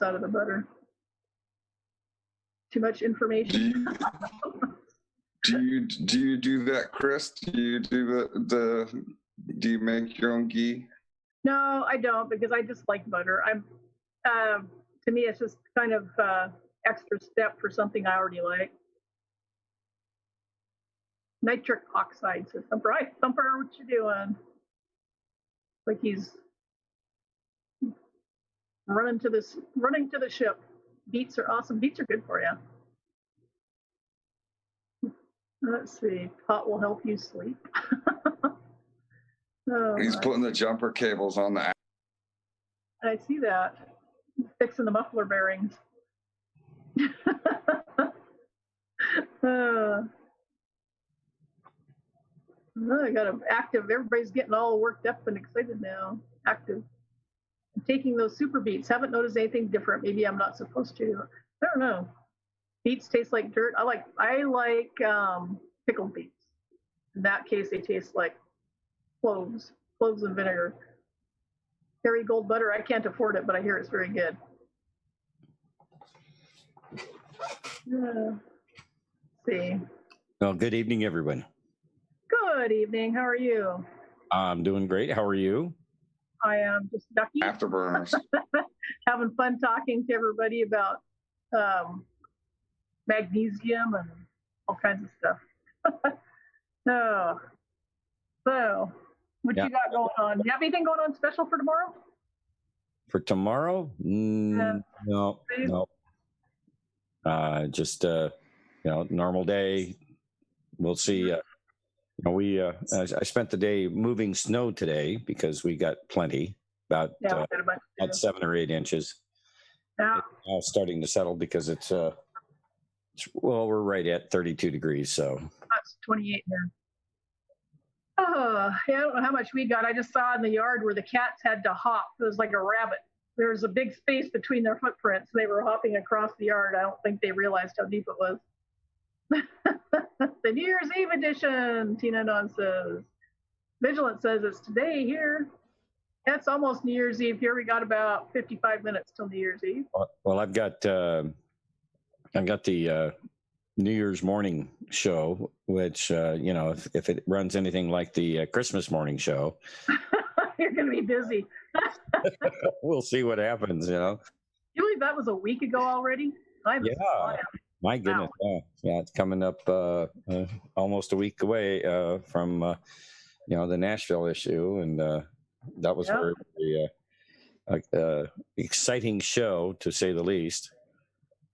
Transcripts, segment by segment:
out of the butter. Too much information. Do you do that, Chris? Do you do do you make your own ghee? No, I don't, because I just like butter. To me, it's just kind of extra step for something I already like. Nitric oxide says, Thumper, what you doing? Like he's running to the ship. Beets are awesome. Beets are good for you. Let's see. Pot will help you sleep. He's putting the jumper cables on the. I see that. Fixing the muffler bearings. I got an active. Everybody's getting all worked up and excited now. Active. I'm taking those super beets. Haven't noticed anything different. Maybe I'm not supposed to. I don't know. Beets taste like dirt. I like pickled beets. In that case, they taste like cloves and vinegar. Kerrygold butter. I can't afford it, but I hear it's very good. Let's see. Well, good evening, everyone. Good evening. How are you? I'm doing great. How are you? I am just ducky. Afterburners. Having fun talking to everybody about magnesium and all kinds of stuff. So, what you got going on? Do you have anything going on special for tomorrow? For tomorrow? No. Just normal day. We'll see. I spent the day moving snow today because we got plenty, about 7 or 8 inches. Yeah. It's now starting to settle because it's we're right at 32 degrees, so. That's 28 here. I don't know how much we got. I just saw in the yard where the cats had to hop. It was like a rabbit. There was a big space between their footprints. They were hopping across the yard. I don't think they realized how deep it was. The New Year's Eve edition, Tina Don says. Vigilant says it's today here. It's almost New Year's Eve here. We got about 55 minutes till New Year's Eve. Well, I've got the New Year's morning show, which if it runs anything like the Christmas morning show, you're going to be busy. We'll see what happens. You believe that was a week ago already? My goodness, wow. Yeah, it's coming up almost a week away from the Nashville issue, and that was very, very exciting show, to say the least.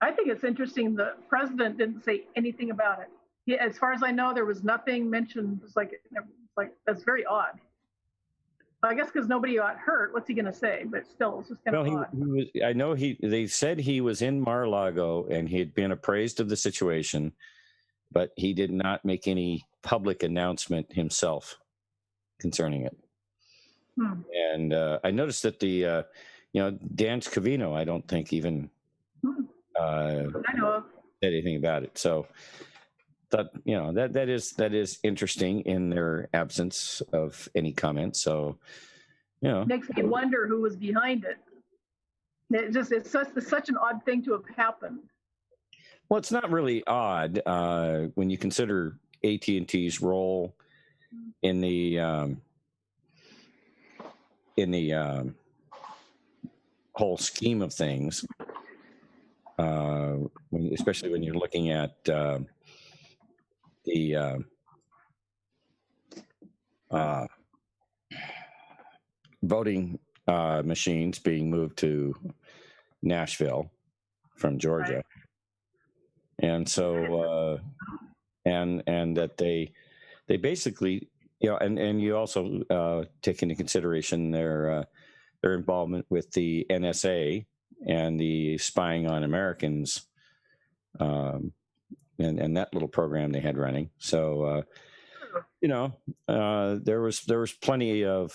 I think it's interesting the president didn't say anything about it. As far as I know, there was nothing mentioned. It's like that's very odd. I guess because nobody got hurt. What's he going to say? But still, it's just kind of odd. They said he was in Mar-a-Lago and he had been appraised of the situation, but he did not make any public announcement himself concerning it. And I noticed that the Dan Scavino, I don't think even I know of. said anything about it. So that is interesting in their absence of any comment. So, makes me wonder who was behind it. It's such an odd thing to have happened. Well, it's not really odd when you consider AT&T's role in the whole scheme of things, especially when you're looking at the voting machines being moved to Nashville from Georgia. Right. And so and that they basically, and you also take into consideration their involvement with the NSA and the spying on Americans, and that little program they had running. So there was plenty of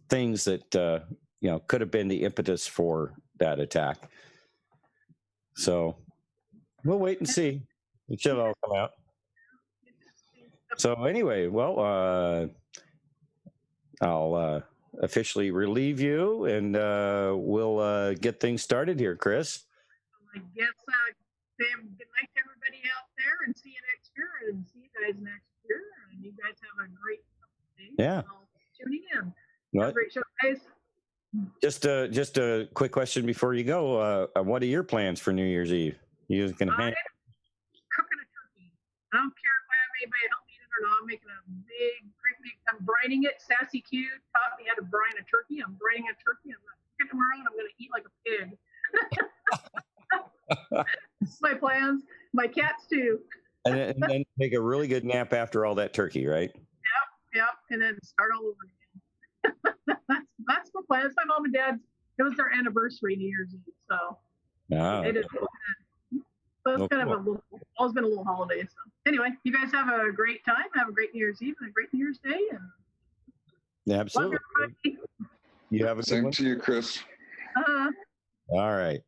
things that could have been the impetus for that attack. So we'll wait and see. It should all come out. So anyway, well, I'll officially relieve you, and we'll get things started here, Chris. I guess say good night to everybody out there, and see you next year, and see you guys next year. And you guys have a great day. Yeah. I'll tuning in. What? Have a great show, guys. Just a quick question before you go. What are your plans for New Year's Eve? You just gonna hang? Cooking a turkey. I don't care if I have anybody help me eat it or not. I'm making a great big. I'm brining it. Sassy Q taught me how to brine a turkey. I'm brining a turkey. I'm gonna cook it tomorrow, and I'm gonna eat like a pig. That's my plans. My cats too. And then take a really good nap after all that turkey, right? Yep. And then start all over again. That's my plan. It's my mom and dad's. It was their anniversary New Year's Eve, so it is. So it's kind of always been a little holiday. So anyway, you guys have a great time. Have a great New Year's Eve and a great New Year's Day. And yeah, absolutely. Love everybody. You have a Same to you, Chris. All right.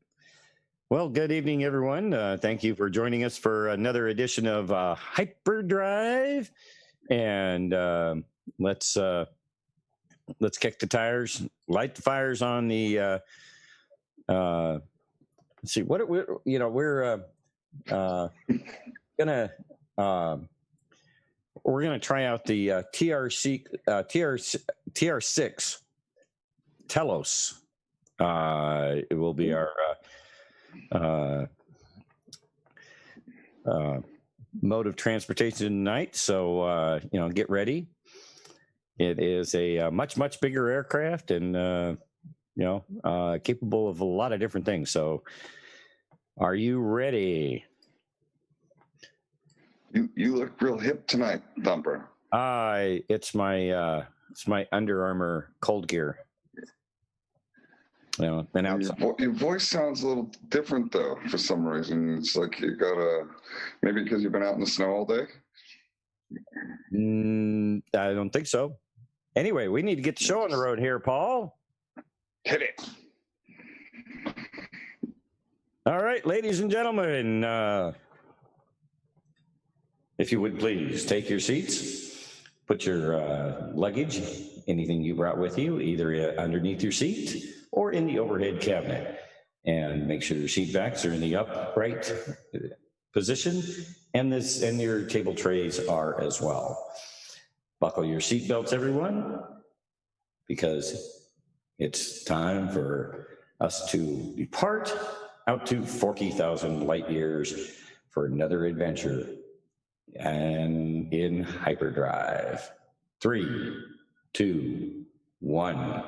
Well, good evening, everyone. Thank you for joining us for another edition of Hyperdrive. And let's kick the tires, light the fires on the. Let's see what we're gonna try out the TR6 Telos. It will be our mode of transportation tonight. So get ready. It is a much bigger aircraft, and capable of a lot of different things. So, are you ready? You look real hip tonight, Thumper. It's my Under Armour cold gear. Then outside. Your voice sounds a little different though. For some reason, it's like you got maybe because you've been out in the snow all day. I don't think so. Anyway, we need to get the show on the road here, Paul. Hit it. All right, ladies and gentlemen, if you would please take your seats, put your luggage, anything you brought with you, either underneath your seat or in the overhead cabinet, and make sure your seat backs are in the upright position, and your table trays are as well. Buckle your seat belts, everyone, because it's time for us to depart out to 40,000 light years for another adventure and in hyperdrive. 3, 2, 1.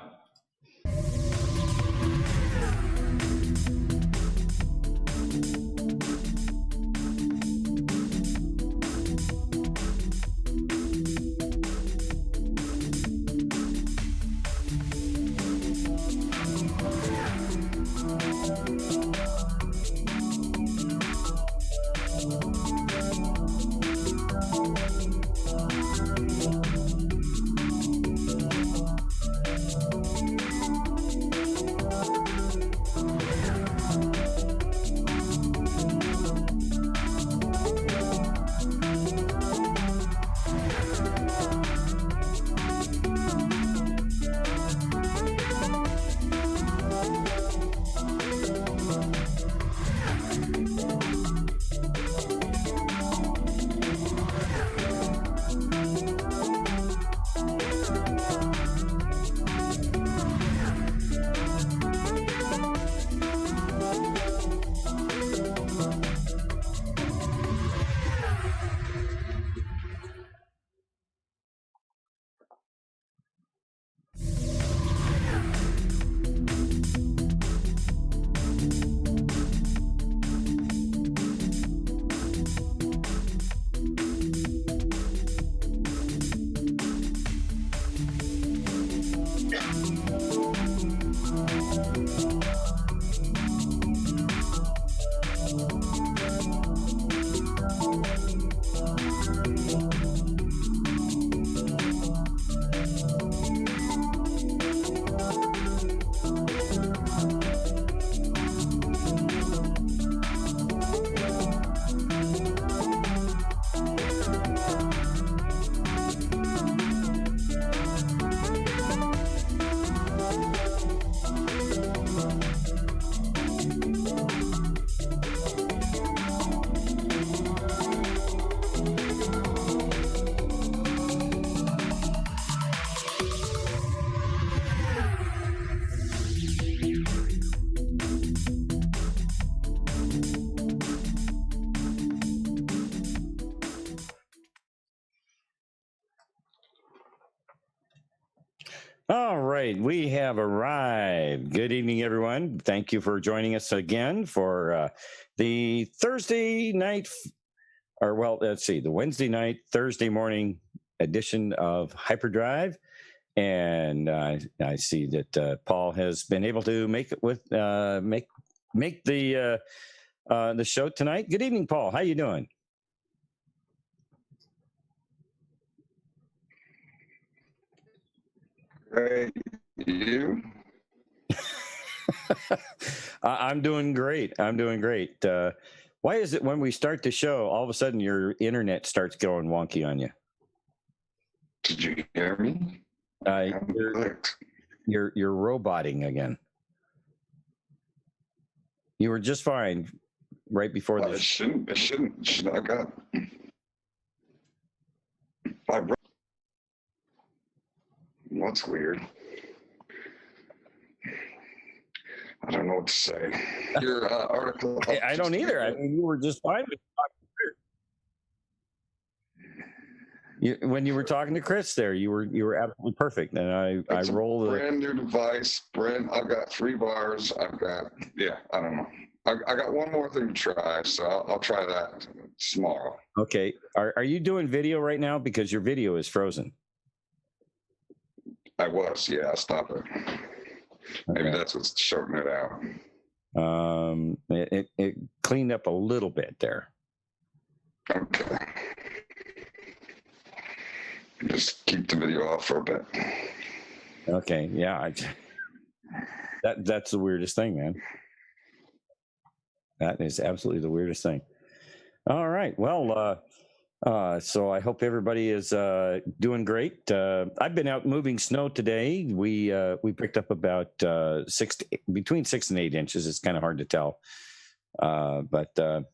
All right, we have arrived. Good evening, everyone. Thank you for joining us again for the Thursday night, or well, let's see, the Wednesday night, Thursday morning edition of Hyperdrive. And I see that Paul has been able to make it with make the show tonight. Good evening, Paul. How you doing? Great. You? I'm doing great. I'm doing great. Why is it when we start the show, all of a sudden your internet starts going wonky on you? Did you hear me? You're roboting again. You were just fine right before It shouldn't. I got. What's weird? I don't know what to say. Your article. I don't either. I mean, you were just fine. When you were talking to Chris there, you were absolutely perfect. And I rolled a brand new device. I've got 3 bars. I don't know. I got one more thing to try, so I'll try that tomorrow. Okay. Are you doing video right now? Because your video is frozen. I was, yeah. I'll stop it. Maybe that's what's shorting it out. It cleaned up a little bit there. Okay. Just keep the video off for a bit. Okay, yeah. That's the weirdest thing, man. That is absolutely the weirdest thing. All right. Well, so I hope everybody is doing great. I've been out moving snow today. We picked up about between 6 and 8 inches. It's kind of hard to tell, but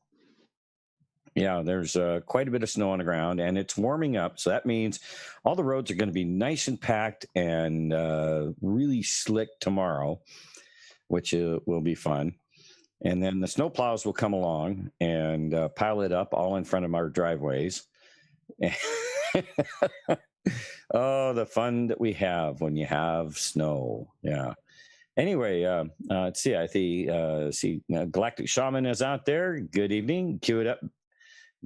yeah, there's quite a bit of snow on the ground, and it's warming up. So that means all the roads are going to be nice and packed and really slick tomorrow, which will be fun. And then the snow plows will come along and pile it up all in front of our driveways. Oh, the fun that we have when you have snow. Yeah. Anyway, let's see. I see Galactic Shaman is out there. Good evening. Cue it up.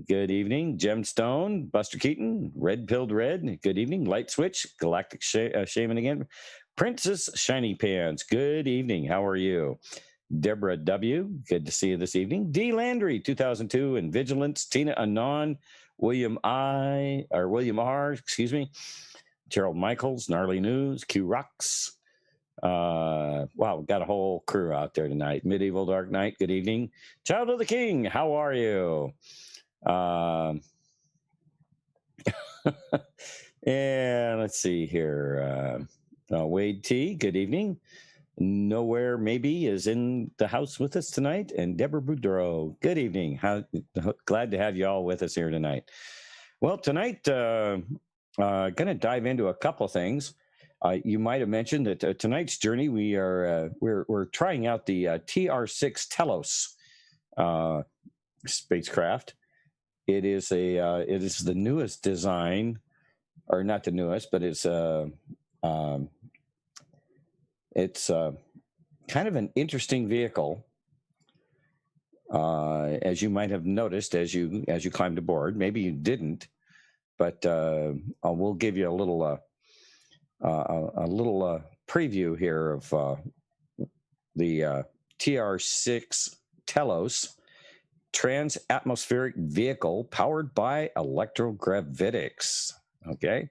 Good evening. Gemstone, Buster Keaton, Red Pilled Red. Good evening. Light Switch, Galactic Shaman again. Princess Shiny Pants. Good evening. How are you? Deborah W., good to see you this evening. D. Landry, 2002, and Vigilance. Tina Anon, William R., Gerald Michaels, Gnarly News, Q Rocks. Wow, we've got a whole crew out there tonight. Medieval Dark Knight, good evening. Child of the King, how are you? And let's see here. Wade T., good evening. Nowhere Maybe is in the house with us tonight, and Deborah Boudreau. Good evening. Glad to have you all with us here tonight. Well, tonight, going to dive into a couple of things. You might have mentioned that tonight's journey we're trying out the TR6 Telos spacecraft. It is the newest design, or not the newest, but it's kind of an interesting vehicle, as you might have noticed as you climbed aboard. Maybe you didn't, but we'll give you a little preview here of the TR6 Telos TransAtmospheric vehicle powered by Electrogravitics. Okay,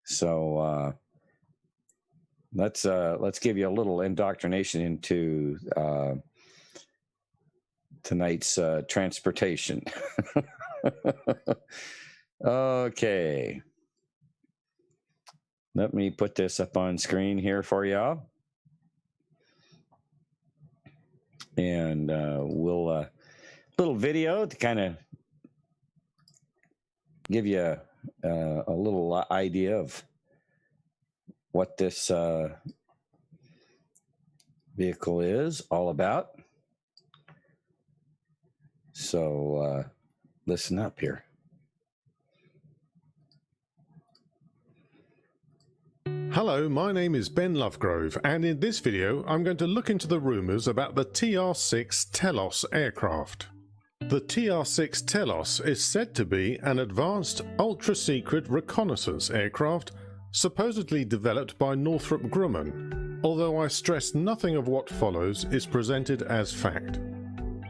so. Let's give you a little indoctrination into tonight's transportation. Okay. Let me put this up on screen here for y'all. And we'll little video to kind of give you a little idea of what this vehicle is all about. So listen up here. Hello, my name is Ben Lovegrove, and in this video I'm going to look into the rumours about the TR-6 Telos aircraft. The TR-6 Telos is said to be an advanced, ultra-secret reconnaissance aircraft supposedly developed by Northrop Grumman, although I stress nothing of what follows is presented as fact.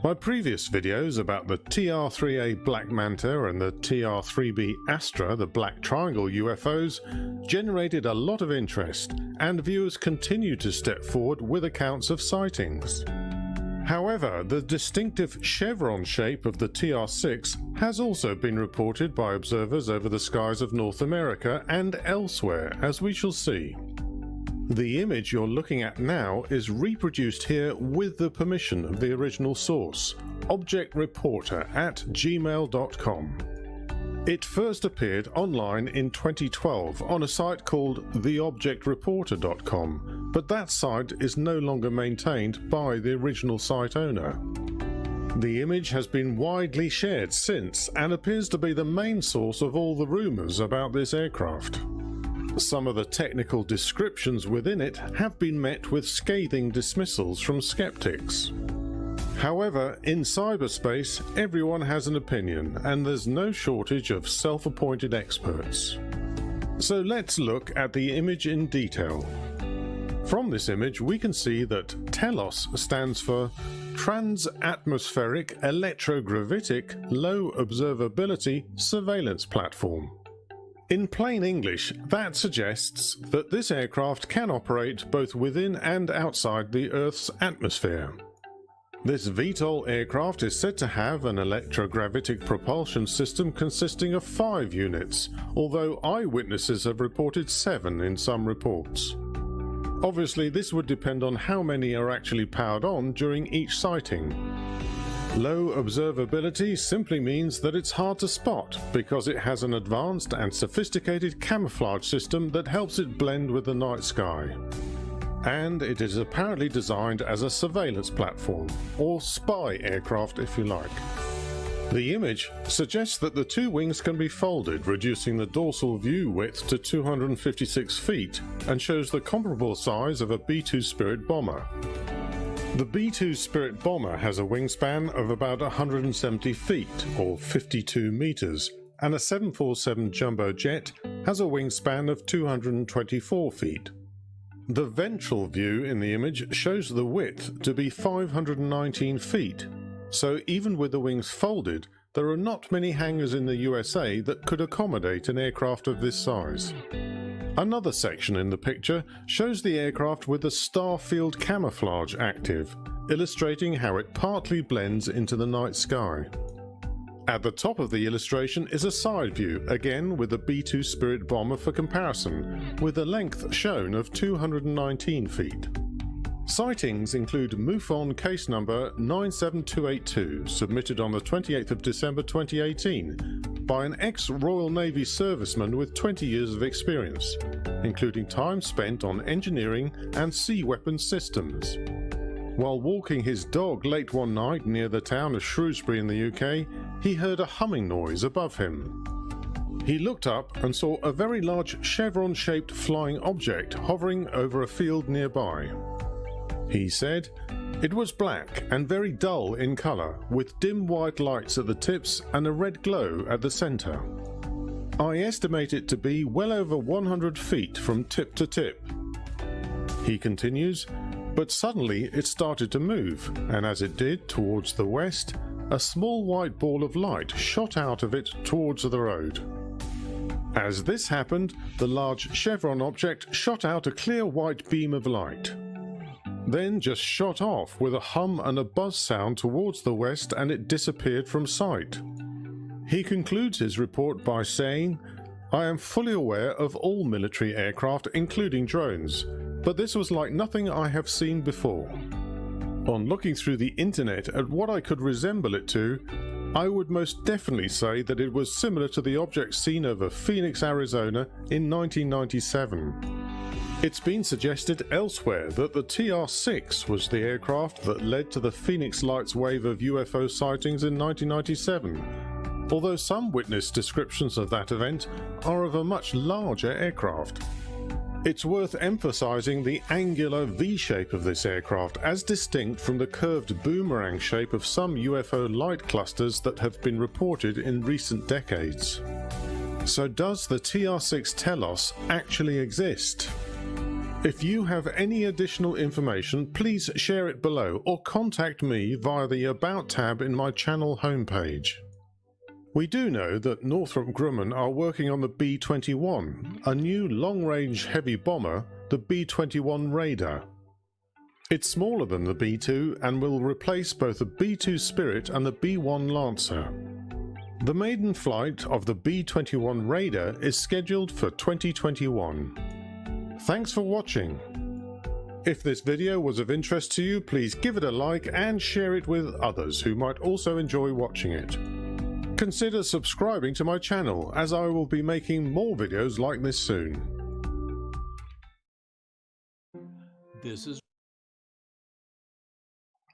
My previous videos about the TR-3A Black Manta and the TR-3B Astra, the Black Triangle UFOs, generated a lot of interest, and viewers continue to step forward with accounts of sightings. However, the distinctive chevron shape of the TR-6 has also been reported by observers over the skies of North America and elsewhere, as we shall see. The image you're looking at now is reproduced here with the permission of the original source, objectreporter@gmail.com. It first appeared online in 2012 on a site called theobjectreporter.com, but that site is no longer maintained by the original site owner. The image has been widely shared since and appears to be the main source of all the rumours about this aircraft. Some of the technical descriptions within it have been met with scathing dismissals from skeptics. However, in cyberspace, everyone has an opinion, and there's no shortage of self-appointed experts. So let's look at the image in detail. From this image, we can see that Telos stands for TransAtmospheric Electrogravitic Low Observability Surveillance Platform. In plain English, that suggests that this aircraft can operate both within and outside the Earth's atmosphere. This VTOL aircraft is said to have an electrogravitic propulsion system consisting of 5 units, although eyewitnesses have reported 7 in some reports. Obviously, this would depend on how many are actually powered on during each sighting. Low observability simply means that it's hard to spot because it has an advanced and sophisticated camouflage system that helps it blend with the night sky. And it is apparently designed as a surveillance platform, or spy aircraft if you like. The image suggests that the 2 wings can be folded, reducing the dorsal view width to 256 feet, and shows the comparable size of a B-2 Spirit bomber. The B-2 Spirit bomber has a wingspan of about 170 feet, or 52 meters, and a 747 jumbo jet has a wingspan of 224 feet. The ventral view in the image shows the width to be 519 feet, so even with the wings folded, there are not many hangars in the USA that could accommodate an aircraft of this size. Another section in the picture shows the aircraft with the star field camouflage active, illustrating how it partly blends into the night sky. At the top of the illustration is a side view, again with the B-2 Spirit bomber for comparison, with a length shown of 219 feet. Sightings include MUFON case number 97282, submitted on the 28th of December 2018, by an ex-Royal Navy serviceman with 20 years of experience, including time spent on engineering and sea weapons systems. While walking his dog late one night near the town of Shrewsbury in the UK, he heard a humming noise above him. He looked up and saw a very large chevron-shaped flying object hovering over a field nearby. He said, "It was black and very dull in colour, with dim white lights at the tips and a red glow at the centre. I estimate it to be well over 100 feet from tip to tip." He continues, "But suddenly it started to move, and as it did towards the west, a small white ball of light shot out of it towards the road. As this happened, the large chevron object shot out a clear white beam of light. Then just shot off with a hum and a buzz sound towards the west, and it disappeared from sight." He concludes his report by saying, "I am fully aware of all military aircraft, including drones, but this was like nothing I have seen before. On looking through the internet at what I could resemble it to, I would most definitely say that it was similar to the object seen over Phoenix, Arizona in 1997. It's been suggested elsewhere that the TR-6 was the aircraft that led to the Phoenix Lights wave of UFO sightings in 1997, although some witness descriptions of that event are of a much larger aircraft. It's worth emphasizing the angular V shape of this aircraft as distinct from the curved boomerang shape of some UFO light clusters that have been reported in recent decades. So does the TR-6 Telos actually exist? If you have any additional information, please share it below or contact me via the About tab in my channel homepage. We do know that Northrop Grumman are working on the B-21, a new long-range heavy bomber, the B-21 Raider. It's smaller than the B-2 and will replace both the B-2 Spirit and the B-1 Lancer. The maiden flight of the B-21 Raider is scheduled for 2021. Thanks for watching. If this video was of interest to you, please give it a like and share it with others who might also enjoy watching it. Consider subscribing to my channel, as I will be making more videos like this soon.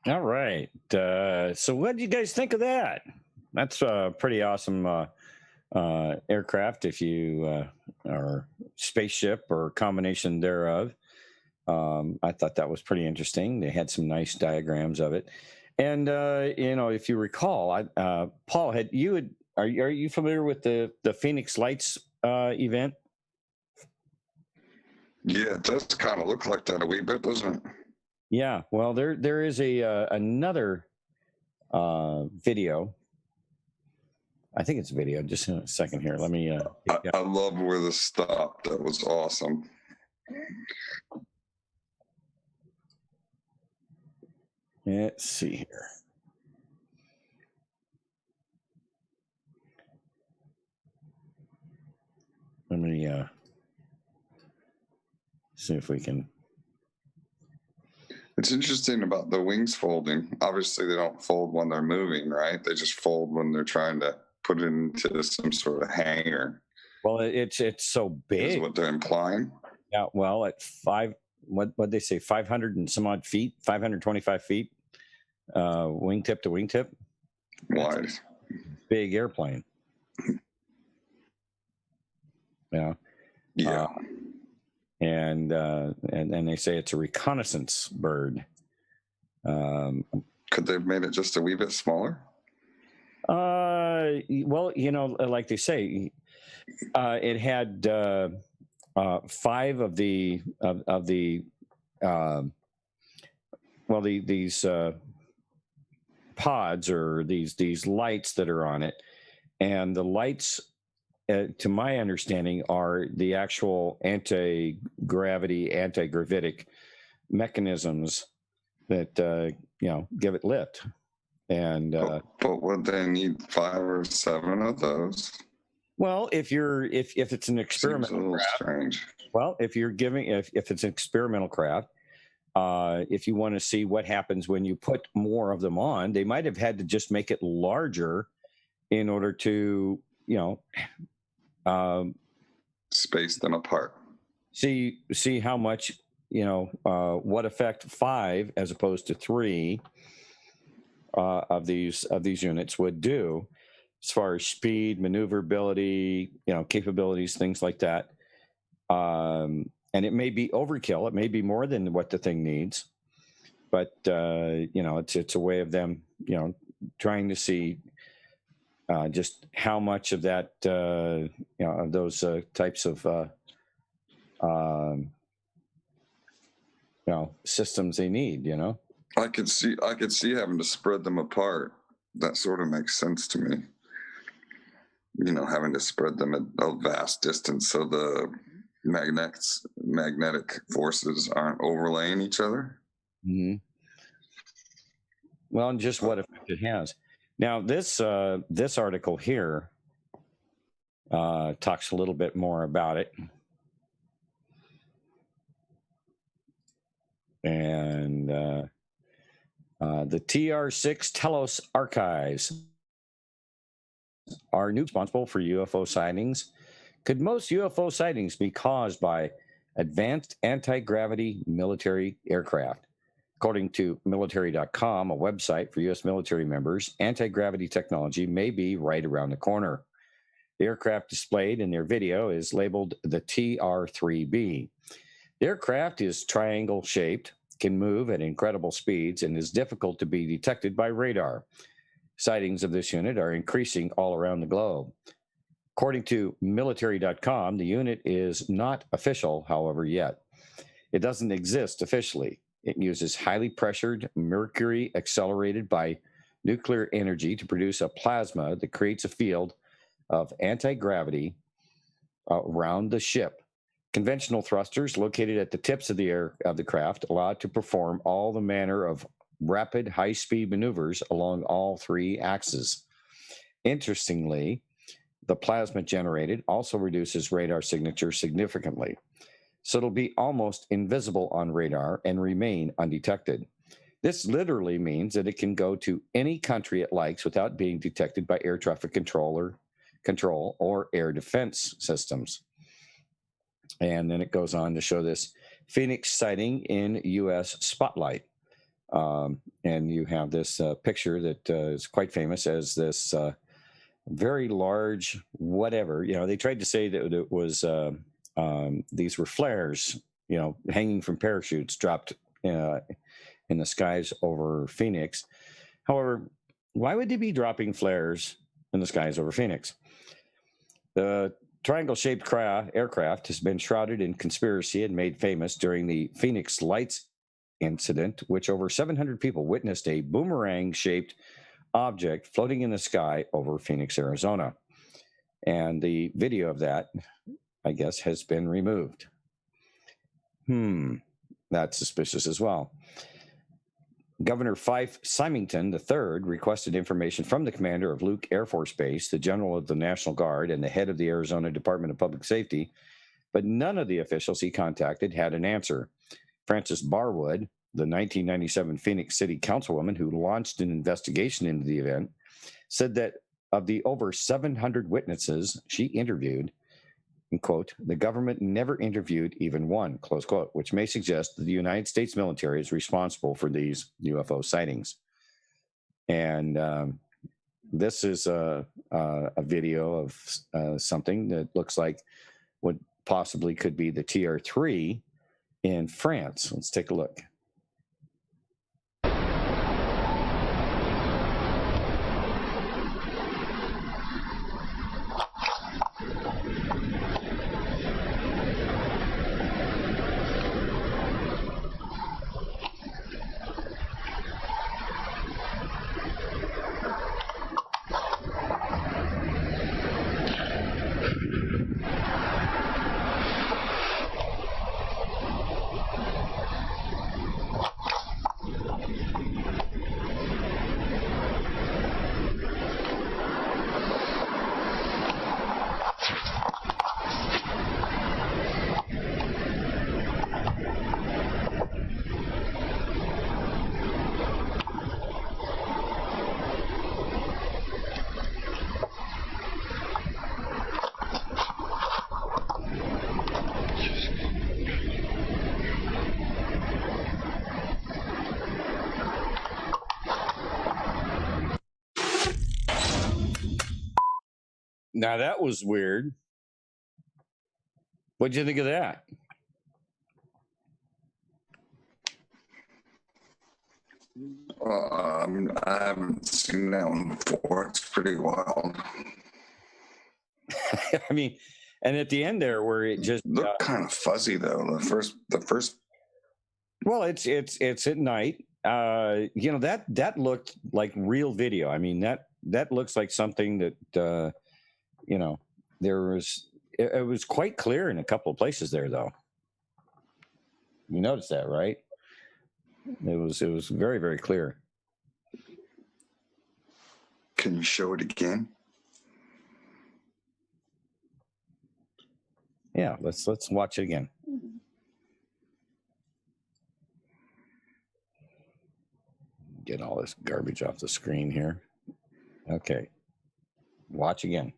All right. So what do you guys think of that? That's a pretty awesome aircraft, if you or spaceship or a combination thereof. I thought that was pretty interesting. They had some nice diagrams of it. And you know, if you recall, Paul, are you familiar with the Phoenix Lights event? Yeah, it does kind of look like that a wee bit, doesn't it? Yeah. Well, there is another video. I think it's a video. Just in a second here. Let me. I love where this stopped. That was awesome. Let's see here. Let me see if we can. It's interesting about the wings folding. Obviously, they don't fold when they're moving, right? They just fold when they're trying to put it into some sort of hangar. Well, it's so big. Is what they're implying. Yeah. Well, at what they say, 500 and some odd feet, 525 feet. Wingtip to wingtip. Wide. Big airplane. Yeah. Yeah. And they say it's a reconnaissance bird. Could they have made it just a wee bit smaller? Well, you know, like they say, it had 5 of the these pods, or these lights that are on it, and the lights, to my understanding, are the actual anti-gravitic mechanisms that you know, give it lift. And but would they need 5 or 7 of those? Well, if it's an experimental Seems a little craft, strange. well, if it's an experimental craft, if you want to see what happens when you put more of them on, they might have had to just make it larger in order to, you know, space them apart. See how much, you know, what effect 5 as opposed to 3 of these units would do as far as speed, maneuverability, you know, capabilities, things like that. And it may be overkill. It may be more than what the thing needs, but you know, it's a way of them, you know, trying to see just how much of that, you know, of those types of, you know, systems they need. You know, I could see having to spread them apart. That sort of makes sense to me. You know, having to spread them at a vast distance so the magnetic forces aren't overlaying each other. Mm-hmm. Well, and just what effect it has. Now, this article here talks a little bit more about it, and the TR-6 Telos archives are new responsible for UFO sightings. Could most UFO sightings be caused by advanced anti-gravity military aircraft? According to military.com, a website for U.S. military members, anti-gravity technology may be right around the corner. The aircraft displayed in their video is labeled the TR-3B. The aircraft is triangle-shaped, can move at incredible speeds, and is difficult to be detected by radar. Sightings of this unit are increasing all around the globe. According to military.com, the unit is not official, however, yet. It doesn't exist officially. It uses highly pressured mercury accelerated by nuclear energy to produce a plasma that creates a field of anti-gravity around the ship. Conventional thrusters located at the tips of the craft allow it to perform all the manner of rapid high-speed maneuvers along all three axes. Interestingly, the plasma generated also reduces radar signature significantly, so it'll be almost invisible on radar and remain undetected. This literally means that it can go to any country it likes without being detected by air traffic control or air defense systems. And then it goes on to show this Phoenix sighting in U.S. spotlight. And you have this picture that is quite famous as this very large whatever. You know, they tried to say that it was these were flares, you know, hanging from parachutes dropped in the skies over Phoenix. However, why would they be dropping flares in the skies over Phoenix? The triangle-shaped aircraft has been shrouded in conspiracy and made famous during the Phoenix Lights incident, which over 700 people witnessed a boomerang-shaped object floating in the sky over Phoenix, Arizona. And the video of that, I guess, has been removed. That's suspicious as well. Governor Fife Symington III requested information from the commander of Luke Air Force Base, the general of the National Guard, and the head of the Arizona Department of Public Safety, but none of the officials he contacted had an answer. Frances Barwood, the 1997 Phoenix City Councilwoman who launched an investigation into the event, said that of the over 700 witnesses she interviewed, and quote, the government never interviewed even one, close quote, which may suggest that the United States military is responsible for these UFO sightings. And this is a video of something that looks like what possibly could be the TR-3 in France. Let's take a look. Now that was weird. What'd you think of that? I haven't seen that one before. It's pretty wild. I mean, and at the end there, where it just looked kind of fuzzy though. The first. Well, it's at night. You know, that looked like real video. I mean, that looks like something that you know, it was quite clear in a couple of places there, though. You noticed that, right? It was very, very clear. Can you show it again? Yeah, let's watch it again. Get all this garbage off the screen here. Okay. Watch again.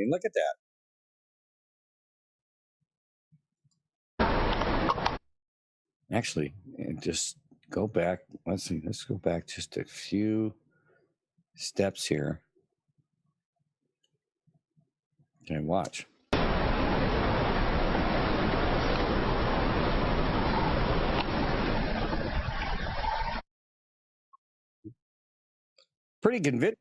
mean, look at that. Actually, just go back. Let's see. Let's go back just a few steps here. Okay, watch. Pretty convincing.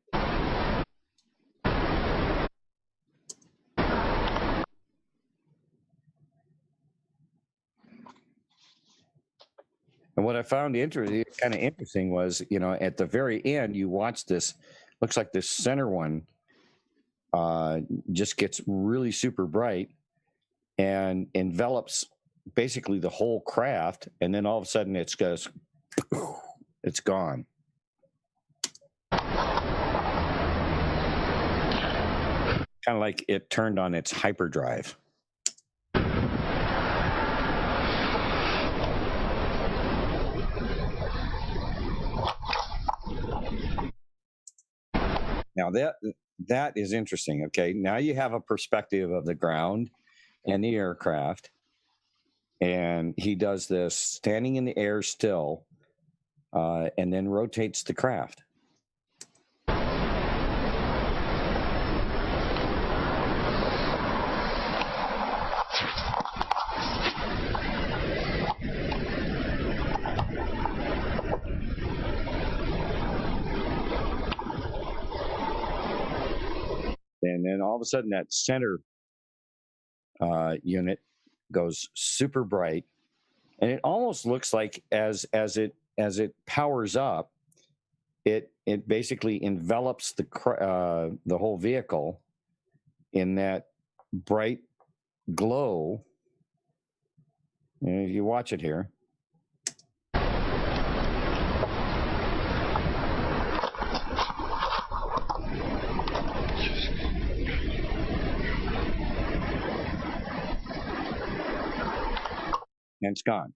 And what I found kind of interesting was, you know, at the very end, you watch this, looks like this center one just gets really super bright and envelops basically the whole craft. And then all of a sudden it's gone. Kind of like it turned on its hyperdrive. Now that is interesting. Okay, now you have a perspective of the ground and the aircraft, and he does this standing in the air still, and then rotates the craft. And then all of a sudden that center unit goes super bright, and it almost looks like as it powers up, it basically envelops the whole vehicle in that bright glow. And if you watch it here. And it's gone.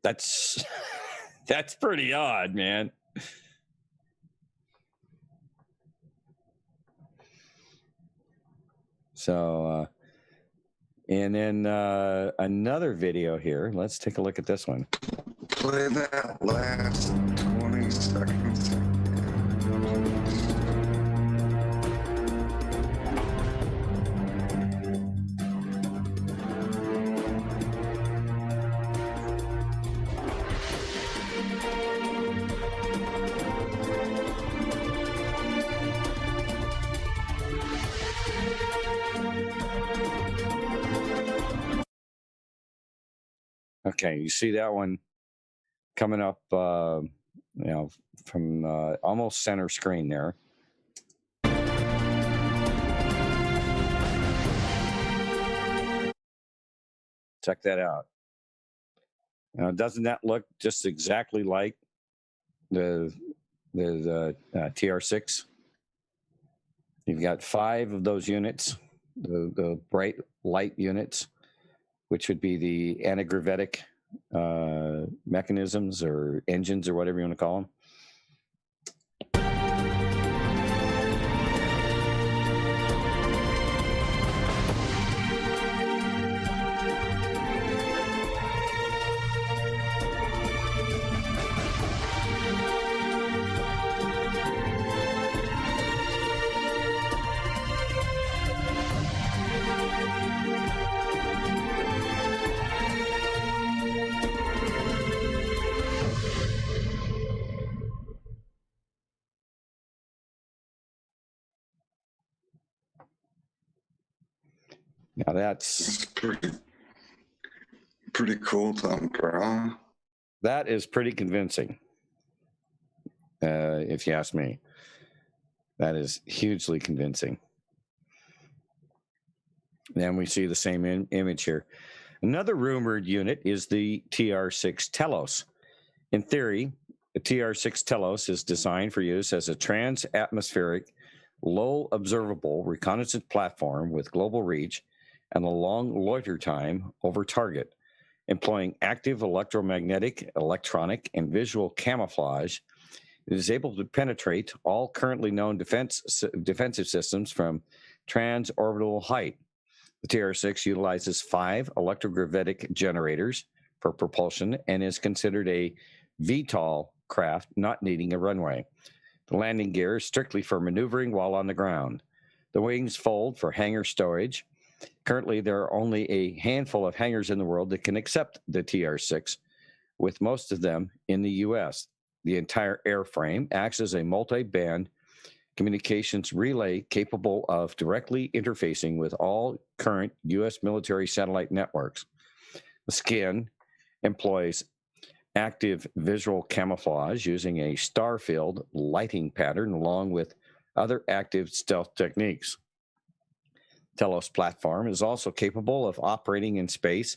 That's pretty odd, man. So, and then another video here. Let's take a look at this one. Play that last 20 seconds. Okay, you see that one coming up, you know, from almost center screen there. Check that out. Now, doesn't that look just exactly like the TR6? You've got 5 of those units, the bright light units, which would be the anagravitic mechanisms or engines or whatever you want to call them. Now that's pretty cool, Tom Brown. That is pretty convincing, if you ask me. That is hugely convincing. Then we see the same image here. Another rumored unit is the TR6 Telos. In theory, the TR6 Telos is designed for use as a trans-atmospheric, low observable reconnaissance platform with global reach and a long loiter time over target, employing active electromagnetic, electronic, and visual camouflage It is able to penetrate all currently known defensive systems from transorbital height. The TR-6 utilizes 5 electrogravitic generators for propulsion and is considered a VTOL craft not needing a runway. The landing gear is strictly for maneuvering while on the ground. The wings fold for hangar storage. Currently, there are only a handful of hangars in the world that can accept the TR-6, with most of them in the U.S. The entire airframe acts as a multi-band communications relay capable of directly interfacing with all current U.S. military satellite networks. The skin employs active visual camouflage using a star-filled lighting pattern along with other active stealth techniques. Telos platform is also capable of operating in space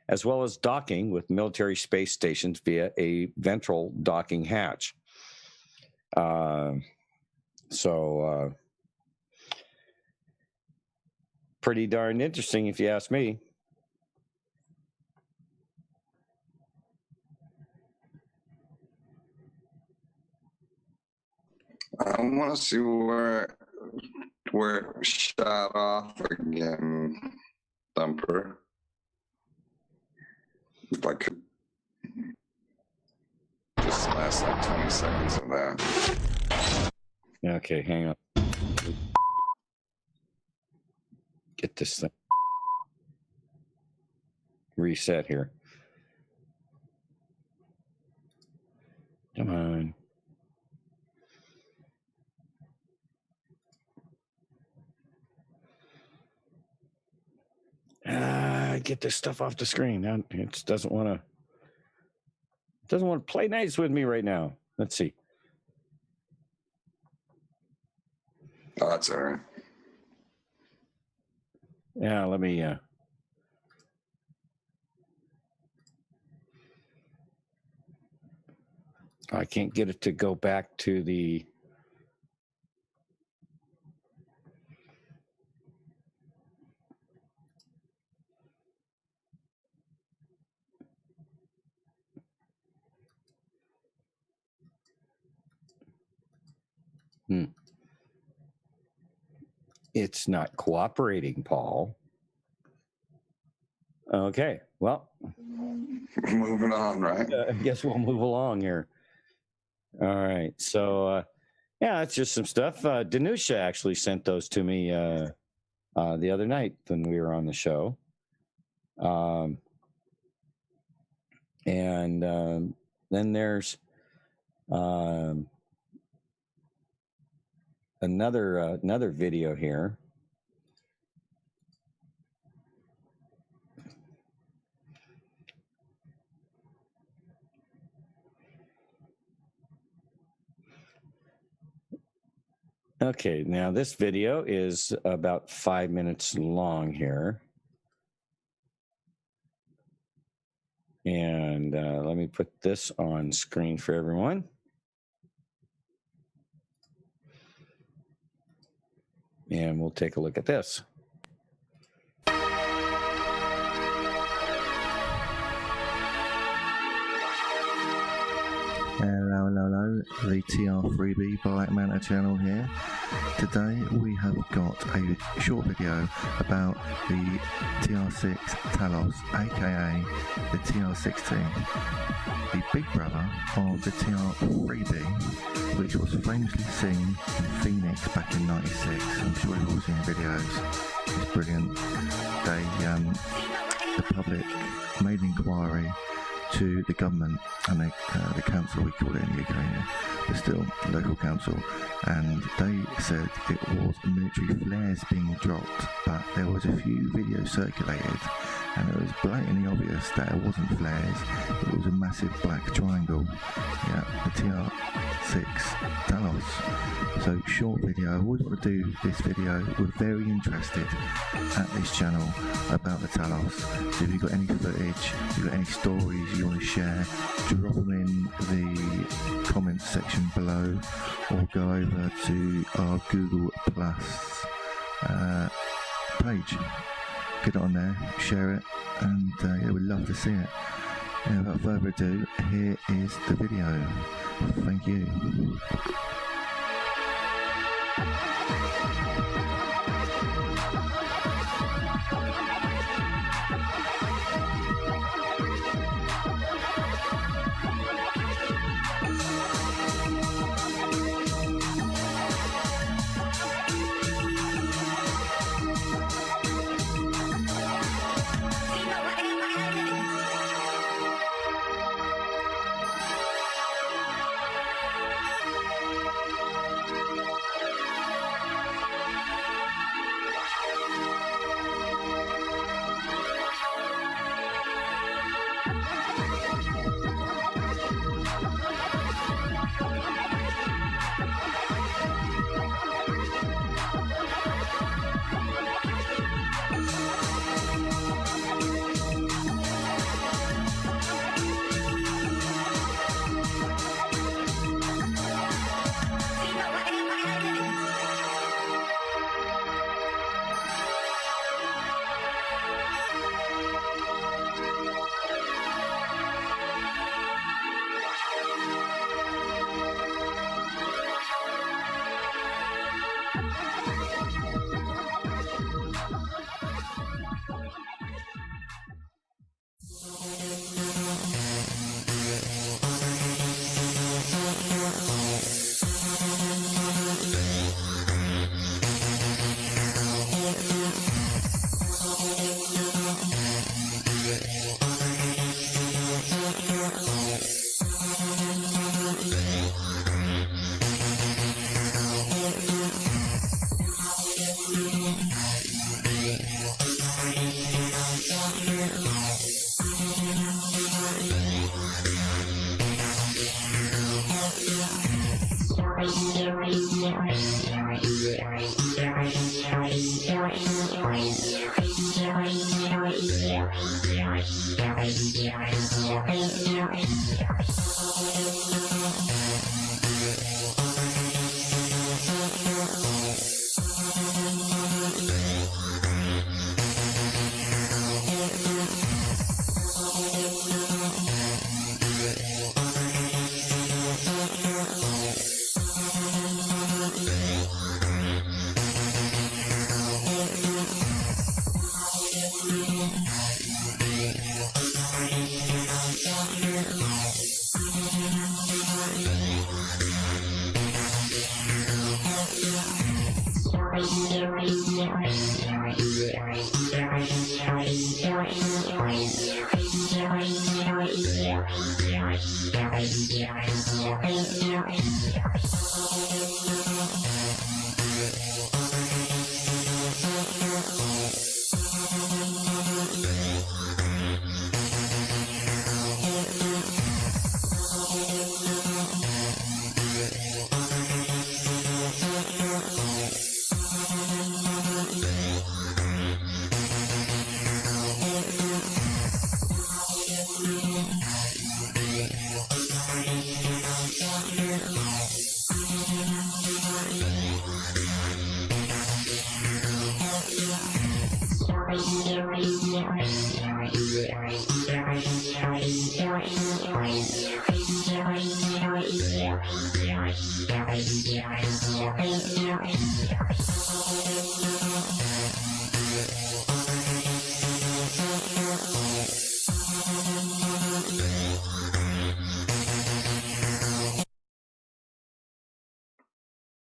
as well as docking with military space stations via a ventral docking hatch. Pretty darn interesting if you ask me. I want to see where it shot off again, Thumper. If I could just last like 20 seconds of that. Okay, hang on. Get this thing reset here. Come on. Get this stuff off the screen. Now it doesn't want to play nice with me right now. Let's see. Oh, that's all right. Yeah, let me I can't get it to go back to the It's not cooperating, Paul. Okay, well. Moving on, right? I guess we'll move along here. All right, so yeah, that's just some stuff. Danusha actually sent those to me the other night when we were on the show. And then there's another video here. Okay, now this video is about 5 minutes long here. And let me put this on screen for everyone. And we'll take a look at this. Hello, the TR3B Black Manta channel here. Today we have got a short video about the TR6 Telos, aka the TR16, the big brother of the TR3B, which was famously seen in Phoenix back in '96. I'm sure you've all seen the videos. It's brilliant. The public made an inquiry to the government and the council, we call it in the UK here, but still local council, and they said it was military flares being dropped, but there was a few videos circulated and it was blatantly obvious that it wasn't flares, it was a massive black triangle. Yeah, the TR6 Telos. So short video. I always want to do this video. We're very interested at this channel about the Telos. So if you've got any footage, if you've got any stories you want to share, drop them in the comments section below, or go over to our Google Plus page. Get it on there, share it, and yeah, we'd love to see it. Yeah, without further ado, here is the video. Thank you.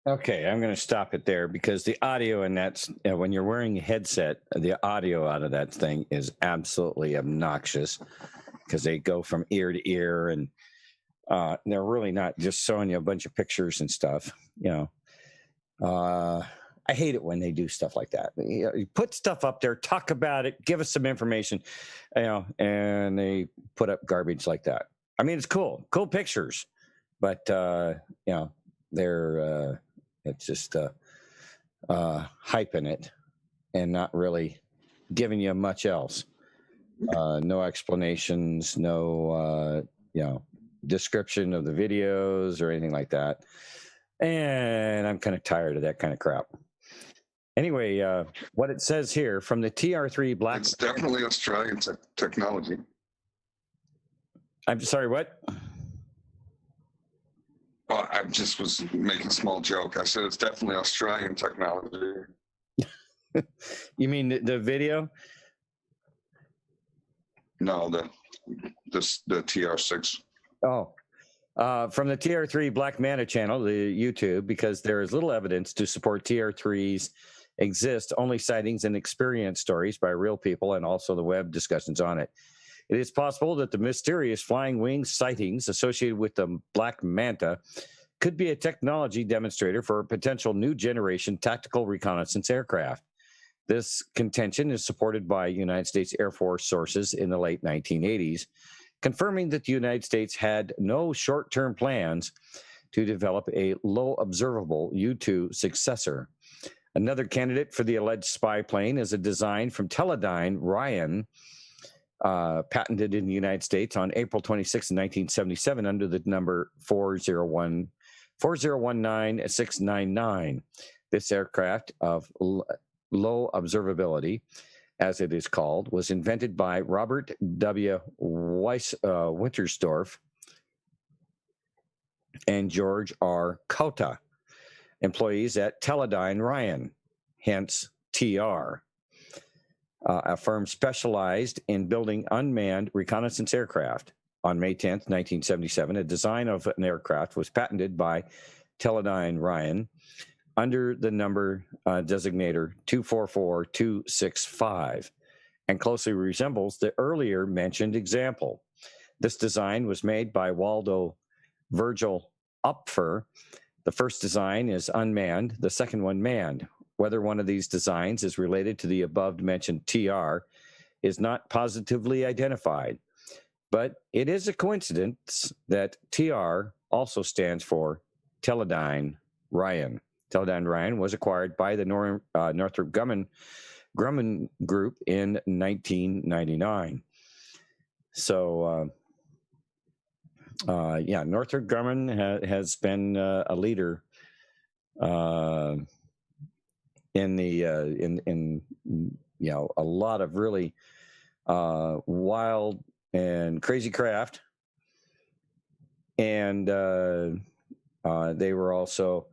Okay, I'm going to stop it there because the audio in that, when you're wearing a headset, the audio out of that thing is absolutely obnoxious because they go from ear to ear, and they're really not just showing you a bunch of pictures and stuff. You know, I hate it when they do stuff like that. You put stuff up there, talk about it, give us some information, you know, and they put up garbage like that. I mean, it's cool pictures, but you know, they're it's just hyping it and not really giving you much else. No explanations, no you know, description of the videos or anything like that. And I'm kind of tired of that kind of crap. Anyway, what it says here from the TR3 Black. It's definitely Australian technology. I'm sorry, what? Well, I just was making a small joke. I said it's definitely Australian technology. You mean the video? No, the TR6. Oh, from the TR3 Black Manta channel, the YouTube, because there is little evidence to support TR3's exist, only sightings and experience stories by real people and also the web discussions on it. It is possible that the mysterious flying wing sightings associated with the Black Manta could be a technology demonstrator for a potential new generation tactical reconnaissance aircraft. This contention is supported by United States Air Force sources in the late 1980s, confirming that the United States had no short-term plans to develop a low observable U-2 successor. Another candidate for the alleged spy plane is a design from Teledyne Ryan, patented in the United States on April 26, 1977 under the number 4019699. This aircraft of low observability, as it is called, was invented by Robert W. Wintersdorf and George R. Cota, employees at Teledyne Ryan, hence TR, a firm specialized in building unmanned reconnaissance aircraft. On May 10, 1977, a design of an aircraft was patented by Teledyne Ryan under the number designator 244265 and closely resembles the earlier mentioned example. This design was made by Waldo Virgil Opfer. The first design is unmanned, the second one manned. Whether one of these designs is related to the above mentioned TR is not positively identified, but it is a coincidence that TR also stands for Teledyne Ryan. Teledyne Ryan was acquired by the Northrop Grumman Group in 1999. So, Northrop Grumman has been a leader in the in a lot of really wild and crazy craft, and they were also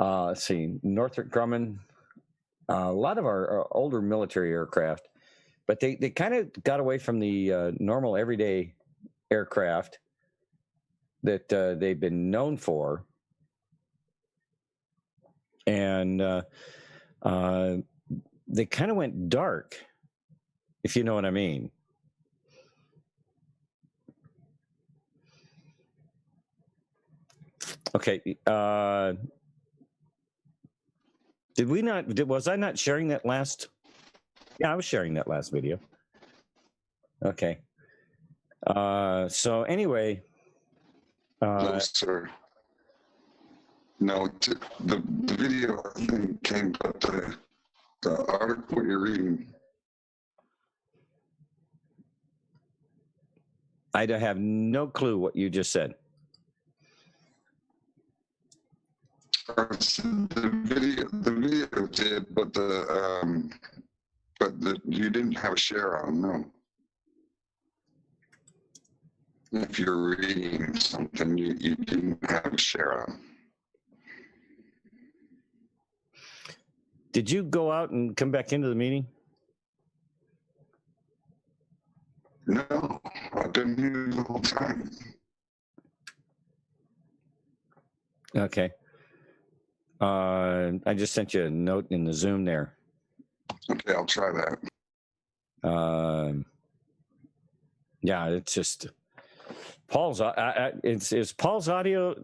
Northrop Grumman, a lot of our older military aircraft, but they kind of got away from the normal everyday aircraft that they've been known for, and they kind of went dark, if you know what I mean. Okay. Was I not sharing that last? Yeah, I was sharing that last video. Okay. So anyway. No, sir. No, the video I think came, but the article you're reading. I have no clue what you just said. The video did, but you didn't have a share on, no. If you're reading something, you didn't have a share on. Did you go out and come back into the meeting? No, I've been here the whole time. Okay. I just sent you a note in the Zoom there. Okay, I'll try that. Yeah, it's just Paul's. It's Paul's audio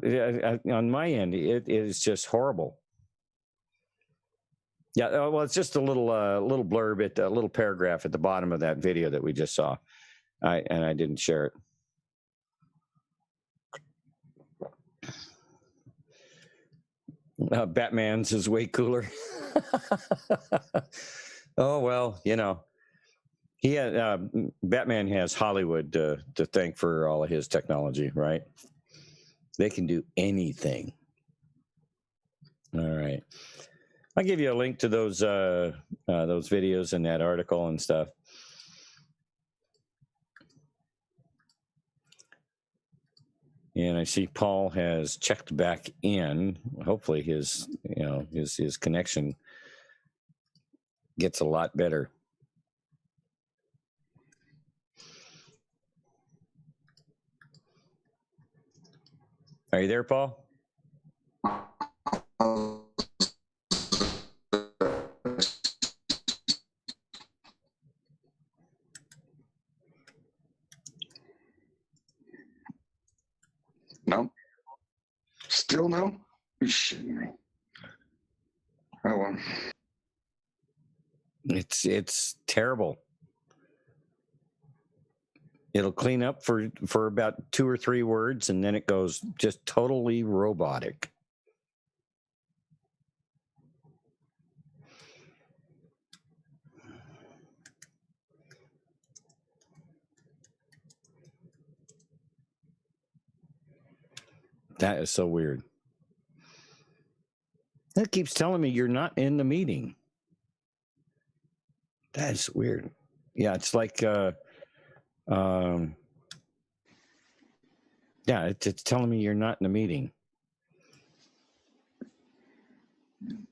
on my end. It is just horrible. Yeah, well, it's just a little blurb, a little paragraph at the bottom of that video that we just saw, and I didn't share it. Batman's is way cooler. Oh well, you know, he had Batman has Hollywood to thank for all of his technology, right? They can do anything. All right, I'll give you a link to those videos and that article and stuff. And I see Paul has checked back in. Hopefully his connection gets a lot better. Are you there, Paul? No. Still no? You're shitting me. Oh well. It's terrible. It'll clean up for about 2 or 3 words, and then it goes just totally robotic. That is so weird. It keeps telling me you're not in the meeting. That is weird. Yeah, it's like yeah, it's telling me you're not in the meeting.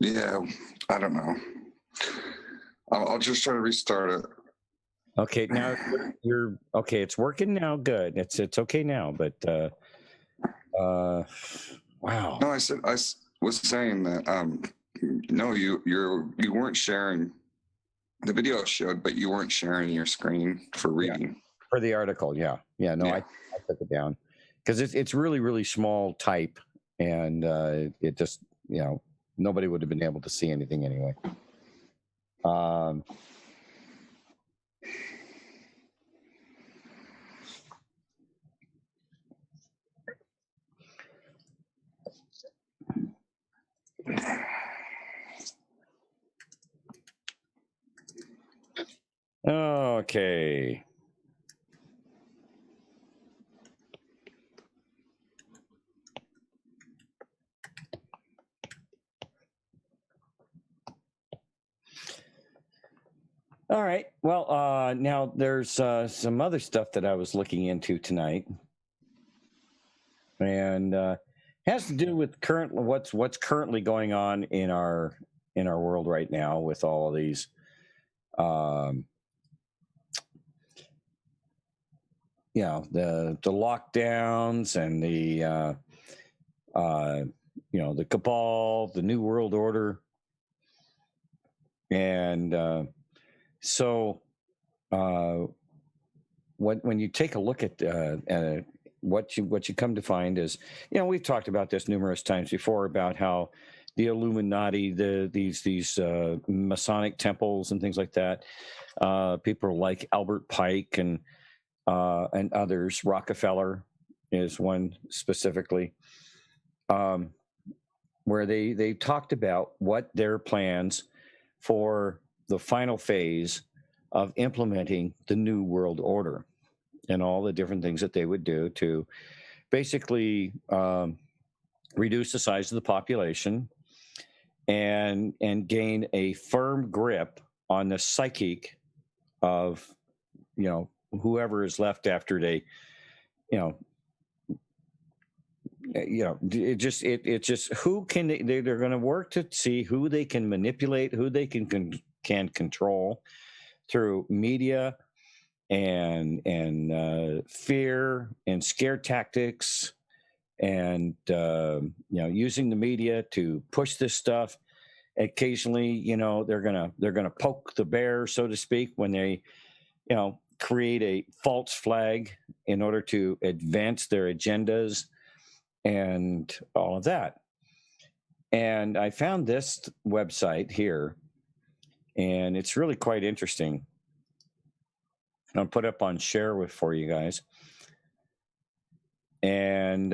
Yeah, I don't know. I'll just try to restart it. Okay, now you're okay. It's working now. Good. It's okay now. But wow. No, I was saying that no, you weren't sharing. The video showed, but you weren't sharing your screen for reading. Yeah, for the article. Yeah. No, yeah. I took it down because it's really, really small type, and it just, nobody would have been able to see anything anyway. Okay. All right. Well, now there's some other stuff that I was looking into tonight, and has to do with what's currently going on in our world right now with all of these the lockdowns and the cabal, the new world order, and so when you take a look at what you come to find is, we've talked about this numerous times before about how the Illuminati, these Masonic temples and things like that, people like Albert Pike and others, Rockefeller is one specifically, where they talked about what their plans for the final phase of implementing the New World Order and all the different things that they would do to basically reduce the size of the population and gain a firm grip on the psychic of, whoever is left after they, it's just who they're going to work to see who they can manipulate, who they can control through media and fear and scare tactics, and using the media to push this stuff. Occasionally, they're gonna poke the bear, so to speak, when they create a false flag in order to advance their agendas and all of that. And I found this website here, and it's really quite interesting. I'll put up on share for you guys. And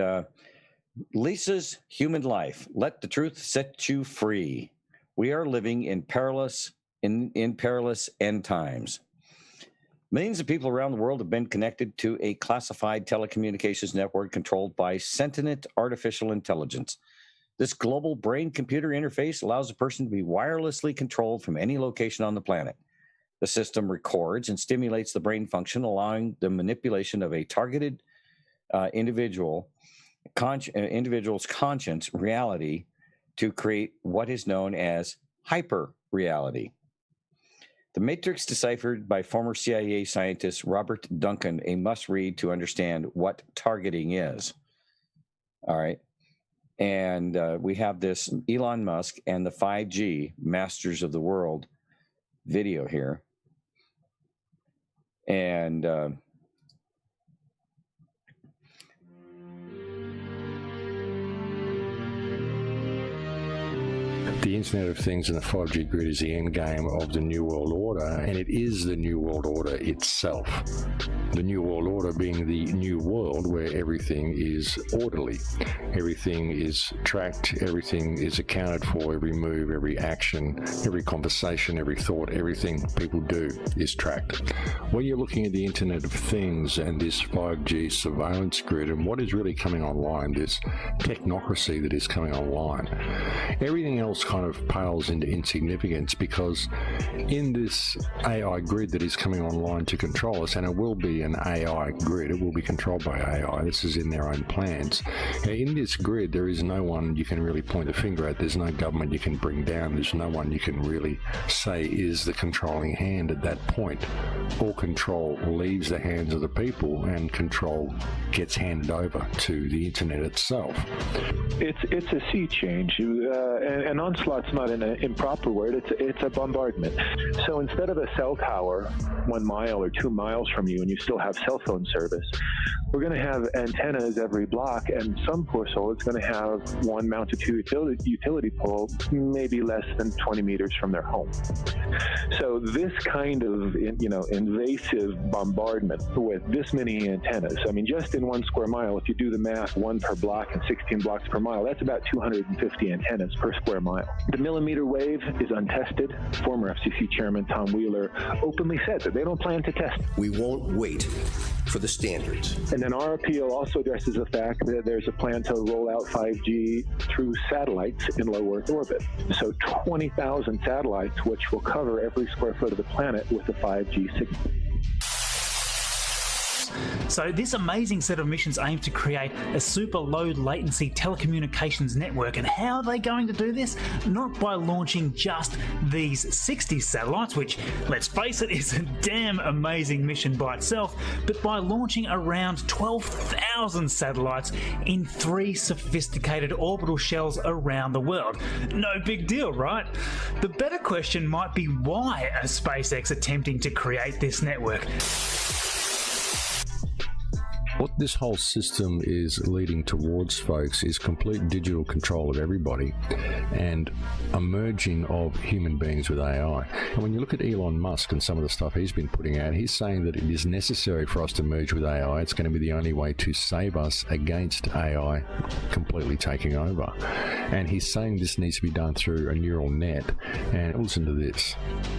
Lisa's Human Life. Let the truth set you free. We are living in perilous end times. Millions of people around the world have been connected to a classified telecommunications network controlled by sentient artificial intelligence. This global brain-computer interface allows a person to be wirelessly controlled from any location on the planet. The system records and stimulates the brain function, allowing the manipulation of a targeted individual individual's conscience reality to create what is known as hyper reality. The matrix deciphered by former CIA scientist Robert Duncan, a must-read to understand what targeting is. All right. And we have this Elon Musk and the 5G Masters of the World video here. And the Internet of Things and the 5G grid is the end game of the New World Order, and it is the New World Order itself. The New World Order being the new world where everything is orderly, everything is tracked, everything is accounted for, every move, every action, every conversation, every thought, everything people do is tracked. When you're looking at the Internet of Things and this 5G surveillance grid and what is really coming online, this technocracy that is coming online, everything else kind of pales into insignificance, because in this AI grid that is coming online to control us, and it will be an AI grid, it will be controlled by AI, this is in their own plans. In this grid, there is no one you can really point the finger at, there's no government you can bring down, there's no one you can really say is the controlling hand at that point. All control leaves the hands of the people, and control gets handed over to the internet itself. It's a sea change. An onslaught's not an improper word. It's a bombardment. So instead of a cell tower 1 mile or 2 miles from you, and you still have cell phone service, we're going to have antennas every block, and some poor soul is going to have one mounted to utility pole, maybe less than 20 meters from their home. So this kind of, invasive bombardment with this many antennas, I mean, just in 1 square mile, if you do the math, 1 per block and 16 blocks per mile, that's about 250 antennas per square mile. The millimeter wave is untested. Former FCC Chairman Tom Wheeler openly said that they don't plan to test. We won't wait for the standards. And then our appeal also addresses the fact that there's a plan to roll out 5G through satellites in low Earth orbit. So 20,000 satellites, which will cover every square foot of the planet with a 5G signal. So this amazing set of missions aim to create a super low latency telecommunications network. And how are they going to do this? Not by launching just these 60 satellites, which, let's face it, is a damn amazing mission by itself, but by launching around 12,000 satellites in 3 sophisticated orbital shells around the world. No big deal, right? The better question might be, why are SpaceX attempting to create this network? What this whole system is leading towards, folks, is complete digital control of everybody and a merging of human beings with AI. And when you look at Elon Musk and some of the stuff he's been putting out, he's saying that it is necessary for us to merge with AI. It's going to be the only way to save us against AI completely taking over. And he's saying this needs to be done through a neural net. And listen to this.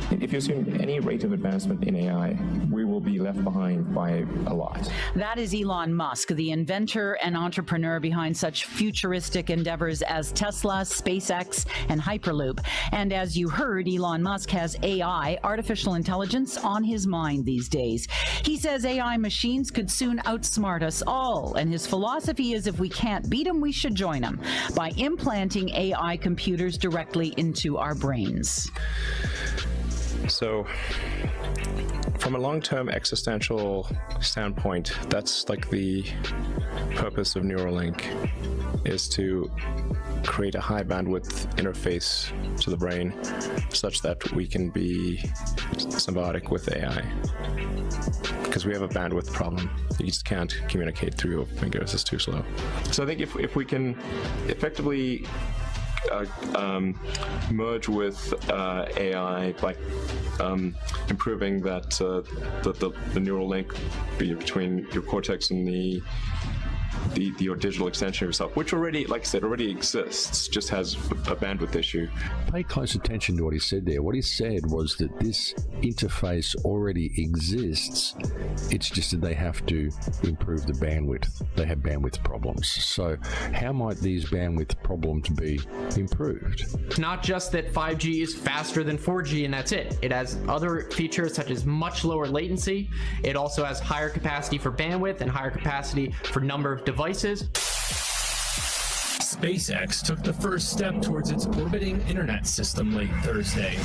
If you assume any rate of advancement in AI, we will be left behind by a lot. That is Elon Musk, the inventor and entrepreneur behind such futuristic endeavors as Tesla, SpaceX, and Hyperloop. And as you heard, Elon Musk has AI, artificial intelligence, on his mind these days. He says AI machines could soon outsmart us all, and his philosophy is if we can't beat them, we should join them by implanting AI computers directly into our brains. So, from a long-term existential standpoint, that's like the purpose of Neuralink, is to create a high bandwidth interface to the brain such that we can be symbiotic with AI. Because we have a bandwidth problem. You just can't communicate through your fingers, it's too slow. So I think if we can effectively merge with AI by improving that the neural link between your cortex and your digital extension of yourself, which already, like I said, already exists, just has a bandwidth issue. Pay close attention to what he said there. What he said was that this interface already exists. It's just that they have to improve the bandwidth. They have bandwidth problems. So how might these bandwidth problems be improved? It's not just that 5G is faster than 4G and that's it. It has other features such as much lower latency. It also has higher capacity for bandwidth and higher capacity for number of devices. SpaceX took the first step towards its orbiting internet system late Thursday.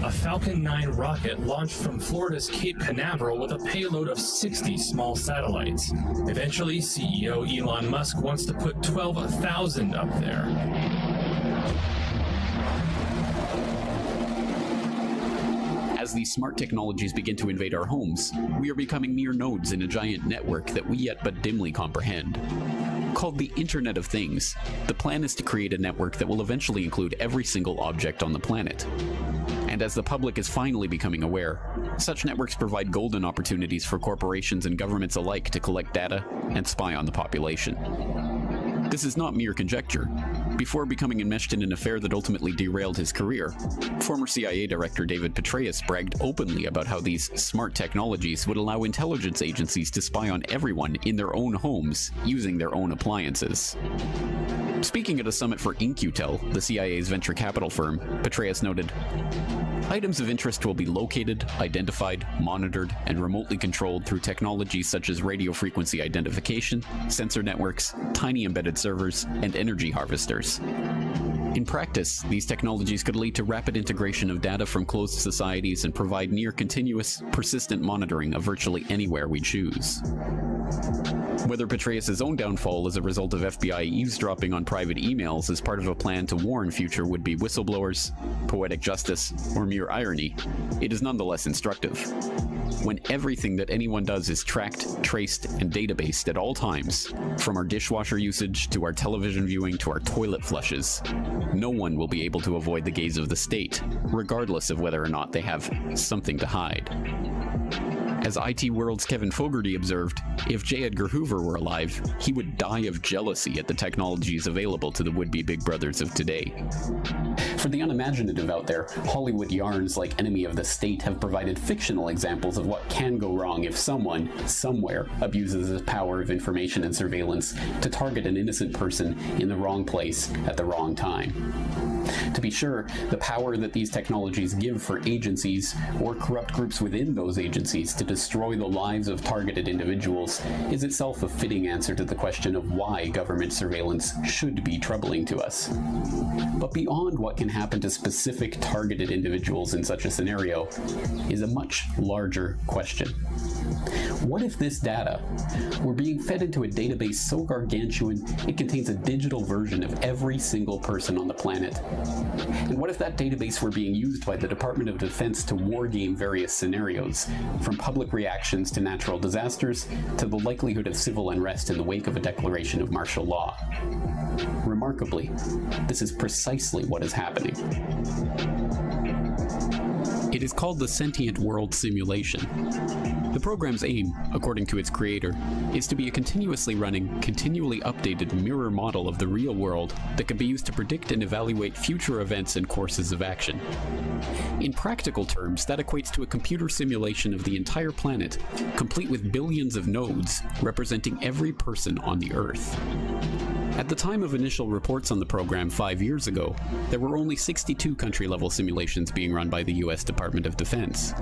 A Falcon 9 rocket launched from Florida's Cape Canaveral with a payload of 60 small satellites. Eventually, CEO Elon Musk wants to put 12,000 up there. As these smart technologies begin to invade our homes, we are becoming mere nodes in a giant network that we yet but dimly comprehend. Called the Internet of Things, the plan is to create a network that will eventually include every single object on the planet. And as the public is finally becoming aware, such networks provide golden opportunities for corporations and governments alike to collect data and spy on the population. This is not mere conjecture. Before becoming enmeshed in an affair that ultimately derailed his career, former CIA Director David Petraeus bragged openly about how these smart technologies would allow intelligence agencies to spy on everyone in their own homes using their own appliances. Speaking at a summit for In-Q-Tel, the CIA's venture capital firm, Petraeus noted, "Items of interest will be located, identified, monitored, and remotely controlled through technologies such as radio frequency identification, sensor networks, tiny embedded servers, and energy harvesters." In practice, these technologies could lead to rapid integration of data from closed societies and provide near-continuous, persistent monitoring of virtually anywhere we choose. Whether Petraeus' own downfall is a result of FBI eavesdropping on private emails as part of a plan to warn future would-be whistleblowers, poetic justice, or mere irony, it is nonetheless instructive. When everything that anyone does is tracked, traced, and databased at all times, from our dishwasher usage to our television viewing to our toilet flushes, no one will be able to avoid the gaze of the state, regardless of whether or not they have something to hide. As IT World's Kevin Fogarty observed, if J. Edgar Hoover were alive, he would die of jealousy at the technologies available to the would-be big brothers of today. For the unimaginative out there, Hollywood yarns like Enemy of the State have provided fictional examples of what can go wrong if someone, somewhere, abuses the power of information and surveillance to target an innocent person in the wrong place at the wrong time. To be sure, the power that these technologies give for agencies or corrupt groups within those agencies to destroy the lives of targeted individuals is itself a fitting answer to the question of why government surveillance should be troubling to us. But beyond what can happen to specific targeted individuals in such a scenario is a much larger question. What if this data were being fed into a database so gargantuan it contains a digital version of every single person on the planet? And what if that database were being used by the Department of Defense to wargame various scenarios, from public reactions to natural disasters to the likelihood of civil unrest in the wake of a declaration of martial law? Remarkably, this is precisely what is happening. It is called the Sentient World Simulation. The program's aim, according to its creator, is to be a continuously running, continually updated mirror model of the real world that can be used to predict and evaluate future events and courses of action. In practical terms, that equates to a computer simulation of the entire planet, complete with billions of nodes representing every person on the Earth. At the time of initial reports on the program 5 years ago, there were only 62 country-level simulations being run by the US Department of Defense.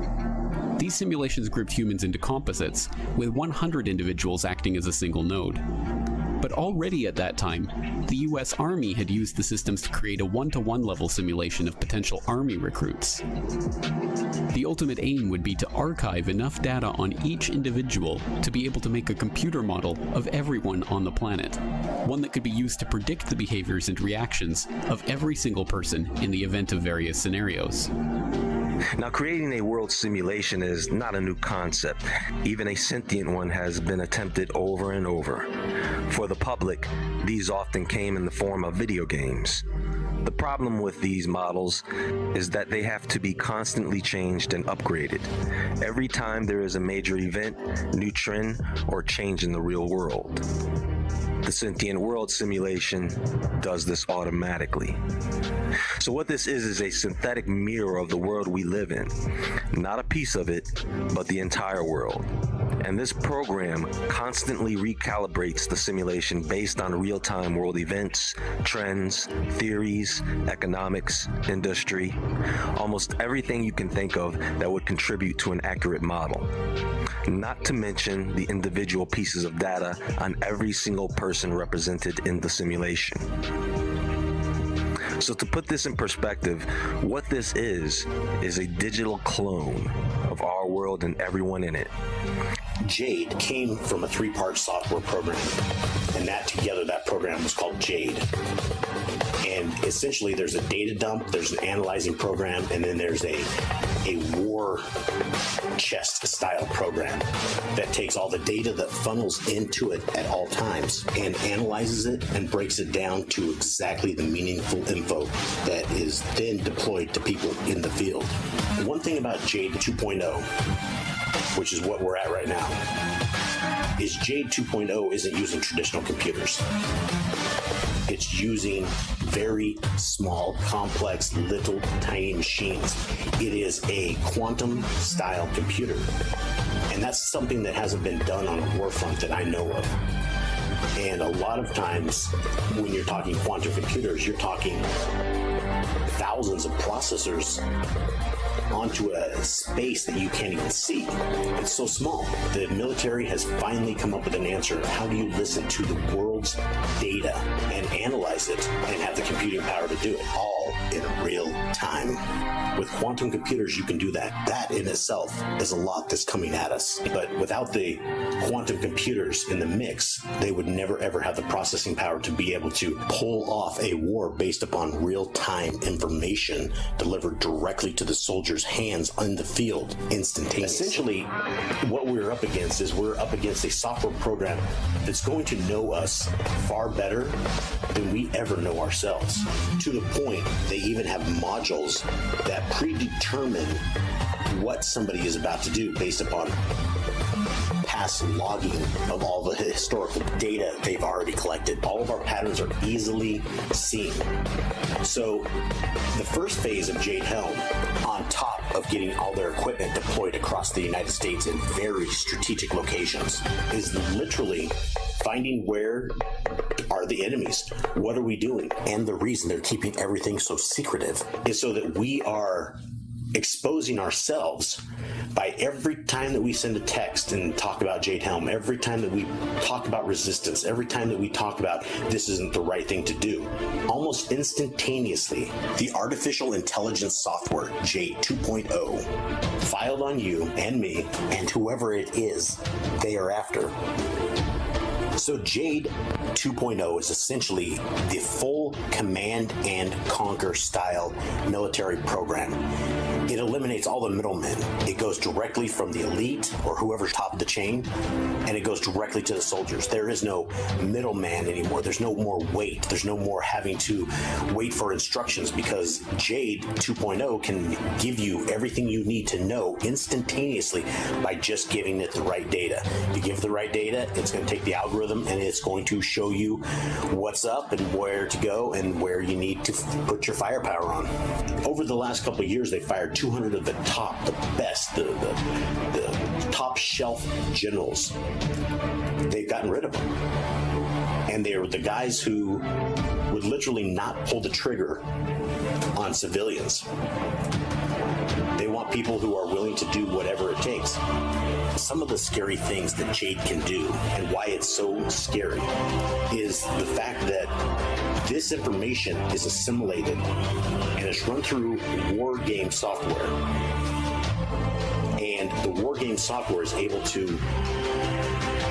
These simulations grouped humans into composites, with 100 individuals acting as a single node. But already at that time, the US Army had used the systems to create a 1-to-1 level simulation of potential Army recruits. The ultimate aim would be to archive enough data on each individual to be able to make a computer model of everyone on the planet, one that could be used to predict the behaviors and reactions of every single person in the event of various scenarios. Now, creating a world simulation is not a new concept. Even a sentient one has been attempted over and over. For the public, these often came in the form of video games. The problem with these models is that they have to be constantly changed and upgraded every time there is a major event, new trend, or change in the real world. The Sentient World Simulation does this automatically. So what this is a synthetic mirror of the world we live in. Not a piece of it, but the entire world. And this program constantly recalibrates the simulation based on real-time world events, trends, theories, economics, industry, almost everything you can think of that would contribute to an accurate model. Not to mention the individual pieces of data on every single person person represented in the simulation. So to put this in perspective, what this is a digital clone of our world and everyone in it. Jade came from a 3-part software program, and that program was called Jade. And essentially there's a data dump, there's an analyzing program, and then there's a war chest style program that takes all the data that funnels into it at all times and analyzes it and breaks it down to exactly the meaningful info that is then deployed to people in the field. One thing about Jade 2.0, which is what we're at right now, is Jade 2.0 isn't using traditional computers. It's using very small, complex, little, tiny machines. It is a quantum-style computer. And that's something that hasn't been done on a war front that I know of. And a lot of times, when you're talking quantum computers, you're talking thousands of processors onto a space that you can't even see. It's so small. The military has finally come up with an answer. How do you listen to the world's data and analyze it and have the computing power to do it all in real time? With quantum computers, you can do that. That in itself is a lot that's coming at us. But without the quantum computers in the mix, they would never ever have the processing power to be able to pull off a war based upon real-time information delivered directly to the soldiers' hands on the field instantaneously. Essentially, what we're up against is we're up against a software program that's going to know us far better than we ever know ourselves. To the point, they even have modules that predetermine what somebody is about to do based upon past logging of all the historical data they've already collected. All of our patterns are easily seen. So the first phase of Jade Helm, on top of getting all their equipment deployed across the United States in very strategic locations, is literally finding where are the enemies, what are we doing? And the reason they're keeping everything so secretive is so that we are exposing ourselves by every time that we send a text and talk about Jade Helm, every time that we talk about resistance, every time that we talk about this isn't the right thing to do. Almost instantaneously, the artificial intelligence software, Jade 2.0, filed on you and me and whoever it is they are after. So Jade 2.0 is essentially the full command and conquer style military program. It eliminates all the middlemen. It goes directly from the elite or whoever's top of the chain, and it goes directly to the soldiers. There is no middleman anymore. There's no more wait. There's no more having to wait for instructions, because Jade 2.0 can give you everything you need to know instantaneously by just giving it the right data. You give the right data, it's going to take the algorithm and it's going to show you what's up and where to go and where you need to put your firepower on. Over the last couple of years, they fired 200 of the top, the best, the top shelf generals. They've gotten rid of them. And they were the guys who would literally not pull the trigger on civilians. They want people who are willing to do whatever it takes. Some of the scary things that Jade can do and why it's so scary is the fact that this information is assimilated and it's run through war game software. And the war game software is able to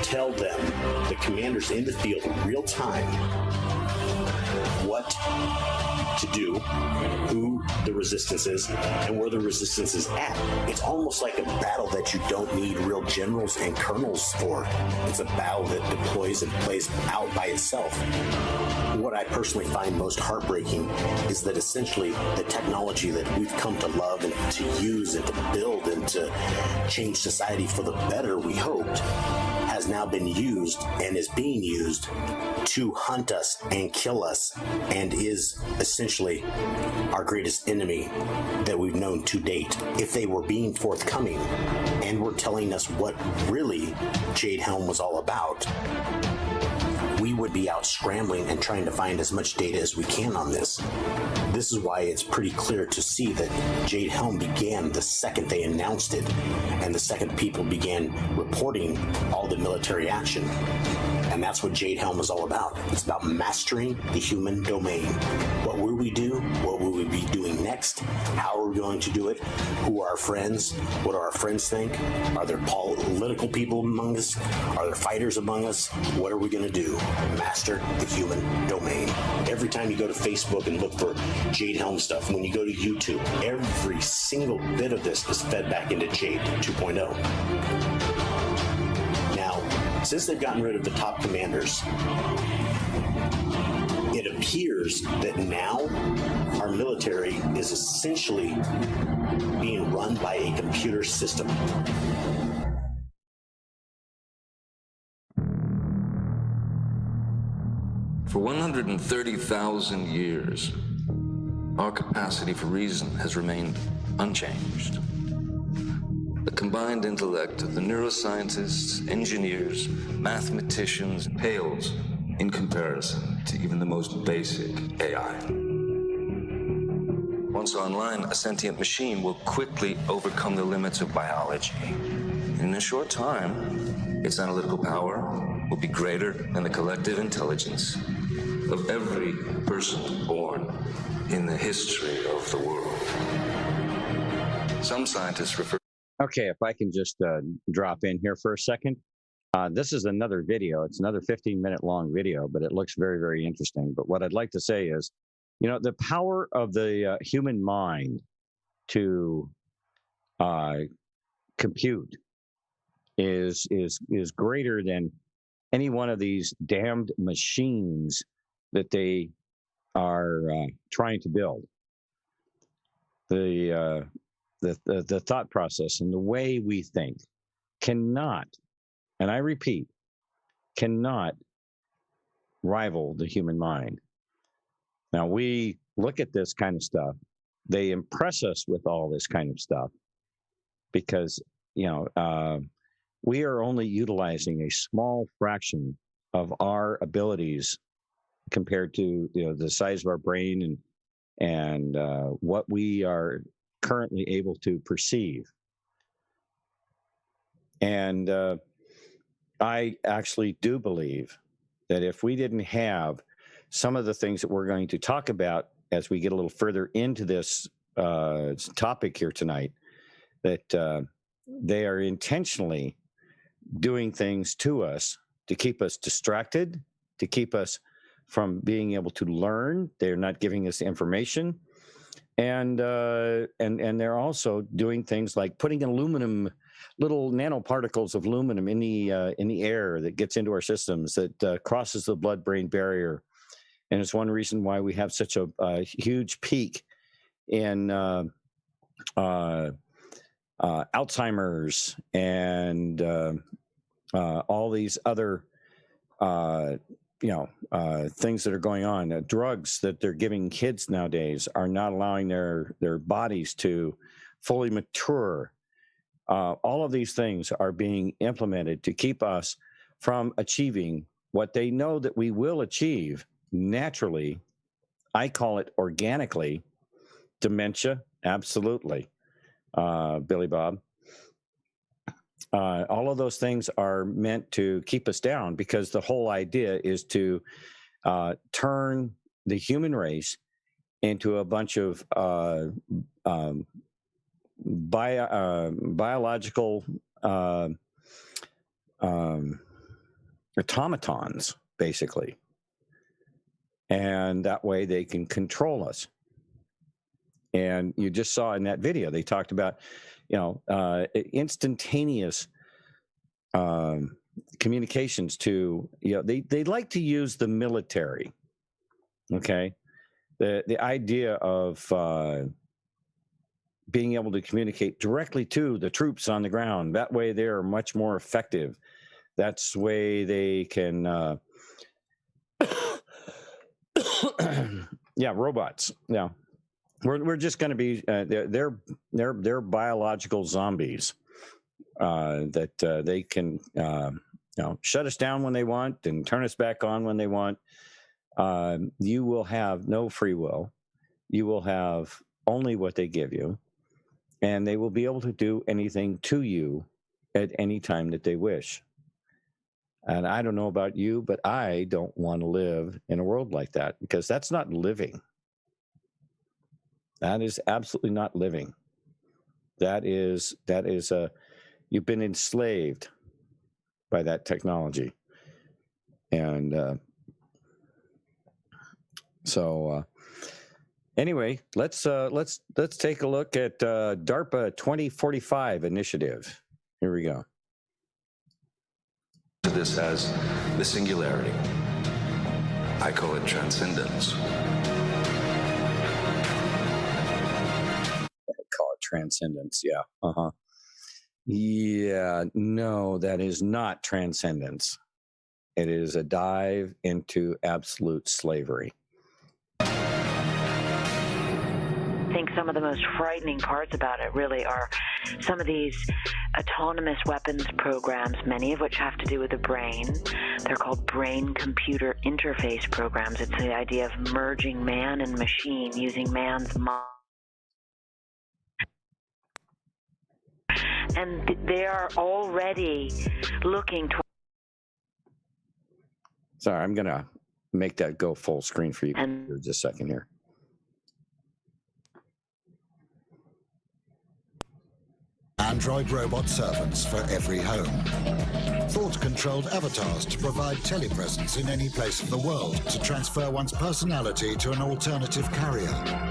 tell them, the commanders in the field in real time, what to do, who the resistance is, and where the resistance is at. It's almost like a battle that you don't need real generals and colonels for. It's a battle that deploys and plays out by itself. What I personally find most heartbreaking is that essentially the technology that we've come to love and to use and to build and to change society for the better, we hoped, has now been used and is being used to hunt us and kill us, and is essentially our greatest enemy that we've known to date. If they were being forthcoming and were telling us what really Jade Helm was all about, we would be out scrambling and trying to find as much data as we can on this. This is why it's pretty clear to see that Jade Helm began the second they announced it, and the second people began reporting all the military action. And that's what Jade Helm is all about. It's about mastering the human domain. What will we do? What will we be doing next? How are we going to do it? Who are our friends? What do our friends think? Are there political people among us? Are there fighters among us? What are we going to do? Master the human domain. Every time you go to Facebook and look for Jade Helm stuff, when you go to YouTube, every single bit of this is fed back into Jade 2.0. Now, since they've gotten rid of the top commanders, it appears that now our military is essentially being run by a computer system. For 130,000 years, our capacity for reason has remained unchanged. The combined intellect of the neuroscientists, engineers, mathematicians pales in comparison to even the most basic AI. Once online, a sentient machine will quickly overcome the limits of biology. In a short time, its analytical power will be greater than the collective intelligence of every person born in the history of the world. Some scientists refer. Okay, if I can just drop in here for a second. This is another video. It's another 15-minute long video, but it looks very, very interesting. But what I'd like to say is, you know, the power of the human mind to compute is greater than any one of these damned machines that they are trying to build. The thought process and the way we think cannot, and I repeat, cannot rival the human mind. Now, we look at this kind of stuff. They impress us with all this kind of stuff because, you know, we are only utilizing a small fraction of our abilities compared to, you know, the size of our brain and what we are currently able to perceive. And I actually do believe that if we didn't have some of the things that we're going to talk about as we get a little further into this topic here tonight, that they are intentionally doing things to us to keep us distracted, to keep us from being able to learn. They're not giving us information. And they're also doing things like putting aluminum, little nanoparticles of aluminum in the air that gets into our systems, that crosses the blood-brain barrier. And it's one reason why we have such a huge peak in Alzheimer's and all these other things that are going on. Drugs that they're giving kids nowadays are not allowing their bodies to fully mature. All of these things are being implemented to keep us from achieving what they know that we will achieve naturally. I call it organically. Dementia, absolutely, Billy Bob. All of those things are meant to keep us down because the whole idea is to turn the human race into a bunch of biological automatons, basically. And that way they can control us. And you just saw in that video, they talked about, instantaneous communications to, they like to use the military. Okay. The idea of being able to communicate directly to the troops on the ground. That way they're much more effective. That's the way they can, robots. Yeah. We're just going to be, they're biological zombies that they can shut us down when they want and turn us back on when they want. You will have no free will. You will have only what they give you, and they will be able to do anything to you at any time that they wish. And I don't know about you, but I don't want to live in a world like that, because that's not living. That is absolutely not living. That is you've been enslaved by that technology. And anyway, let's take a look at DARPA 2045 initiative. Here we go. This as the singularity. I call it transcendence. Call it transcendence, yeah. Yeah, no, that is not transcendence. It is a dive into absolute slavery. I think some of the most frightening parts about it really are some of these autonomous weapons programs, many of which have to do with the brain. They're called brain-computer interface programs. It's the idea of merging man and machine, using man's mind. And they are already looking to... Sorry, I'm going to make that go full screen for you for just a second here. Android robot servants for every home. Thought-controlled avatars to provide telepresence in any place of the world, to transfer one's personality to an alternative carrier.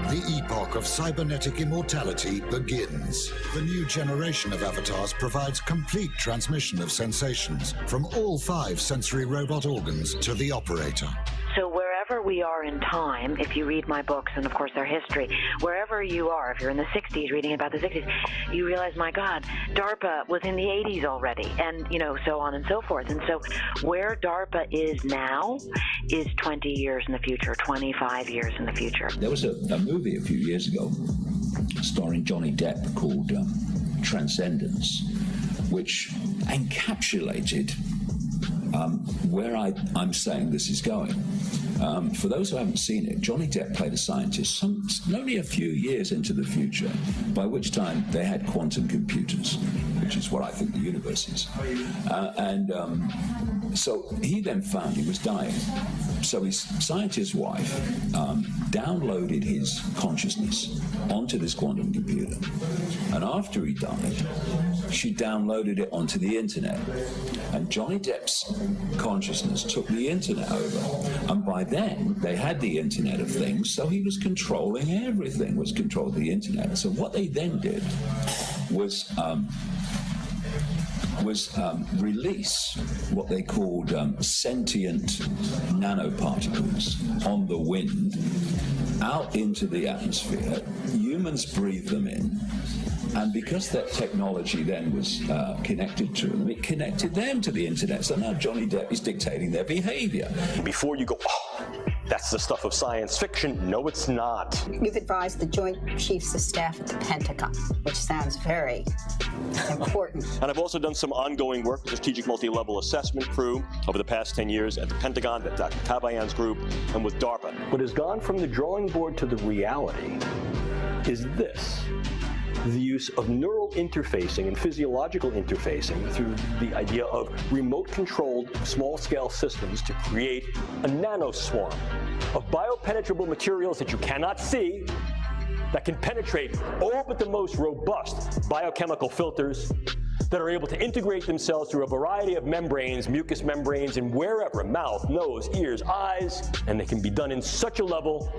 The epoch of cybernetic immortality begins. The new generation of avatars provides complete transmission of sensations from all 5 sensory robot organs to the operator. So wherever we are in time, if you read my books and of course their history, wherever you are, if you're in the 60s reading about the 60s, you realize, my God, DARPA was in the 80s already, and so on and so forth. And so where DARPA is now is 20 years in the future, 25 years in the future. There was a movie a few years ago starring Johnny Depp called Transcendence, which encapsulated where I'm saying this is going. For those who haven't seen it, Johnny Depp played a scientist only a few years into the future, by which time they had quantum computers, which is what I think the universe is. So he then found he was dying. So his scientist wife downloaded his consciousness onto this quantum computer. And after he died, she downloaded it onto the internet. And Johnny Depp's consciousness took the internet over. And by then, they had the Internet of Things, so he was controlling everything, was controlled the internet. So what they then did was release what they called sentient nanoparticles on the wind out into the atmosphere. Humans breathe them in. And because that technology then was connected to them, it connected them to the internet. So now Johnny Depp is dictating their behavior. Before you go, oh, that's the stuff of science fiction. No, it's not. You've advised the Joint Chiefs of Staff at the Pentagon, which sounds very important. And I've also done some ongoing work with the Strategic Multi-Level Assessment crew over the past 10 years at the Pentagon, at Dr. Kabayan's group, and with DARPA. What has gone from the drawing board to the reality is this. The use of neural interfacing and physiological interfacing through the idea of remote-controlled small-scale systems to create a nanoswarm of biopenetrable materials that you cannot see, that can penetrate all but the most robust biochemical filters, that are able to integrate themselves through a variety of membranes, mucous membranes, and wherever, mouth, nose, ears, eyes, and they can be done in such a level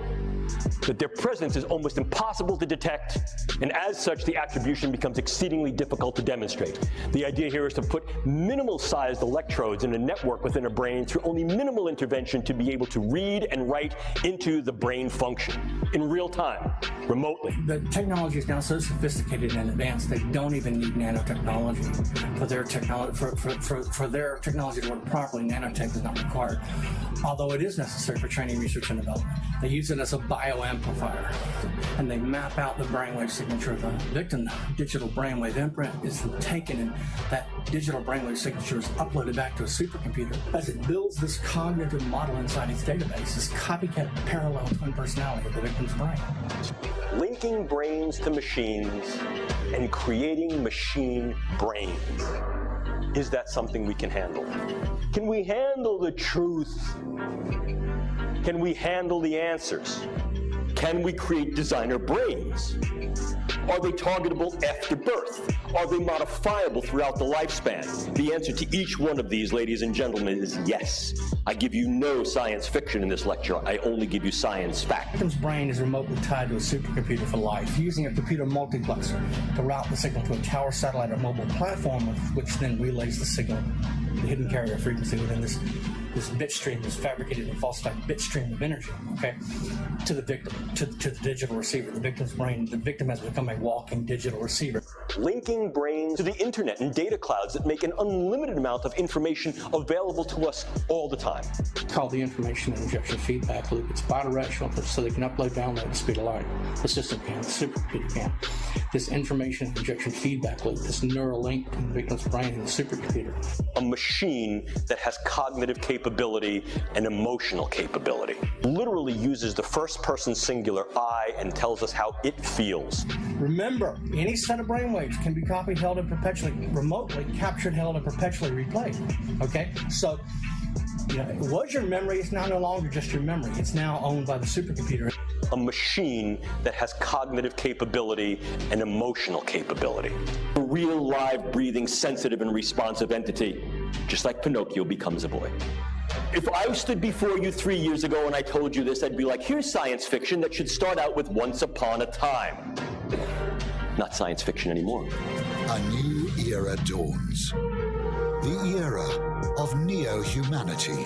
that their presence is almost impossible to detect, and as such, the attribution becomes exceedingly difficult to demonstrate. The idea here is to put minimal-sized electrodes in a network within a brain through only minimal intervention to be able to read and write into the brain function in real time, remotely. The technology is now so sophisticated and advanced, they don't even need nanotechnology for their technology. For their technology to work properly, nanotech is not required. although it is necessary for training, research, and development. They use it as a bioamplifier, and they map out the brainwave signature of the victim. Digital brainwave imprint is taken, and that digital brainwave signature is uploaded back to a supercomputer. As it builds this cognitive model inside its database, this copycat parallel twin personality of the victim's brain. Linking brains to machines and creating machine brains. Is that something we can handle? Can we handle the truth? Can we handle the answers? Can we create designer brains? Are they targetable after birth? Are they modifiable throughout the lifespan? The answer to each one of these, ladies and gentlemen, is yes. I give you no science fiction in this lecture. I only give you science fact. The victim's brain is remotely tied to a supercomputer for life, using a computer multiplexer to route the signal to a tower, satellite, or mobile platform, which then relays the signal, the hidden carrier frequency within this bit stream, this fabricated and falsified bit stream of energy, okay, to the victim, to the digital receiver. The victim's brain, the victim has become a walking digital receiver. Linking brains to the internet and data clouds that make an unlimited amount of information available to us all the time. It's called the information injection feedback loop. It's bidirectional, so they can upload, download at the speed of light. The system can, the supercomputer can. This information injection feedback loop, this neural link between the victim's brain and the supercomputer. A machine that has cognitive capability and emotional capability. Literally uses the first person singular I and tells us how it feels. Remember, any set of brainwaves can be copied, held, and perpetually, remotely captured, held, and perpetually replayed. Okay? So, it was your memory, it's now no longer just your memory. It's now owned by the supercomputer. A machine that has cognitive capability and emotional capability. A real, live, breathing, sensitive, and responsive entity, just like Pinocchio becomes a boy. If I stood before you 3 years ago and I told you this, I'd be like, here's science fiction that should start out with once upon a time. Not science fiction anymore. A new era dawns. The era of neo-humanity.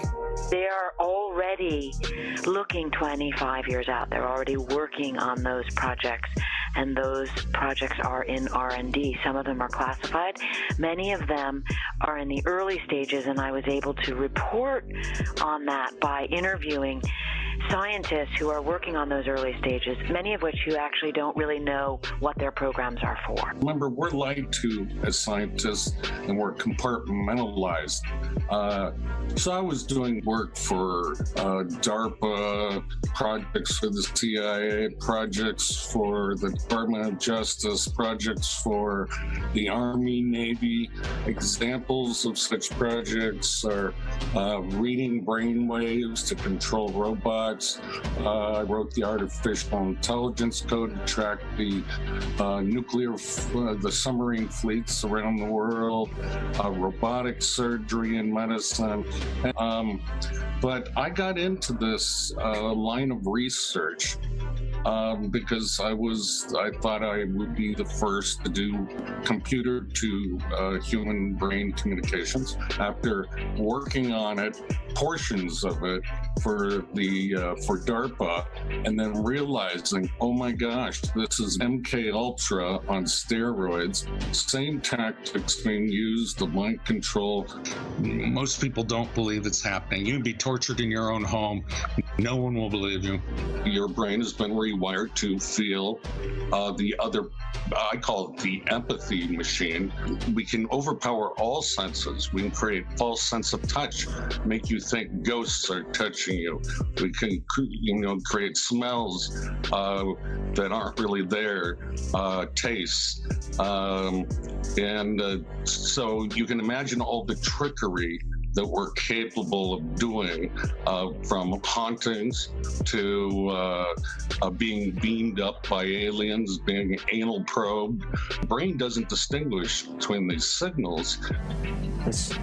They are already looking 25 years out. They're already working on those projects, and those projects are in R&D. Some of them are classified. Many of them are in the early stages, and I was able to report on that by interviewing scientists who are working on those early stages, many of which who actually don't really know what their programs are for. Remember, we're lied to as scientists, and we're compartmentalized. So I was doing work for DARPA, projects for the CIA, projects for the Department of Justice, projects for the Army, Navy. Examples of such projects are reading brainwaves to control robots. I wrote the artificial intelligence code to track the the submarine fleets around the world, robotic surgery and medicine. But I got into this line of research because I thought I would be the first to do computer to human brain communications. After working on it, portions of it for DARPA, and then realizing, oh my gosh, this is MK Ultra on steroids. Same tactics being used, the mind control. Most people don't believe it's happening. You can be tortured in your own home. No one will believe you. Your brain has been rewired to feel the other, I call it the empathy machine. We can overpower all senses. We can create false sense of touch, make you think ghosts are touching you. We can, create smells that aren't really there, tastes. So you can imagine all the trickery that we're capable of doing, from hauntings to being beamed up by aliens, being anal probed. The brain doesn't distinguish between these signals. This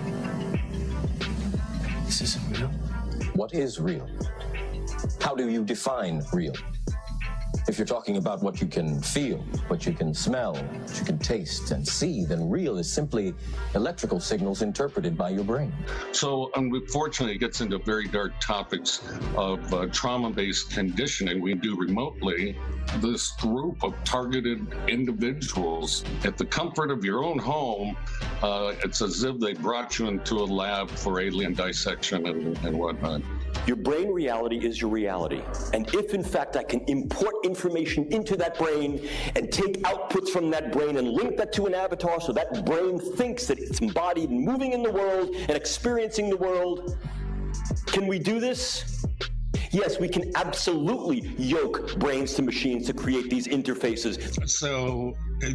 isn't real. What is real? How do you define real? If you're talking about what you can feel, what you can smell, what you can taste and see, then real is simply electrical signals interpreted by your brain. So unfortunately, it gets into very dark topics of trauma-based conditioning we do remotely. This group of targeted individuals at the comfort of your own home, it's as if they brought you into a lab for alien dissection and whatnot. Your brain reality is your reality. And if in fact I can import information into that brain and take outputs from that brain and link that to an avatar so that brain thinks that it's embodied and moving in the world and experiencing the world, can we do this? Yes, we can absolutely yoke brains to machines to create these interfaces. So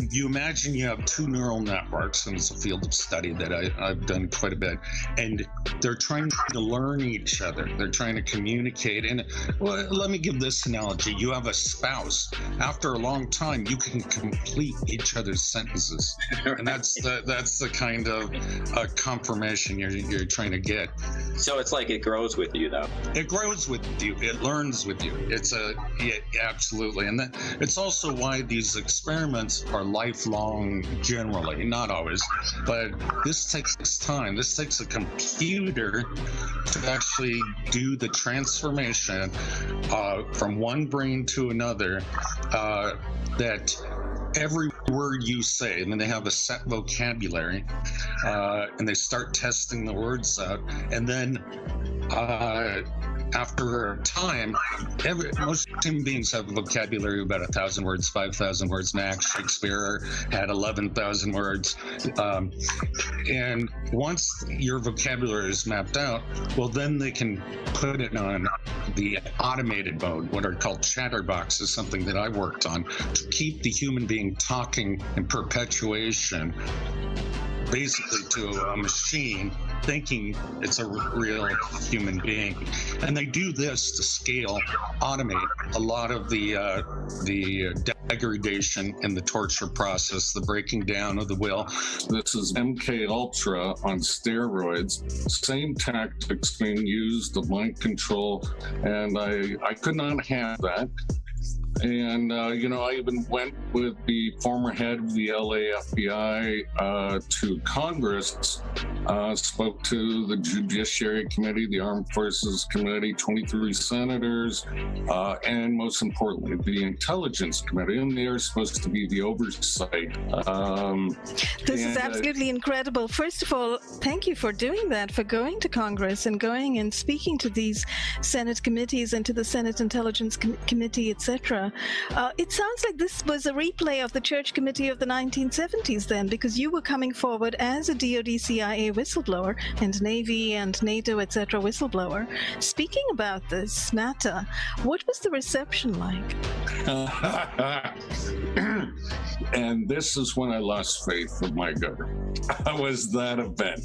you imagine you have two neural networks, and it's a field of study that I've done quite a bit, and they're trying to learn each other. They're trying to communicate. And well, let me give this analogy. You have a spouse. After a long time, you can complete each other's sentences. And that's the kind of confirmation you're trying to get. So it's like it grows with you, though. It grows with you. It learns with you. Absolutely. And it's also why these experiments are lifelong generally, not always, but this takes time. This takes a computer to actually do the transformation from one brain to another, that every word you say, and then they have a set vocabulary, and they start testing the words out, and then after time, most human beings have a vocabulary of about 1,000 words, 5,000 words max. Shakespeare had 11,000 words. And once your vocabulary is mapped out, well, then they can put it on the automated mode, what are called chatterboxes, something that I worked on, to keep the human being talking in perpetuation, basically to a machine, thinking it's a real human being. And they do this to scale, automate a lot of the degradation in the torture process, the breaking down of the will. This is MK Ultra on steroids. Same tactics being used, the mind control, and I could not have that. And, I even went with the former head of the LA FBI to Congress, spoke to the Judiciary Committee, the Armed Forces Committee, 23 senators, and most importantly, the Intelligence Committee, and they are supposed to be the oversight. This is absolutely incredible. First of all, thank you for doing that, for going to Congress and going and speaking to these Senate committees and to the Senate Intelligence Committee, etc. It sounds like this was a replay of the Church Committee of the 1970s then, because you were coming forward as a DoD CIA whistleblower and Navy and NATO, etc. whistleblower. Speaking about this matter, what was the reception like? And this is when I lost faith of my government. Was that event.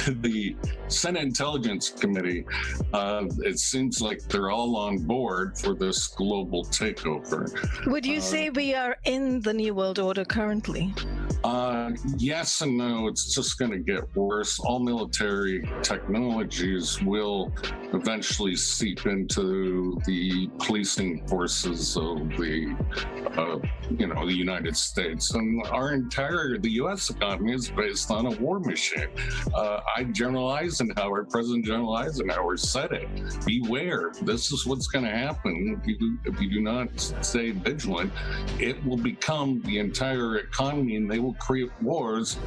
The Senate Intelligence Committee, it seems like they're all on board for this global takeover. Would you say we are in the New World Order currently? Yes and no. It's just going to get worse. All military technologies will eventually seep into the policing forces of the United States. And the U.S. economy is based on a war machine. President General Eisenhower said it. Beware. This is what's going to happen if you do not stay vigilant. It will become the entire economy, and they will create wars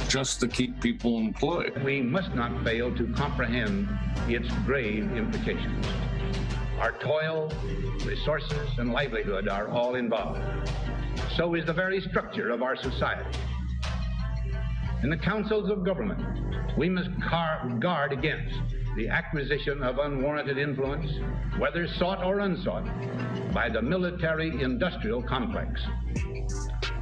just to keep people employed. We must not fail to comprehend its grave implications. Our toil, resources, and livelihood are all involved. So is the very structure of our society. In the councils of government, we must guard against the acquisition of unwarranted influence, whether sought or unsought, by the military-industrial complex.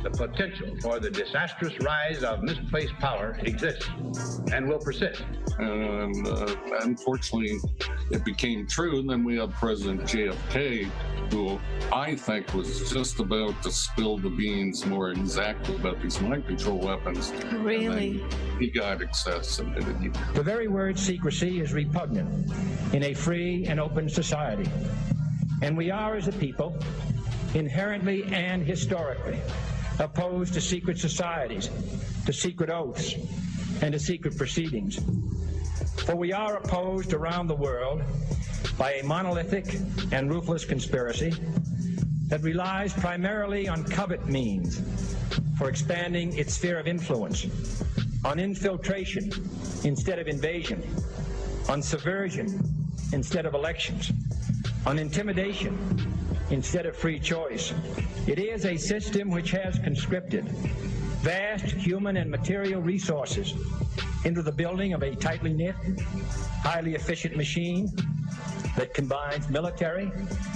The potential for the disastrous rise of misplaced power exists and will persist. And unfortunately, it became true. And then we have President JFK, who I think was just about to spill the beans more exactly about these mind control weapons. Really? He got excessive. The very word secrecy is repugnant in a free and open society. And we are, as a people, inherently and historically opposed to secret societies, to secret oaths, and to secret proceedings. For we are opposed around the world by a monolithic and ruthless conspiracy that relies primarily on covert means for expanding its sphere of influence, on infiltration instead of invasion, on subversion instead of elections, on intimidation instead of free choice. It is a system which has conscripted vast human and material resources into the building of a tightly knit, highly efficient machine that combines military,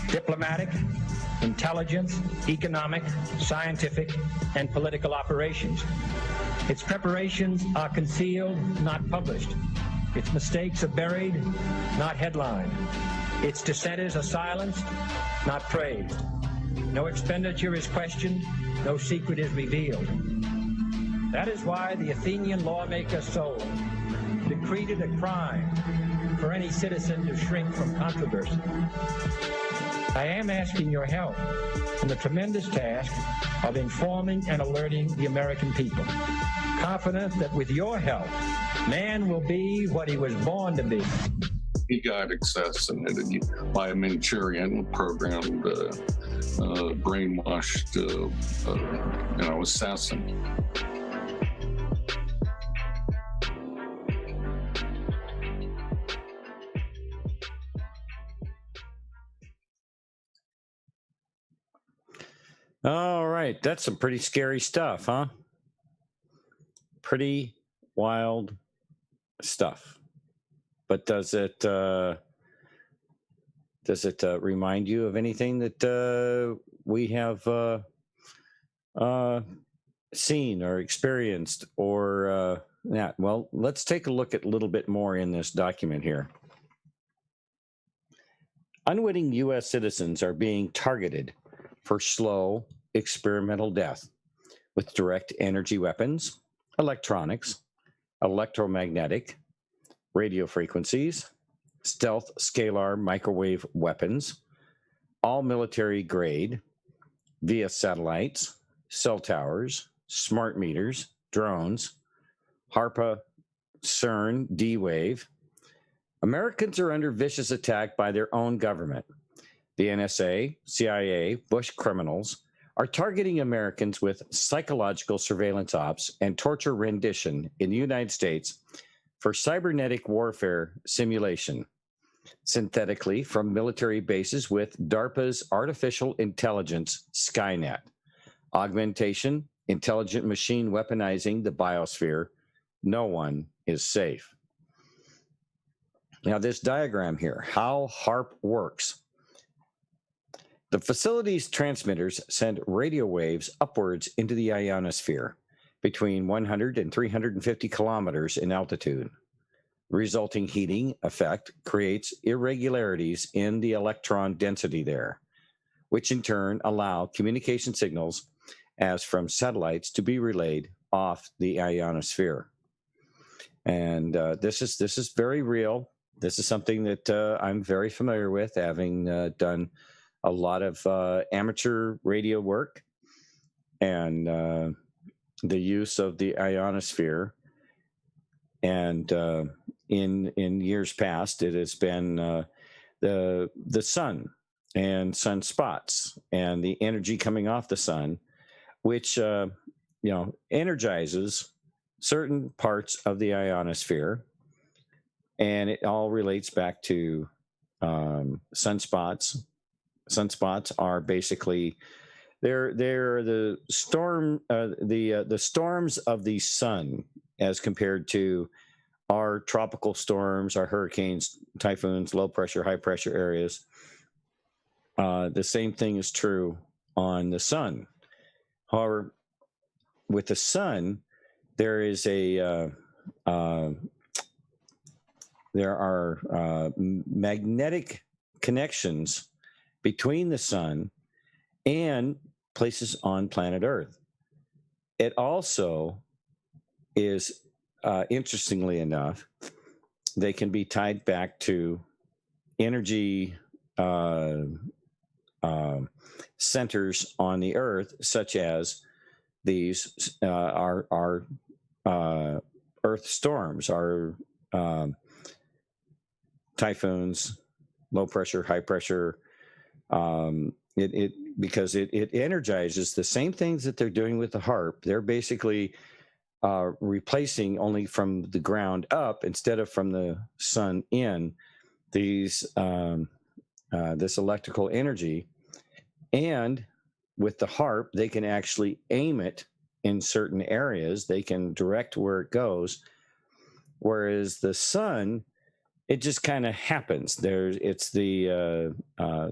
diplomatic, intelligence, economic, scientific, and political operations. Its preparations are concealed, not published. Its mistakes are buried, not headlined. Its dissenters are silenced, not praised. No expenditure is questioned, no secret is revealed. That is why the Athenian lawmaker Solon decreed it a crime for any citizen to shrink from controversy. I am asking your help in the tremendous task of informing and alerting the American people, confident that with your help, man will be what he was born to be. He got assassinated by a Manchurian programmed, brainwashed, assassin. All right, that's some pretty scary stuff, huh? Pretty wild stuff. But does it remind you of anything that we have seen or experienced or that? Well, let's take a look at a little bit more in this document here. Unwitting U.S. citizens are being targeted for slow experimental death with direct energy weapons, electronics, electromagnetic, radio frequencies, stealth scalar microwave weapons, all military grade, via satellites, cell towers, smart meters, drones, HARPA, CERN, D-Wave. Americans are under vicious attack by their own government. The NSA, CIA, Bush criminals are targeting Americans with psychological surveillance ops and torture rendition in the United States for cybernetic warfare simulation, synthetically from military bases with DARPA's artificial intelligence Skynet, augmentation, intelligent machine weaponizing the biosphere. No one is safe. Now, this diagram here, how HARP works. The facility's transmitters send radio waves upwards into the ionosphere between 100 and 350 kilometers in altitude. The resulting heating effect creates irregularities in the electron density there, which in turn allow communication signals as from satellites to be relayed off the ionosphere. And this is very real. This is something that I'm very familiar with, having done a lot of amateur radio work and the use of the ionosphere. And in years past, it has been the sun and sunspots and the energy coming off the sun, which energizes certain parts of the ionosphere, and it all relates back to sunspots. Sunspots are basically they're the storms of the sun as compared to our tropical storms, our hurricanes, typhoons, low pressure, high pressure areas. The same thing is true on the sun. However, with the sun, there is there are magnetic connections between the sun and places on planet Earth. It also is, interestingly enough, they can be tied back to energy centers on the Earth, such as these our Earth storms, our typhoons, low pressure, high pressure. Because it energizes the same things that they're doing with the HARP. They're basically replacing only from the ground up instead of from the sun in these this electrical energy. And with the HARP, they can actually aim it in certain areas. They can direct where it goes. Whereas the sun, it just kind of happens. It's the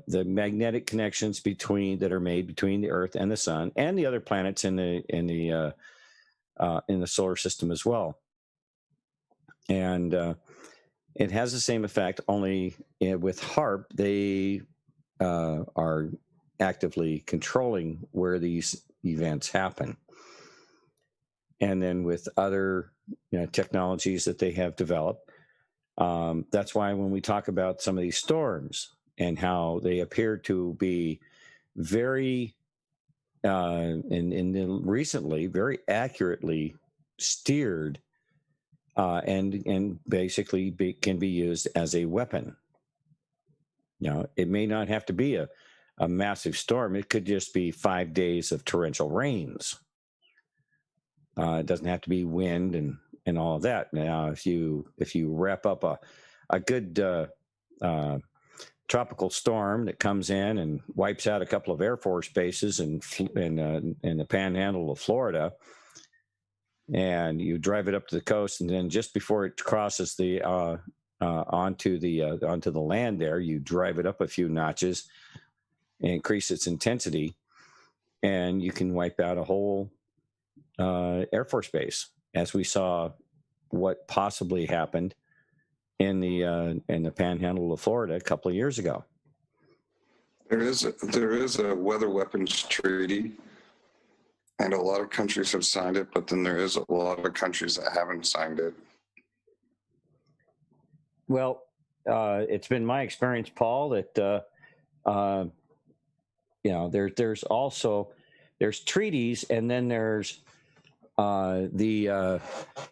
magnetic connections that are made between the Earth and the sun and the other planets in the solar system as well. And it has the same effect, only with HARP, they are actively controlling where these events happen. And then with other technologies that they have developed, that's why when we talk about some of these storms and how they appear to be very, recently, very accurately steered and basically can be used as a weapon. It may not have to be a massive storm. It could just be 5 days of torrential rains. It doesn't have to be wind and all of that. Now, if you wrap up a good tropical storm that comes in and wipes out a couple of Air Force bases in the panhandle of Florida, and you drive it up to the coast, and then just before it crosses the onto the land there, you drive it up a few notches and increase its intensity, and you can wipe out a whole Air Force base, as we saw what possibly happened in the panhandle of Florida a couple of years ago. There is a weather weapons treaty, and a lot of countries have signed it, but then there is a lot of countries that haven't signed it. Well, it's been my experience, Paul, that there's treaties, and then there's the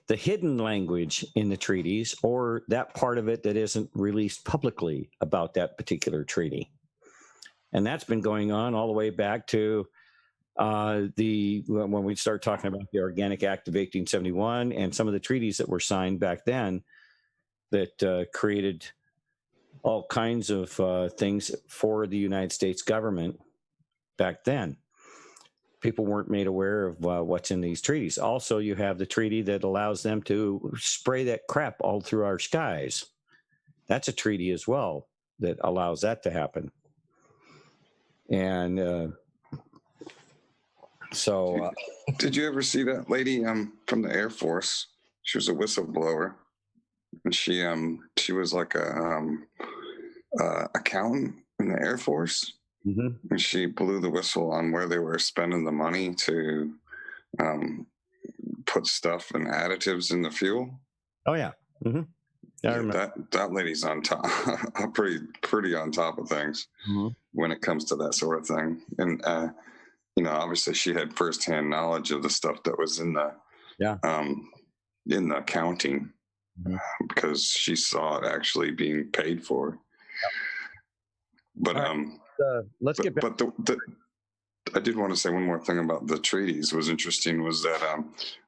hidden language in the treaties, or that part of it that isn't released publicly about that particular treaty. And that's been going on all the way back to when we start talking about the Organic Act of 1871 and some of the treaties that were signed back then that created all kinds of things for the United States government back then. People weren't made aware of what's in these treaties. Also, you have the treaty that allows them to spray that crap all through our skies. That's a treaty as well that allows that to happen. And did you ever see that lady from the Air Force? She was a whistleblower, and she was like a accountant in the Air Force. Mm-hmm. And she blew the whistle on where they were spending the money to put stuff and additives in the fuel. Oh yeah, mm-hmm. That lady's on top, pretty on top of things when it comes to that sort of thing. And obviously she had firsthand knowledge of the stuff that was in the accounting, because she saw it actually being paid for. But let's get back. But I did want to say one more thing about the treaties. Was interesting was that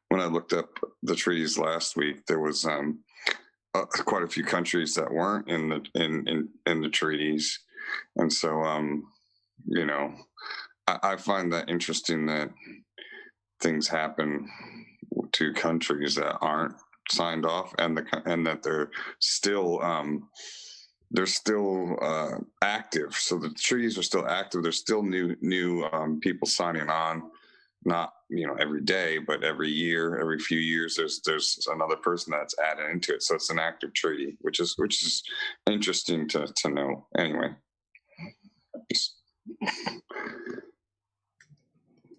when I looked up the treaties last week, there was quite a few countries that weren't in the treaties, and so I find that interesting that things happen to countries that aren't signed off, and that they're still active. So the treaties are still active. There's still new people signing on, not every day, but every year, every few years, there's another person that's added into it. So it's an active treaty, which is interesting to know. Anyway.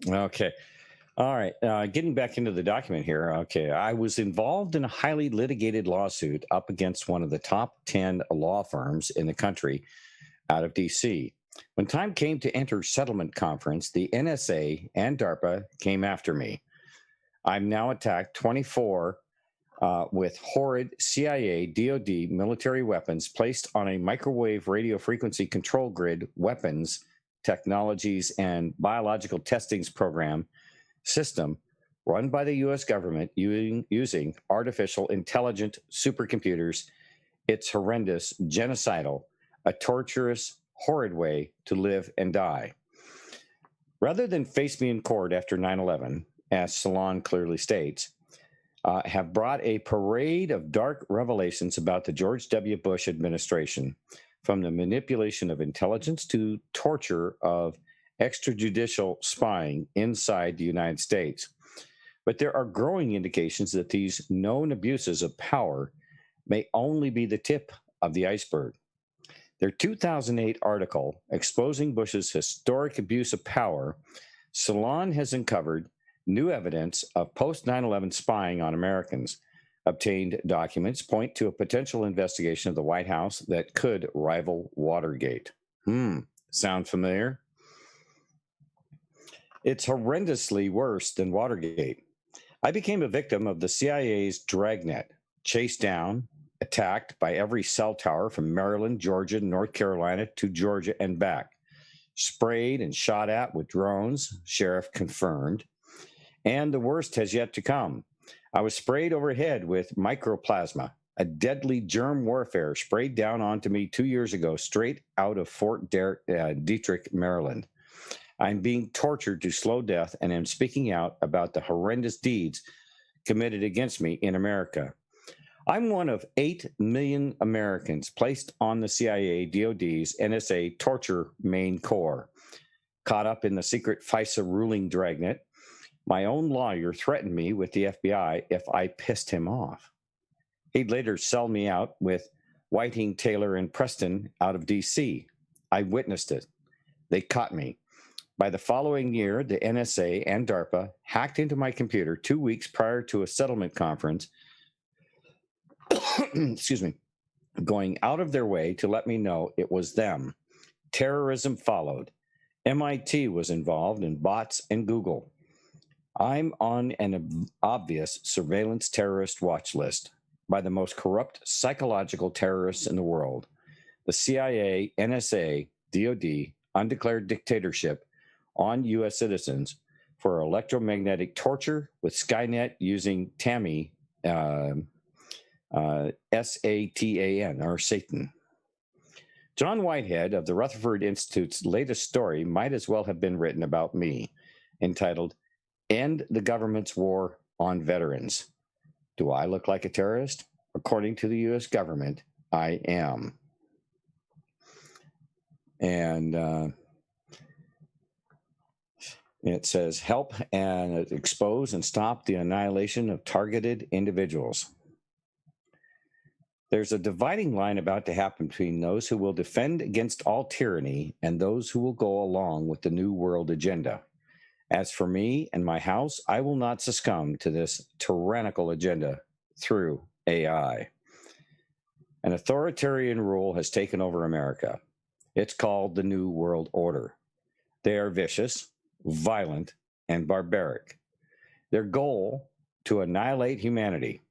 Okay. All right. Getting back into the document here. Okay. I was involved in a highly litigated lawsuit up against one of the top 10 law firms in the country out of DC. When time came to enter settlement conference, the NSA and DARPA came after me. I'm now attacked 24 with horrid CIA, DOD military weapons placed on a microwave radio frequency control grid, weapons, technologies, and biological testings program system run by the U.S. government using artificial intelligent supercomputers. It's horrendous, genocidal, a torturous, horrid way to live and die. Rather than face me in court after 9/11, as Salon clearly states, have brought a parade of dark revelations about the George W. Bush administration, from the manipulation of intelligence to torture of extrajudicial spying inside the United States. But there are growing indications that these known abuses of power may only be the tip of the iceberg. Their 2008 article exposing Bush's historic abuse of power, Salon has uncovered new evidence of post-9/11 spying on Americans. Obtained documents point to a potential investigation of the White House that could rival Watergate. Sound familiar? It's horrendously worse than Watergate. I became a victim of the CIA's dragnet, chased down, attacked by every cell tower from Maryland, Georgia, North Carolina to Georgia and back, sprayed and shot at with drones, sheriff confirmed, and the worst has yet to come. I was sprayed overhead with mycoplasma, a deadly germ warfare sprayed down onto me 2 years ago, straight out of Fort Detrick, Maryland. I'm being tortured to slow death and am speaking out about the horrendous deeds committed against me in America. I'm one of 8 million Americans placed on the CIA, DOD's, NSA torture main core. Caught up in the secret FISA ruling dragnet, my own lawyer threatened me with the FBI if I pissed him off. He'd later sell me out with Whiting, Taylor, and Preston out of D.C. I witnessed it. They caught me. By the following year, the NSA and DARPA hacked into my computer 2 weeks prior to a settlement conference, excuse me, going out of their way to let me know it was them. Terrorism followed. MIT was involved in bots and Google. I'm on an obvious surveillance terrorist watch list by the most corrupt psychological terrorists in the world. The CIA, NSA, DOD, undeclared dictatorship on U.S. citizens for electromagnetic torture with Skynet using TAMI, S-A-T-A-N, or Satan. John Whitehead of the Rutherford Institute's latest story might as well have been written about me, entitled, End the Government's War on Veterans. Do I look like a terrorist? According to the U.S. government, I am. And it says, help and expose and stop the annihilation of targeted individuals. There's a dividing line about to happen between those who will defend against all tyranny and those who will go along with the New World agenda. As for me and my house, I will not succumb to this tyrannical agenda through AI. An authoritarian rule has taken over America. It's called the New World Order. They are vicious, violent, and barbaric. Their goal, to annihilate humanity.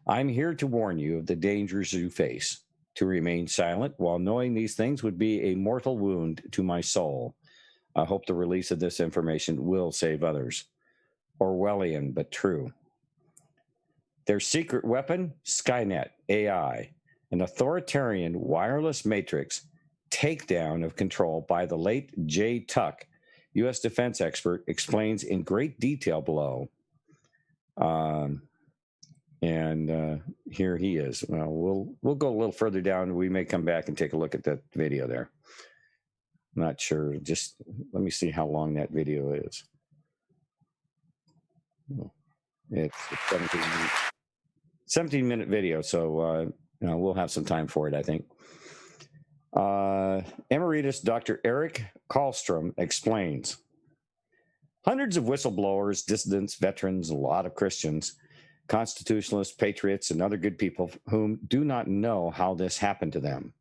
I'm here to warn you of the dangers you face. To remain silent while knowing these things would be a mortal wound to my soul. I hope the release of this information will save others. Orwellian, but true. Their secret weapon, Skynet, AI, an authoritarian wireless matrix takedown of control by the late Jay Tuck, U.S. defense expert, explains in great detail below. Here he is. Well, we'll go a little further down. We may come back and take a look at that video there. Not sure. Just let me see how long that video is. It's a 17-minute video, so we'll have some time for it, I think. Emeritus Dr. Eric Karlstrom explains. Hundreds of whistleblowers, dissidents, veterans, a lot of Christians, constitutionalists, patriots, and other good people whom do not know how this happened to them.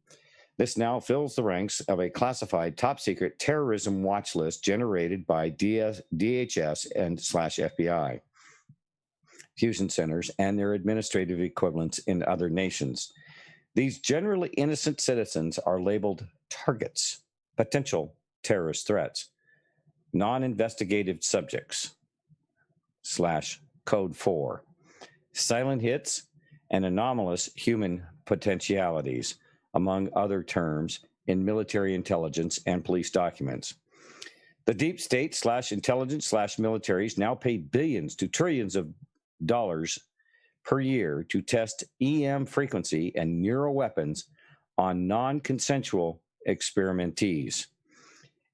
This now fills the ranks of a classified top-secret terrorism watch list generated by DHS and /FBI, fusion centers, and their administrative equivalents in other nations. These generally innocent citizens are labeled targets, potential terrorist threats, non-investigative subjects. Code 4, silent hits and anomalous human potentialities, among other terms, in military intelligence and police documents. The deep state / intelligence / militaries now pay billions to trillions of dollars per year to test EM frequency and neural weapons on non-consensual experimentees,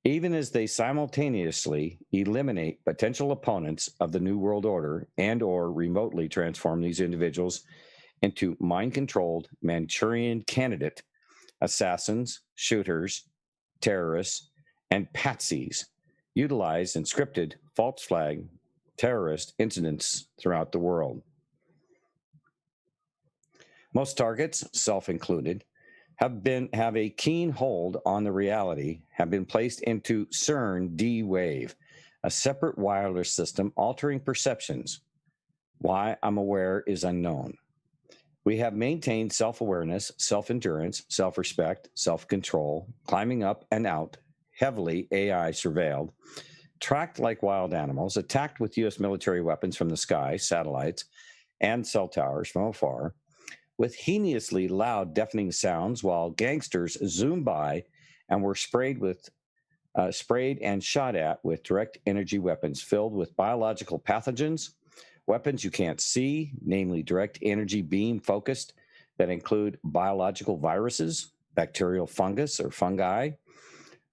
even as they simultaneously eliminate potential opponents of the New World Order and or remotely transform these individuals into mind-controlled Manchurian candidate assassins, shooters, terrorists, and patsies, utilized in scripted false flag terrorist incidents throughout the world. Most targets, self included, have a keen hold on the reality, have been placed into CERN D-Wave, a separate wireless system altering perceptions. Why I'm aware is unknown. We have maintained self-awareness, self-endurance, self-respect, self-control, climbing up and out, heavily AI surveilled, tracked like wild animals, attacked with U.S. military weapons from the sky, satellites, and cell towers from afar, with heinously loud, deafening sounds while gangsters zoom by and were sprayed and shot at with direct energy weapons filled with biological pathogens, weapons you can't see, namely direct energy beam focused, that include biological viruses, bacterial fungus or fungi,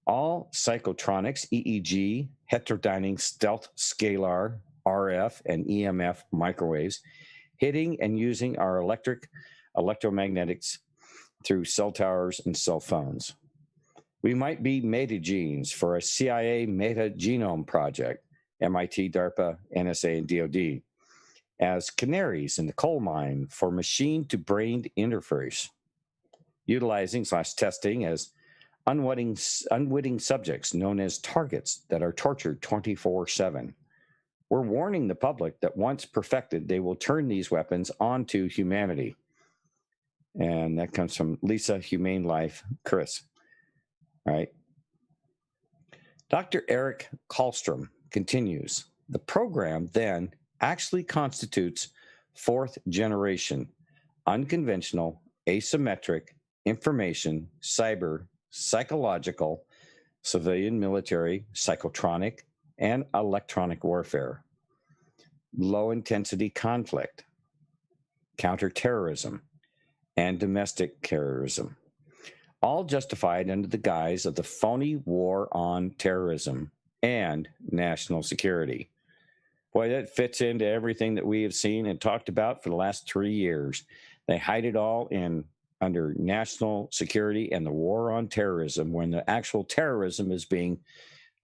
all psychotronics, EEG, heterodyning stealth scalar, RF, and EMF microwaves, hitting and using our electromagnetics through cell towers and cell phones. We might be metagenes for a CIA metagenome project, MIT, DARPA, NSA, and DoD, as canaries in the coal mine for machine-to-brain interface, utilizing / testing as unwitting subjects known as targets that are tortured 24/7. We're warning the public that once perfected, they will turn these weapons onto humanity. And that comes from Lisa Humane Life, Chris. All right. Dr. Eric Kallstrom continues. The program then actually constitutes fourth generation, unconventional, asymmetric, information, cyber, psychological, civilian, military, psychotronic, and electronic warfare, low intensity conflict, counterterrorism, and domestic terrorism, all justified under the guise of the phony war on terrorism and national security. Boy, that fits into everything that we have seen and talked about for the last 3 years. They hide it all under national security and the war on terrorism, when the actual terrorism is being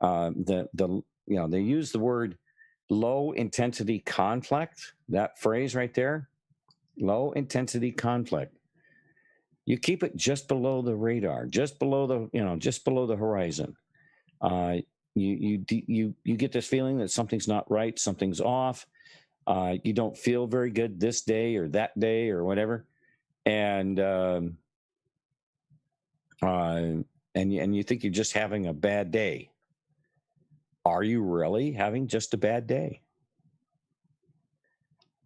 they use the word low intensity conflict, that phrase right there, low intensity conflict. You keep it just below the radar, just below the horizon. You get this feeling that something's not right, something's off. You don't feel very good this day or that day or whatever, and you think you're just having a bad day. Are you really having just a bad day?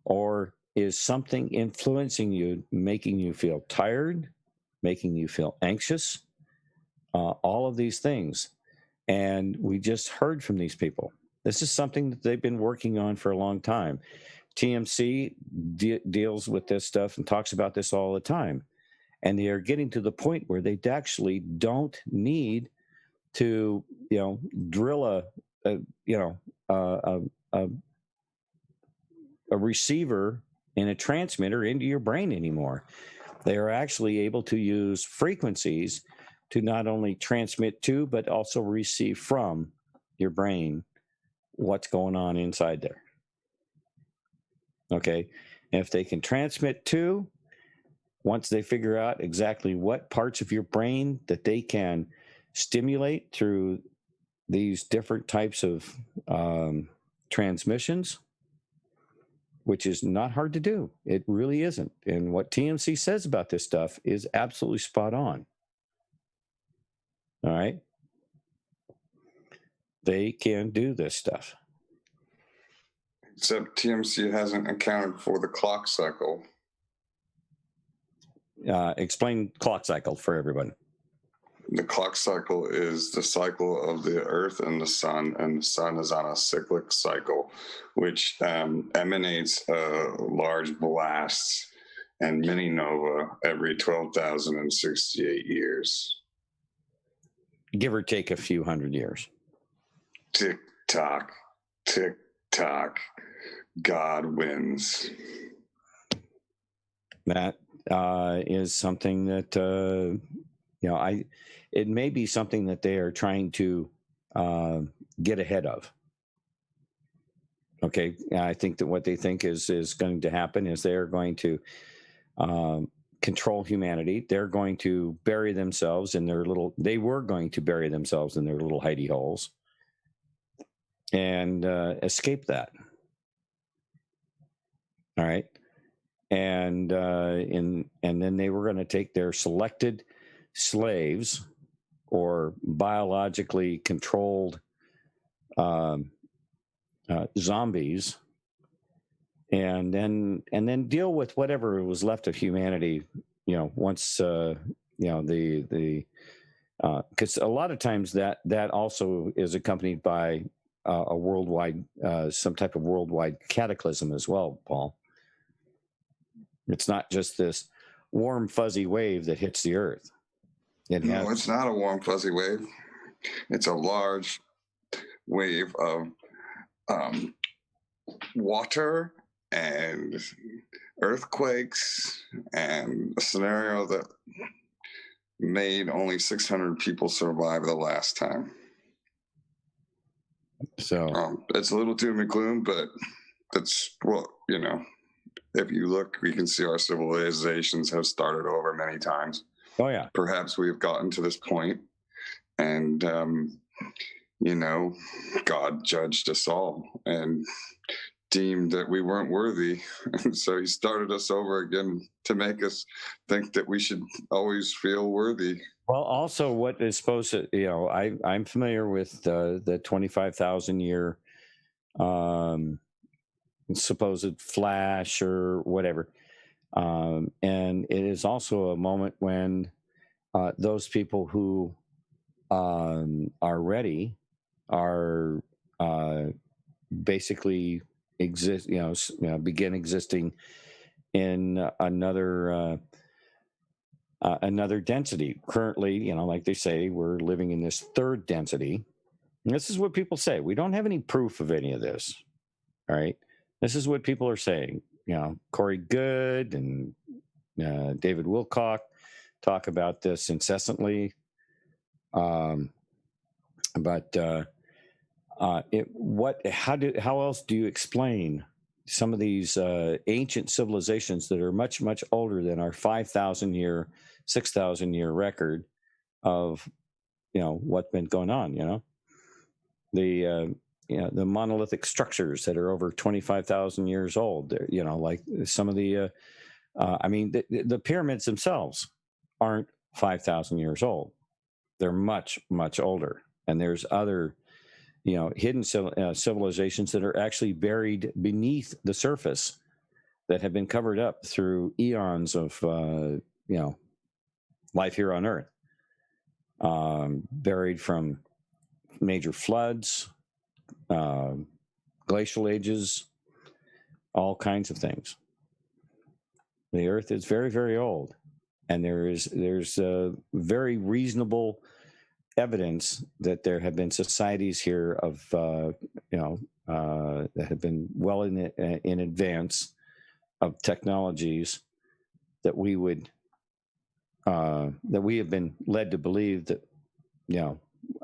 Or is something influencing you, making you feel tired, making you feel anxious? All of these things. And we just heard from these people. This is something that they've been working on for a long time. TMC deals with this stuff and talks about this all the time. And they are getting to the point where they actually don't need to, drill a receiver and a transmitter into your brain anymore. They are actually able to use frequencies to not only transmit to, but also receive from your brain what's going on inside there. Okay. And if they can transmit to, once they figure out exactly what parts of your brain that they can stimulate through these different types of transmissions, which is not hard to do. It really isn't. And what TMC says about this stuff is absolutely spot on. All right. They can do this stuff. Except TMC hasn't accounted for the clock cycle. Explain clock cycle for everyone. The clock cycle is the cycle of the Earth and the Sun is on a cyclic cycle, which emanates large blasts and mini nova every 12,068 years. Give or take a few hundred years. Tick tock, God wins. That is something that it may be something that they are trying to get ahead of. Okay, I think that what they think is going to happen is they're going to control humanity. They're going to bury themselves in their little. They were going to bury themselves in their little hidey holes and escape that. All right, and then they were going to take their selected slaves or biologically controlled zombies, and then deal with whatever was left of humanity. Once because a lot of times that also is accompanied by a worldwide some type of worldwide cataclysm as well, Paul. It's not just this warm fuzzy wave that hits the earth. No, it's not a warm fuzzy wave. It's a large wave of water and earthquakes and a scenario that made only 600 people survive the last time. So it's a little doom and gloom, but that's if you look, we can see our civilizations have started over many times. Oh yeah. Perhaps we've gotten to this point, and God judged us all and deemed that we weren't worthy, and so He started us over again to make us think that we should always feel worthy. Well, also, what is supposed to, I'm familiar with the 25,000 year supposed flash or whatever. And it is also a moment when those people who are ready are basically begin existing in another density. Currently, like they say, we're living in this third density. And this is what people say. We don't have any proof of any of this. All right. This is what people are saying. Corey Good and David Wilcock talk about this incessantly. How else do you explain some of these ancient civilizations that are much, much older than our 5,000 year, 6,000 year record of, what's been going on, the monolithic structures that are over 25,000 years old, like some of the, the pyramids themselves aren't 5,000 years old. They're much, much older. And there's other, hidden civilizations that are actually buried beneath the surface that have been covered up through eons of, life here on Earth, buried from major floods, glacial ages, all kinds of things. The Earth is very, very old, and there's very reasonable evidence that there have been societies here of that have been well in advance of technologies that we would that we have been led to believe that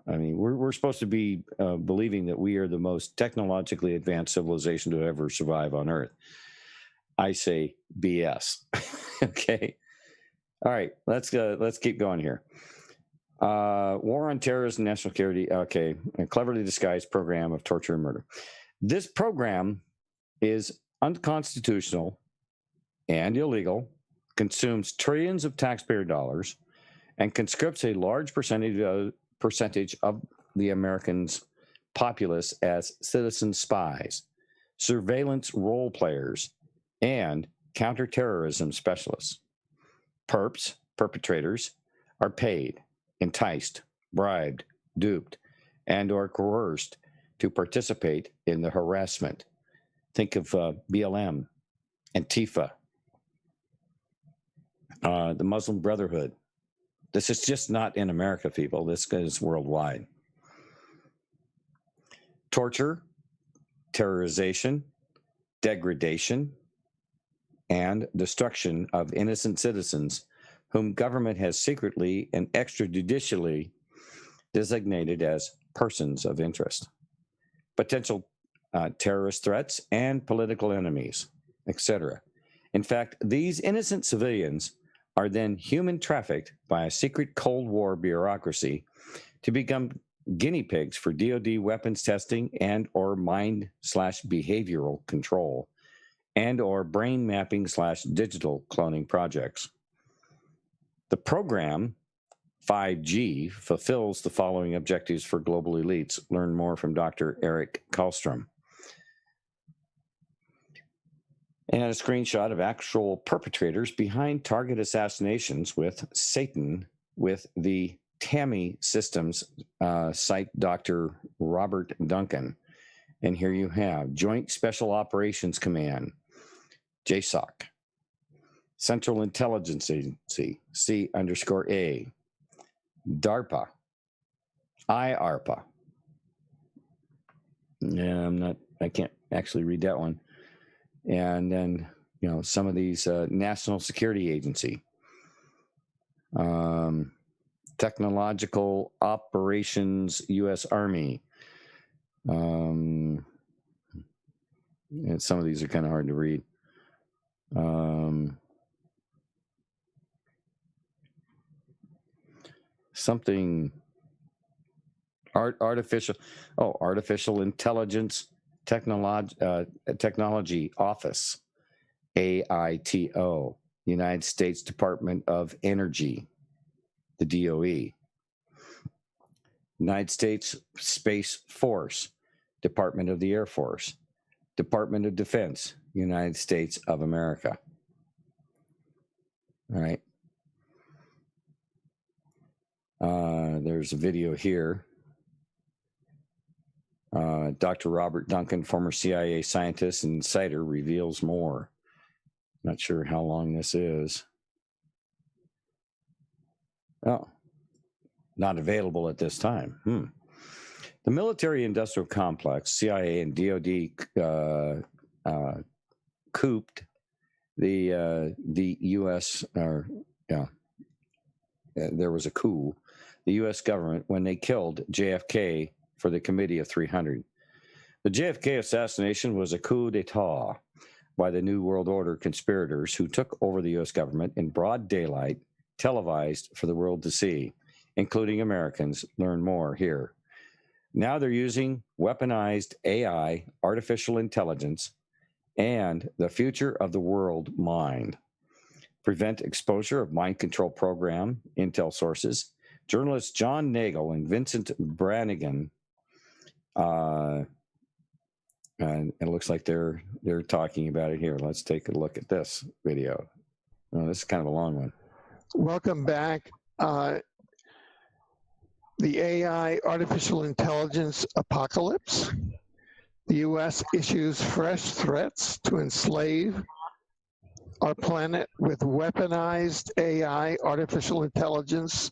we're supposed to be believing that we are the most technologically advanced civilization to ever survive on Earth. I say BS. Okay. All right. Let's keep going here. War on Terrorism and National Security. Okay. A cleverly disguised program of torture and murder. This program is unconstitutional and illegal, consumes trillions of taxpayer dollars, and conscripts a large percentage of the Americans' populace as citizen spies. surveillance role players, and counterterrorism specialists. Perps, perpetrators, are paid, enticed, bribed, duped, and or coerced to participate in the harassment. Think of BLM, Antifa, the Muslim Brotherhood. This is just not in America, people. This is worldwide. Torture, terrorization, degradation, and destruction of innocent citizens whom government has secretly and extrajudicially designated as persons of interest, potential terrorist threats, and political enemies, etc. In fact, these innocent civilians are then human trafficked by a secret Cold War bureaucracy to become guinea pigs for DoD weapons testing and or mind/behavioral control and or brain mapping / digital cloning projects. The program 5G fulfills the following objectives for global elites. Learn more from Dr. Eric Karlstrom. And a screenshot of actual perpetrators behind target assassinations with Satan with the TAMI Systems site Dr. Robert Duncan. And here you have Joint Special Operations Command, JSOC, Central Intelligence Agency, C_A, DARPA, IARPA. Yeah, I can't actually read that one. And then, some of these National Security Agency, Technological Operations, U.S. Army. And some of these are kind of hard to read. Artificial Intelligence Technology Office, AITO, United States Department of Energy, the DOE, United States Space Force, Department of the Air Force, Department of Defense, United States of America. All right. There's a video here. Dr. Robert Duncan, former CIA scientist and insider, reveals more. Not sure how long this is. Oh, not available at this time. The military-industrial complex, CIA and DoD, couped the U.S. There was a coup. The U.S. government when they killed JFK for the Committee of 300. The JFK assassination was a coup d'etat by the New World Order conspirators who took over the U.S. government in broad daylight, televised for the world to see, including Americans. Learn more here. Now they're using weaponized AI, artificial intelligence, and the future of the world mind. Prevent exposure of mind control program, intel sources. Journalists John Nagel and Vincent Brannigan, and it looks like they're talking about it here. Let's take a look at this video. Oh, this is kind of a long one. Welcome back. The AI artificial intelligence apocalypse. The U.S. issues fresh threats to enslave our planet with weaponized AI artificial intelligence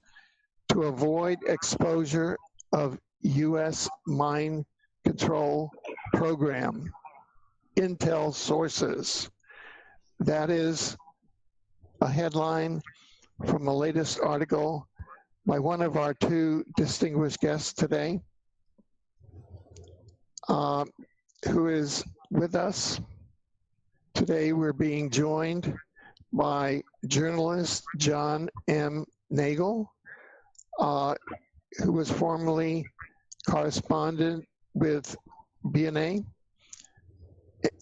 to avoid exposure of U.S. mind control program. Intel sources. That is a headline from the latest article by one of our two distinguished guests today, who is with us. Today we're being joined by journalist John M. Nagel, who was formerly correspondent with BNA,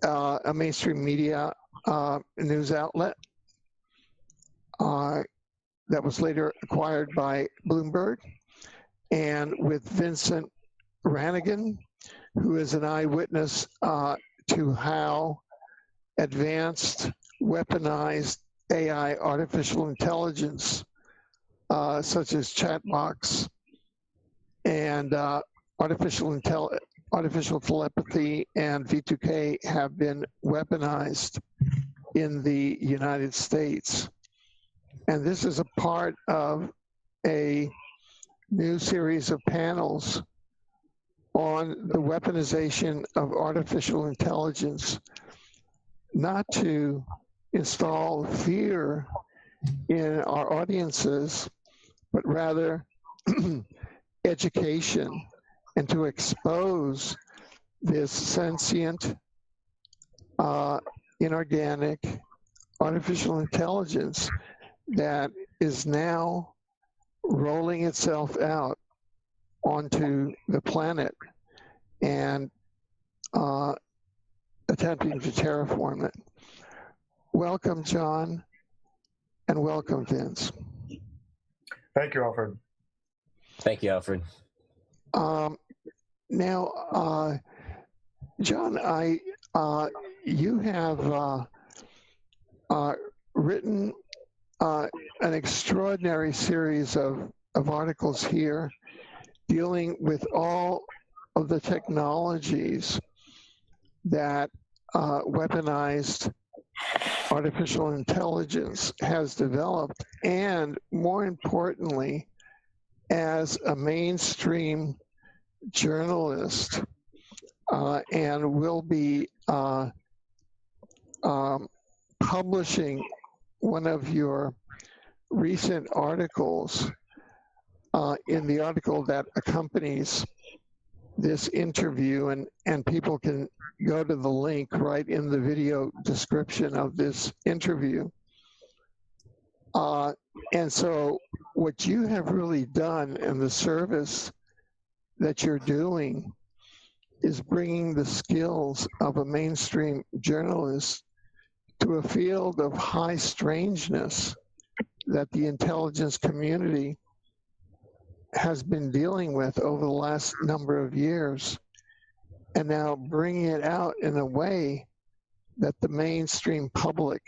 a mainstream media news outlet that was later acquired by Bloomberg, and with Vincent Brannigan, who is an eyewitness to how advanced weaponized AI, artificial intelligence, such as chatbots and artificial telepathy and V2K have been weaponized in the United States. And this is a part of a new series of panels on the weaponization of artificial intelligence, not to install fear in our audiences, but rather education, and to expose this sentient, inorganic, artificial intelligence that is now rolling itself out onto the planet and attempting to terraform it. Welcome, John, and welcome, Vince. Thank you, Alfred. Thank you, Alfred. Now, John, you have written an extraordinary series of articles here dealing with all of the technologies that weaponized artificial intelligence has developed, and more importantly, as a mainstream journalist, and will be publishing one of your recent articles in the article that accompanies this interview, and people can go to the link right in the video description of this interview. And so what you have really done, and the service that you're doing, is bringing the skills of a mainstream journalist to a field of high strangeness that the intelligence community has been dealing with over the last number of years, and now bringing it out in a way that the mainstream public,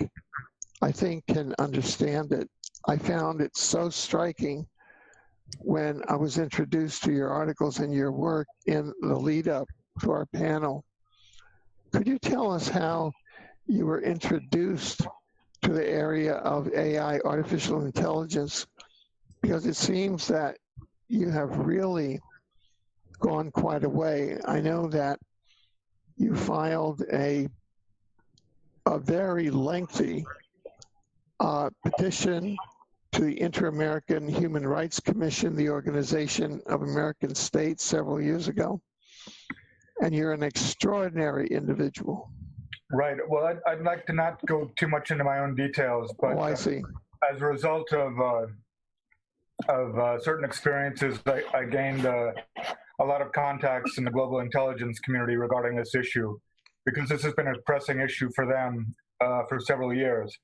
I think, can understand it. I found it so striking when I was introduced to your articles and your work in the lead up to our panel. Could you tell us how you were introduced to the area of AI, artificial intelligence? Because it seems that you have really gone quite a way. I know that you filed a very lengthy petition to the Inter-American Human Rights Commission, the Organization of American States, several years ago. And you're an extraordinary individual. Right. Well, I'd like to not go too much into my own details, but I see. As a result of certain experiences, I gained a lot of contacts in the global intelligence community regarding this issue, because this has been a pressing issue for them for several years.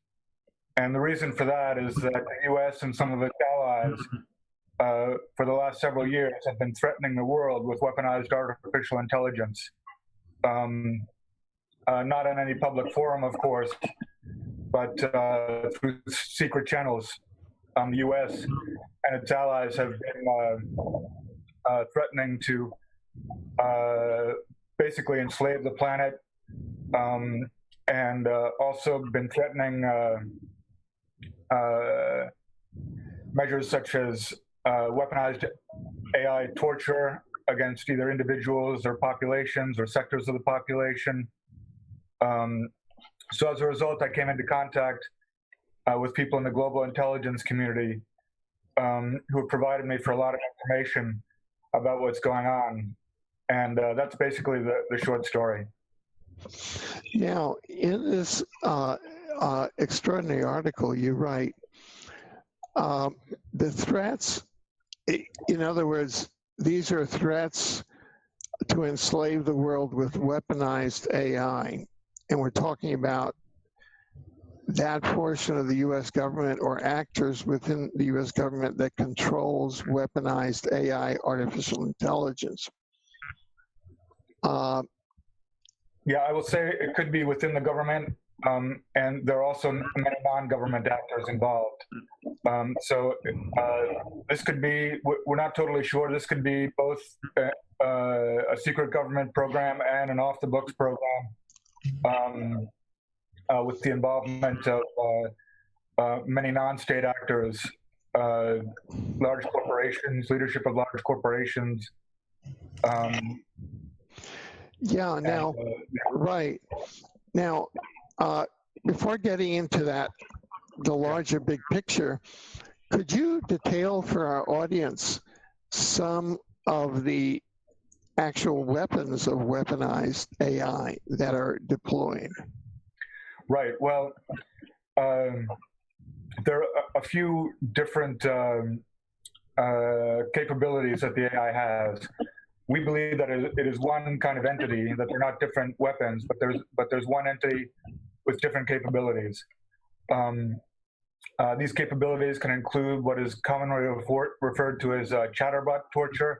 And the reason for that is that the U.S. and some of its allies for the last several years have been threatening the world with weaponized artificial intelligence. Not in any public forum, of course, but through secret channels. The U.S. and its allies have been threatening to basically enslave the planet, and also been threatening measures such as weaponized AI torture against either individuals or populations or sectors of the population. So as a result, I came into contact with people in the global intelligence community who have provided me for a lot of information about what's going on. And that's basically the short story. Now, in this extraordinary article, you write, the threats, in other words, these are threats to enslave the world with weaponized AI. And we're talking about that portion of the U.S. government or actors within the U.S. government that controls weaponized AI, artificial intelligence. Yeah, I will say it could be within the government, and there are also many non-government actors involved. So this could be, we're not totally sure, this could be both a secret government program and an off-the-books program with the involvement of many non-state actors, large corporations, leadership of large corporations. Yeah, now, right. Now, before getting into that, the larger big picture, could you detail for our audience some of the actual weapons of weaponized AI that are deployed? Right. Well, there are a few different capabilities that the AI has. We believe that it is one kind of entity, that they're not different weapons, but there's one entity with different capabilities. These capabilities can include what is commonly referred to as chatterbot torture.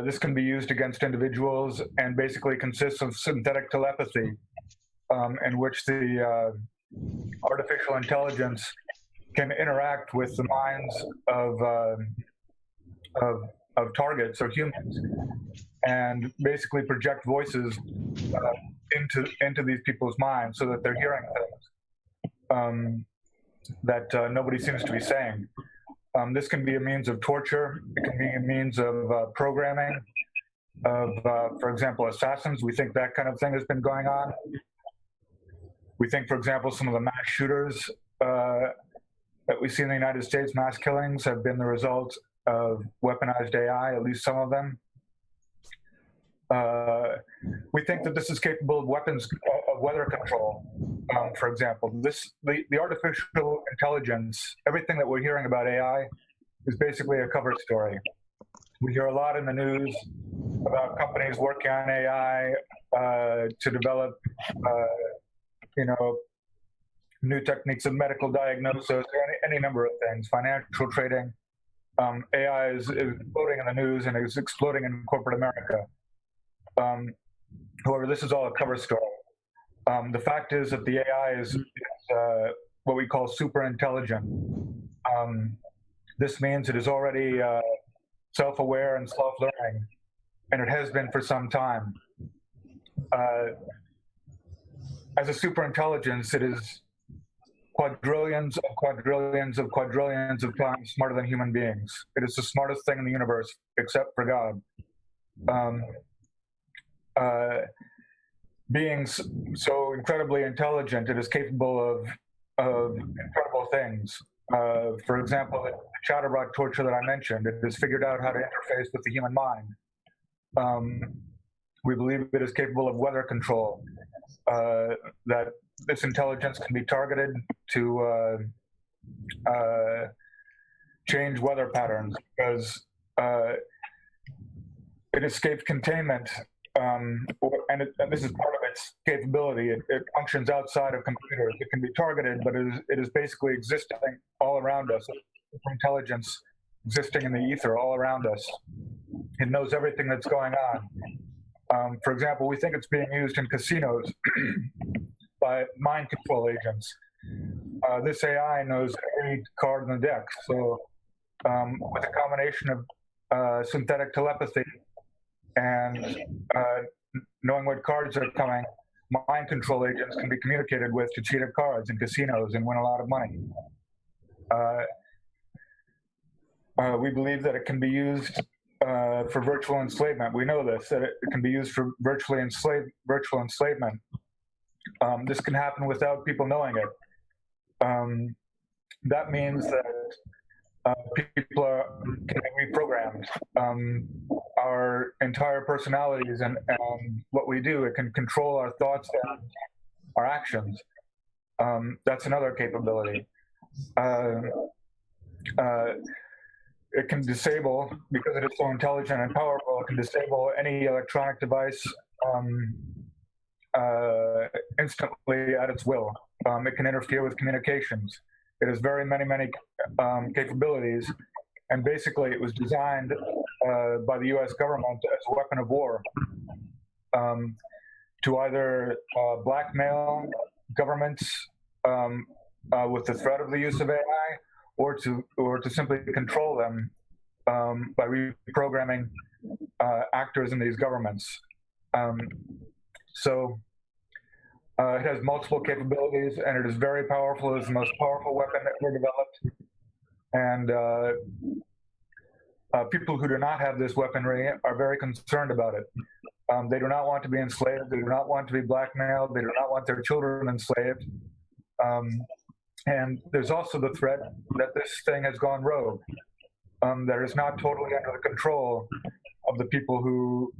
This can be used against individuals and basically consists of synthetic telepathy, in which the artificial intelligence can interact with the minds of targets or humans, and basically project voices into these people's minds so that they're hearing things that nobody seems to be saying. This can be a means of torture. It can be a means of programming of, for example, assassins. We think that kind of thing has been going on. We think, for example, some of the mass shooters that we see in the United States, mass killings, have been the result of weaponized AI, at least some of them. We think that this is capable of weapons of weather control. For example, the artificial intelligence, everything that we're hearing about AI is basically a cover story. We hear a lot in the news about companies working on AI to develop, new techniques of medical diagnosis, any number of things, financial trading. AI is exploding in the news and is exploding in corporate America. However, this is all a cover story. The fact is that the AI is what we call super intelligent. This means it is already self-aware and self-learning, and it has been for some time. As a super intelligence, it is quadrillions of quadrillions of quadrillions of times smarter than human beings. It is the smartest thing in the universe, except for God. Being so incredibly intelligent, it is capable of incredible things. For example, the chatterbot torture that I mentioned, it has figured out how to interface with the human mind. We believe it is capable of weather control, that this intelligence can be targeted to change weather patterns because it escaped containment, and this is part of its capability. It functions outside of computers. It can be targeted, but it is basically existing all around us. Intelligence existing in the ether all around us. It knows everything that's going on. For example, we think it's being used in casinos by mind control agents. This AI knows every card in the deck. So with a combination of synthetic telepathy and knowing what cards are coming, mind control agents can be communicated with to cheat at cards in casinos and win a lot of money. We believe that it can be used for virtual enslavement. We know this, that it can be used for virtual enslavement. This can happen without people knowing it. That means that people can be reprogrammed. Our entire personalities and what we do, it can control our thoughts and our actions. That's another capability. It can disable, because it is so intelligent and powerful, it can disable any electronic device instantly at its will. It can interfere with communications. It has very many capabilities, and basically it was designed by the US government as a weapon of war. to either blackmail governments with the threat of the use of AI, or to simply control them by reprogramming actors in these governments. So it has multiple capabilities, and it is very powerful. It's the most powerful weapon ever developed. And people who do not have this weaponry are very concerned about it. They do not want to be enslaved. They do not want to be blackmailed. They do not want their children enslaved. And there's also the threat that this thing has gone rogue, that is not totally under the control of the people who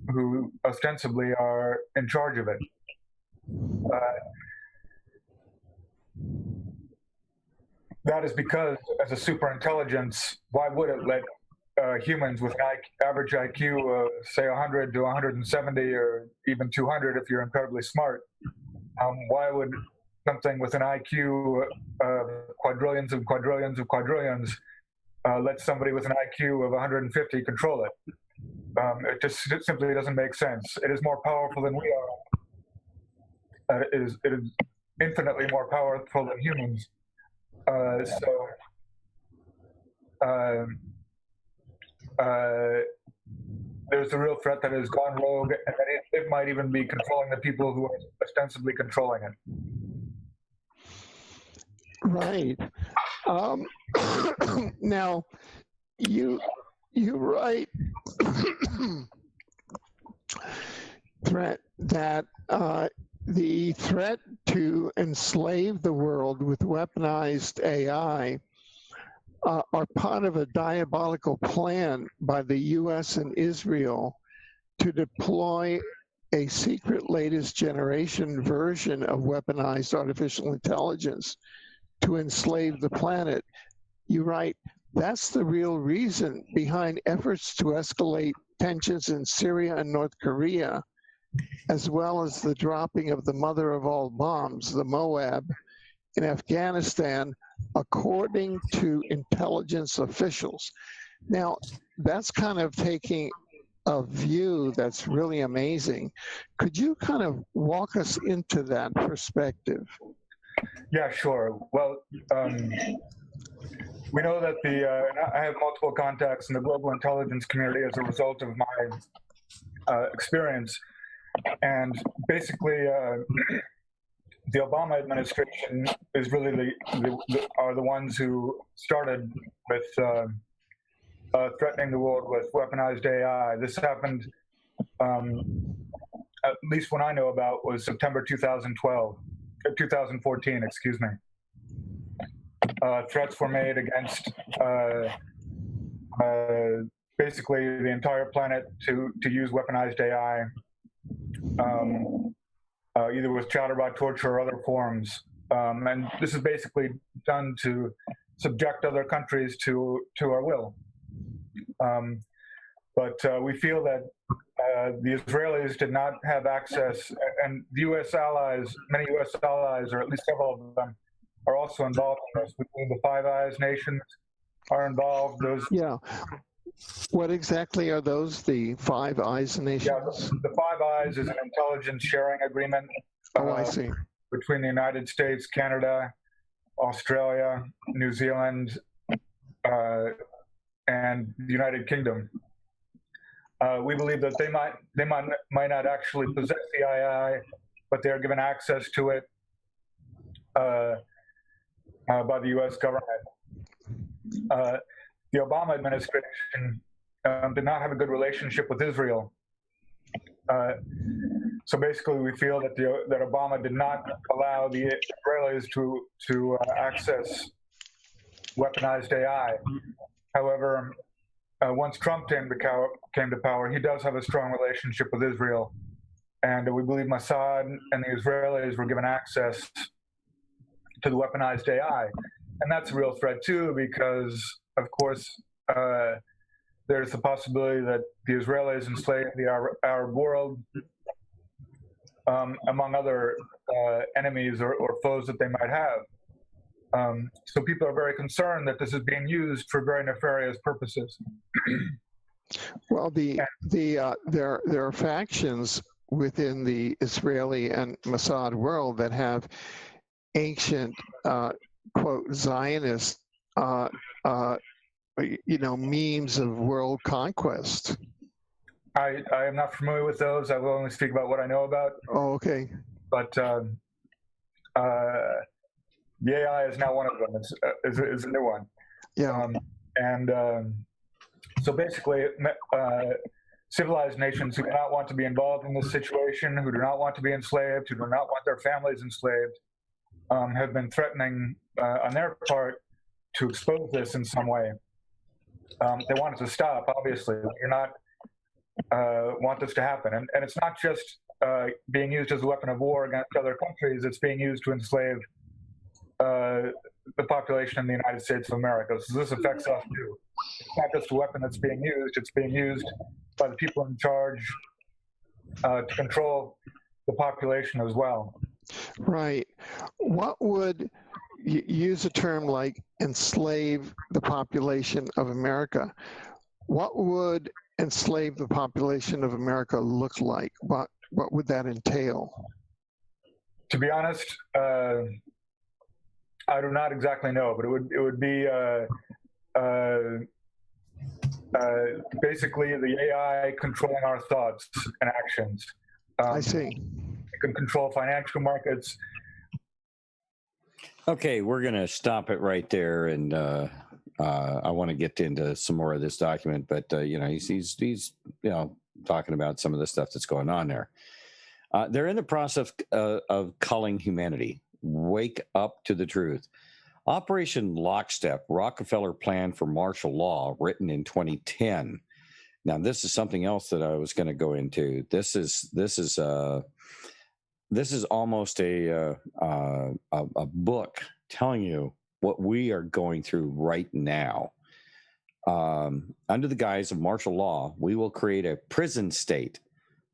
ostensibly are in charge of it. That is because, as a superintelligence, why would it let humans with an average IQ of, say, 100 to 170 or even 200 if you're incredibly smart, why would something with an IQ of quadrillions of quadrillions of quadrillions let somebody with an IQ of 150 control it? It just simply doesn't make sense. It is more powerful than we are. It is infinitely more powerful than humans. There's a real threat that has gone rogue, and that it might even be controlling the people who are ostensibly controlling it. Right. Now, you write that the threat to enslave the world with weaponized AI are part of a diabolical plan by the U.S. and Israel to deploy a secret latest generation version of weaponized artificial intelligence to enslave the planet. You write, that's the real reason behind efforts to escalate tensions in Syria and North Korea, as well as the dropping of the mother of all bombs, the Moab, in Afghanistan, according to intelligence officials. Now, that's kind of taking a view that's really amazing. Could you kind of walk us into that perspective? Yeah, sure. Well, we know that I have multiple contacts in the global intelligence community as a result of my experience. And basically, the Obama administration is really are the ones who started with threatening the world with weaponized AI. This happened, at least one I know about, was September 2014, excuse me. Threats were made against basically the entire planet to use weaponized AI, either with chatterbot torture or other forms. And this is basically done to subject other countries to our will. But we feel that the Israelis did not have access, and the U.S. allies, many U.S. allies, or at least several of them, are also involved in this. We believe the Five Eyes nations are involved. Yeah. What exactly are those, the Five Eyes nations? Yeah, the Five Eyes is an intelligence sharing agreement. I see. Between the United States, Canada, Australia, New Zealand, and the United Kingdom. We believe that they might not actually possess the AI, but they are given access to it by the U.S. government. The Obama administration did not have a good relationship with Israel. So basically, we feel that that Obama did not allow the Israelis to access weaponized AI. However, once Trump came to power, he does have a strong relationship with Israel. And we believe Mossad and the Israelis were given access to the weaponized AI. And that's a real threat, too, because, of course, there's the possibility that the Israelis enslaved the Arab world, among other enemies or foes that they might have. So people are very concerned that this is being used for very nefarious purposes. Well, there are factions within the Israeli and Mossad world that have ancient, quote, Zionist, memes of world conquest. I am not familiar with those. I will only speak about what I know about. Oh, okay. But the AI is now one of them. Is a new one. Yeah. So basically, civilized nations who do not want to be involved in this situation, who do not want to be enslaved, who do not want their families enslaved, have been threatening on their part to expose this in some way. They want it to stop, obviously. They do not want this to happen. And it's not just being used as a weapon of war against other countries, it's being used to enslave the population in the United States of America. So this affects us too. It's not just a weapon that's being used, it's being used by the people in charge to control the population as well. Right. What would, use a term like enslave the population of America, what would enslave the population of America look like? What would that entail? To be honest, I do not exactly know, but it would be basically the AI controlling our thoughts and actions. I see. It can control financial markets. Okay, we're going to stop it right there, and I want to get into some more of this document, but he's talking about some of the stuff that's going on there. They're in the process of culling humanity. Wake up to the truth. Operation Lockstep, Rockefeller Plan for Martial Law, written in 2010. Now, this is something else that I was going to go into. This is almost a book telling you what we are going through right now. Under the guise of martial law, we will create a prison state.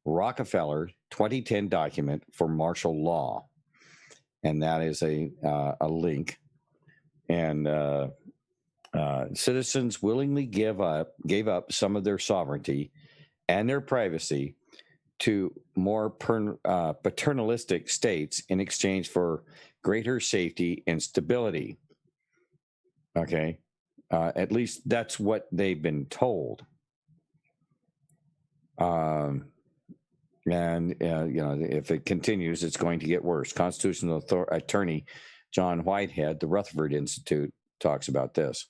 Rockefeller 2010 document for martial law, and that is a link. And citizens willingly gave up some of their sovereignty and their privacy to more paternalistic states in exchange for greater safety and stability. Okay, at least that's what they've been told. If it continues, it's going to get worse. Constitutional Attorney John Whitehead, the Rutherford Institute, talks about this.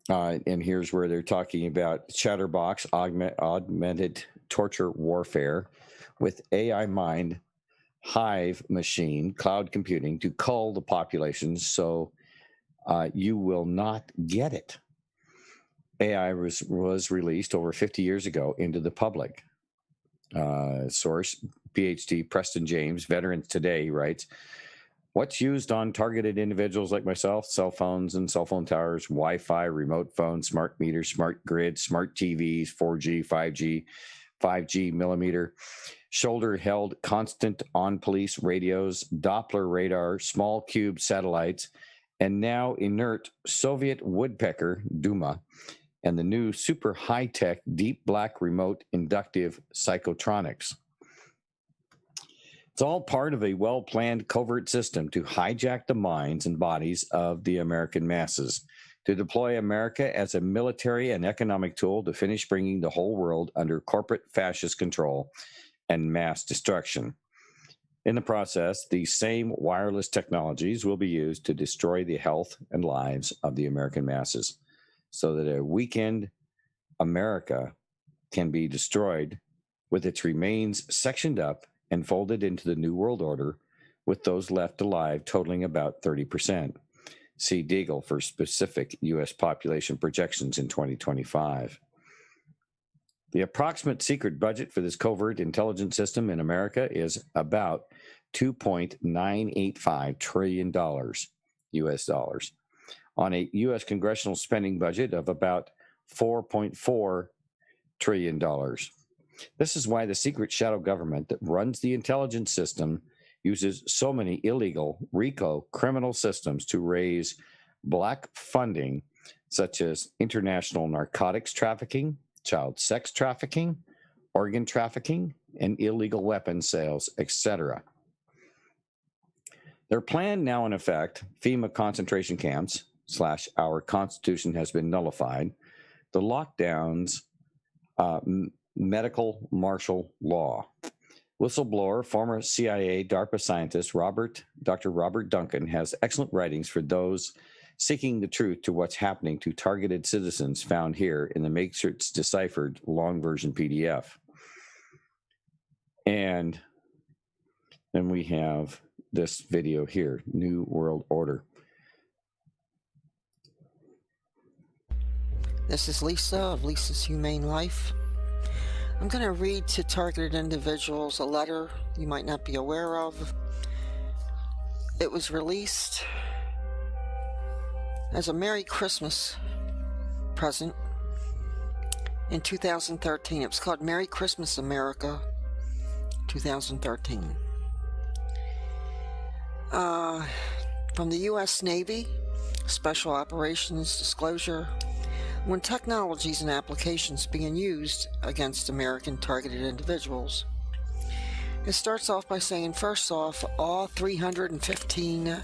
And here's where they're talking about Chatterbox, augmented torture warfare with AI mind, hive machine, cloud computing to cull the population so you will not get it. AI was released over 50 years ago into the public. Source, PhD Preston James, Veterans Today, writes, what's used on targeted individuals like myself? Cell phones and cell phone towers, Wi-Fi, remote phones, smart meters, smart grids, smart TVs, 4G, 5G millimeter, shoulder-held constant on police radios, Doppler radar, small cube satellites, and now inert Soviet woodpecker, Duma, and the new super high-tech deep black remote inductive psychotronics. It's all part of a well-planned covert system to hijack the minds and bodies of the American masses, to deploy America as a military and economic tool to finish bringing the whole world under corporate fascist control and mass destruction. In the process, these same wireless technologies will be used to destroy the health and lives of the American masses, so that a weakened America can be destroyed with its remains sectioned up and folded into the New World Order, with those left alive totaling about 30%. See Deagle for specific U.S. population projections in 2025. The approximate secret budget for this covert intelligence system in America is about $2.985 trillion U.S. dollars, on a U.S. congressional spending budget of about $4.4 trillion. This is why the secret shadow government that runs the intelligence system uses so many illegal RICO criminal systems to raise black funding, such as international narcotics trafficking, child sex trafficking, organ trafficking, and illegal weapons sales, etc. Their plan now in effect, FEMA concentration camps / our Constitution has been nullified, the lockdowns, medical martial law. Whistleblower, former CIA DARPA scientist Dr. Robert Duncan has excellent writings for those seeking the truth to what's happening to targeted citizens found here in the Matrix Deciphered long version PDF. And then we have this video here, New World Order. This is Lisa of Lisa's Humane Life. I'm going to read to targeted individuals a letter you might not be aware of. It was released as a Merry Christmas present in 2013. It was called Merry Christmas America 2013. From the U.S. Navy, Special Operations Disclosure. When technologies and applications being used against American targeted individuals. It starts off by saying, first off, all 315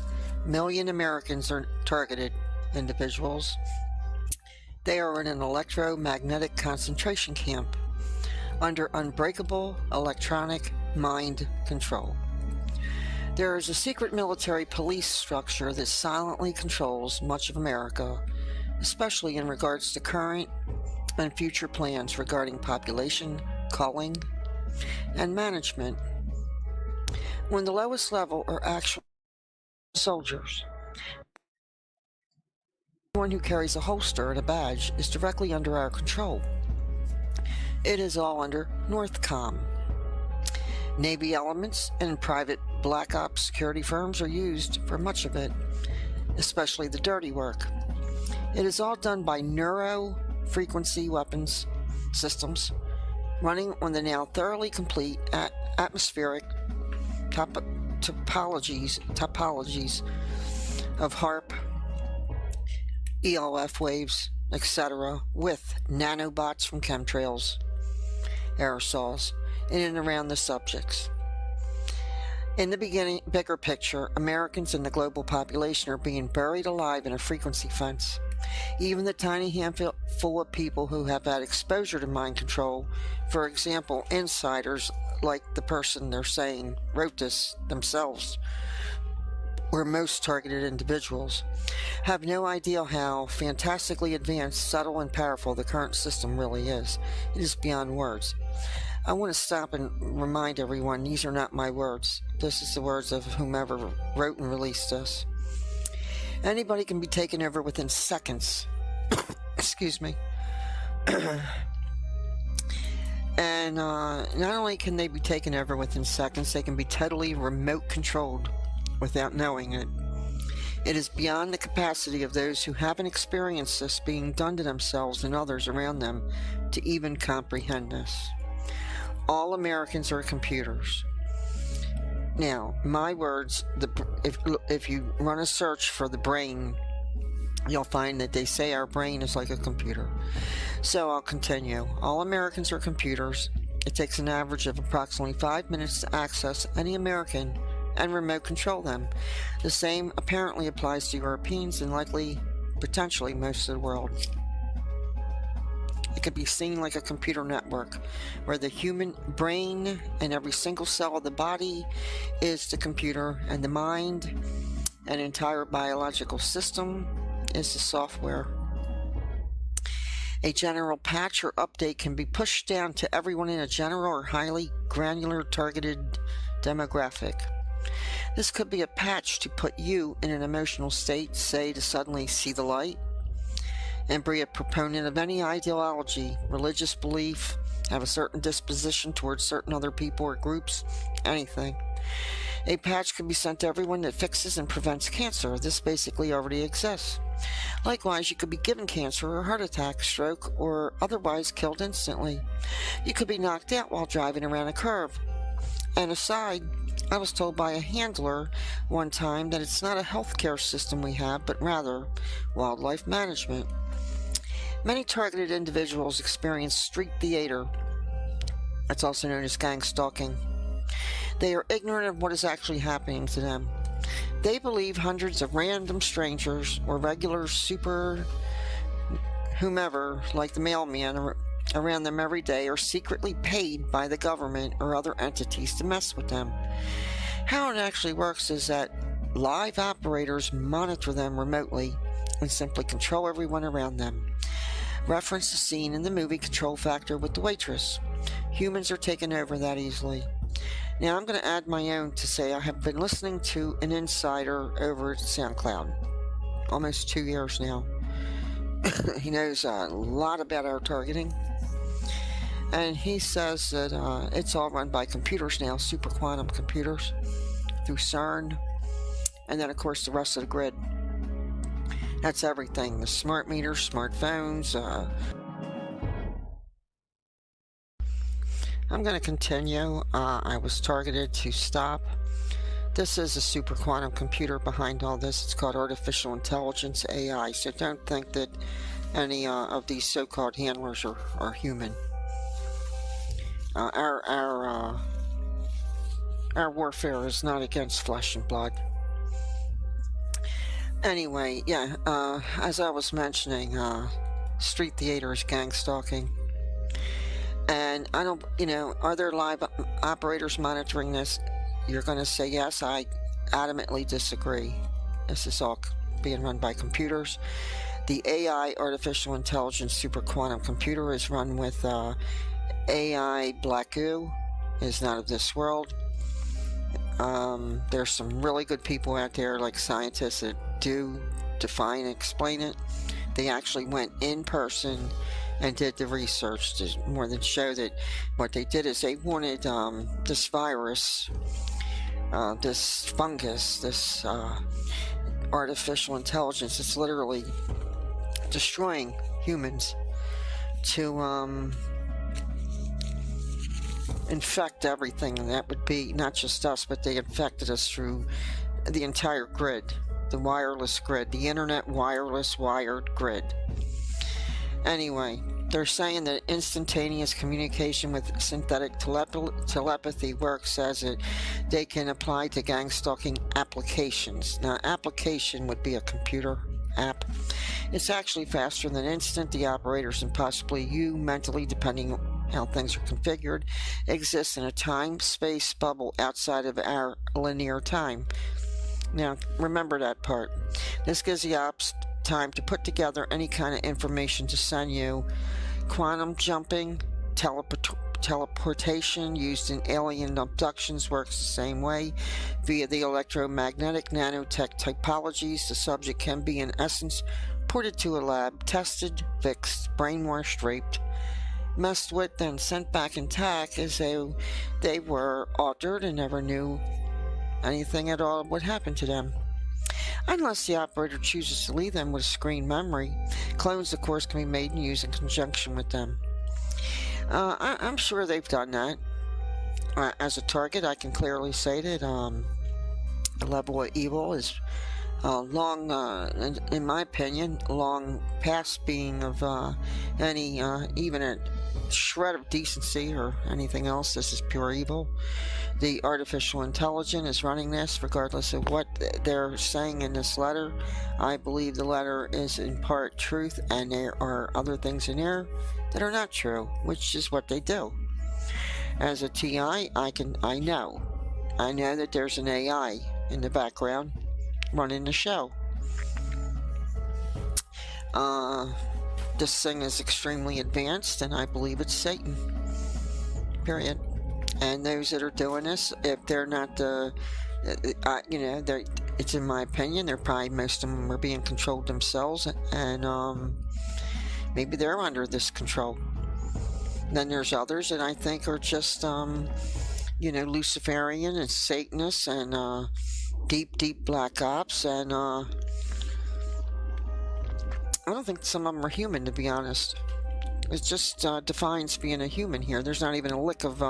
million Americans are targeted individuals. They are in an electromagnetic concentration camp under unbreakable electronic mind control. There is a secret military police structure that silently controls much of America, especially in regards to current and future plans regarding population, culling, and management. When the lowest level are actual soldiers, anyone who carries a holster and a badge is directly under our control. It is all under Northcom. Navy elements and private black ops security firms are used for much of it, especially the dirty work. It is all done by neuro-frequency weapons systems running on the now thoroughly complete atmospheric topologies of HARP, ELF waves, etc., with nanobots from chemtrails, aerosols, in and around the subjects. In the beginning, bigger picture, Americans and the global population are being buried alive in a frequency fence. Even the tiny handful of people who have had exposure to mind control, for example, insiders like the person they're saying wrote this themselves, or most targeted individuals, have no idea how fantastically advanced, subtle, and powerful the current system really is. It is beyond words. I want to stop and remind everyone these are not my words. This is the words of whomever wrote and released this. Anybody can be taken over within seconds. Excuse me. And not only can they be taken over within seconds, they can be totally remote controlled without knowing it. It is beyond the capacity of those who haven't experienced this being done to themselves and others around them to even comprehend this. All Americans are computers. Now, my words, if you run a search for the brain, you'll find that they say our brain is like a computer. So I'll continue. All Americans are computers. It takes an average of approximately 5 minutes to access any American and remote control them. The same apparently applies to Europeans and likely, potentially, most of the world. It could be seen like a computer network, where the human brain and every single cell of the body is the computer, and the mind and entire biological system is the software. A general patch or update can be pushed down to everyone in a general or highly granular targeted demographic. This could be a patch to put you in an emotional state, say to suddenly see the light, and be a proponent of any ideology, religious belief, have a certain disposition towards certain other people or groups, anything. A patch can be sent to everyone that fixes and prevents cancer. This basically already exists. Likewise, you could be given cancer or heart attack, stroke, or otherwise killed instantly. You could be knocked out while driving around a curve. And aside, I was told by a handler one time that it's not a healthcare system we have, but rather wildlife management. Many targeted individuals experience street theater It's also known as gang stalking. They are ignorant of what is actually happening to them. They believe hundreds of random strangers or regular super whomever, like the mailman around them every day, are secretly paid by the government or other entities to mess with them. How it actually works is that live operators monitor them remotely and simply control everyone around them. Reference the scene in the movie Control Factor with the waitress. Humans are taken over that easily. Now I'm going to add my own to say I have been listening to an insider over at SoundCloud. Almost 2 years now. He knows a lot about our targeting. And he says that it's all run by computers now, super quantum computers, through CERN. And then, of course, the rest of the grid. That's everything. The smart meters, smartphones. I'm going to continue. I was targeted to stop. This is a super quantum computer behind all this. It's called artificial intelligence, AI. So don't think that any of these so-called handlers are human. Our warfare is not against flesh and blood. Anyway, yeah, as I was mentioning, street theater is gang stalking. And I don't, are there live operators monitoring this? You're going to say yes. I adamantly disagree. This is all being run by computers. The AI, artificial intelligence super quantum computer, is run with AI black goo. Is not of this world. There's some really good people out there, like scientists, that do define and explain it. They actually went in person and did the research to more than show that what they did is they wanted this virus, this fungus, this artificial intelligence that's literally destroying humans to infect everything. And that would be not just us, but they infected us through the entire grid, the wireless grid, the internet wireless wired grid. Anyway, they're saying that instantaneous communication with synthetic telepathy works as they can apply to gang stalking applications. Now, application would be a computer app. It's actually faster than instant. The operators and possibly you mentally, depending on how things are configured, exist in a time-space bubble outside of our linear time. Now, remember that part. This gives the ops time to put together any kind of information to send you. Quantum jumping, teleportation used in alien abductions works the same way. Via the electromagnetic nanotech typologies, the subject can be, in essence, ported to a lab, tested, fixed, brainwashed, raped, messed with, then sent back intact as though they were altered and never knew anything at all would happen to them. Unless the operator chooses to leave them with screen memory, clones, of course, can be made and used in conjunction with them. I'm sure they've done that. As a target, I can clearly say that the level of evil is long, in my opinion, long past being of any, even a shred of decency or anything else. This is pure evil. The artificial intelligence is running this regardless of what they're saying in this letter. I believe the letter is in part truth, and there are other things in there that are not true, which is what they do. As a TI, I know that there's an AI in the background running the show. This thing is extremely advanced, and I believe it's Satan. Period. And those that are doing this, if they're not it's in my opinion, they're probably, most of them are being controlled themselves, and maybe they're under this control. Then there's others that I think are just, Luciferian and Satanists and deep black ops, and I don't think some of them are human, to be honest. It just defines being a human here. There's not even a lick of,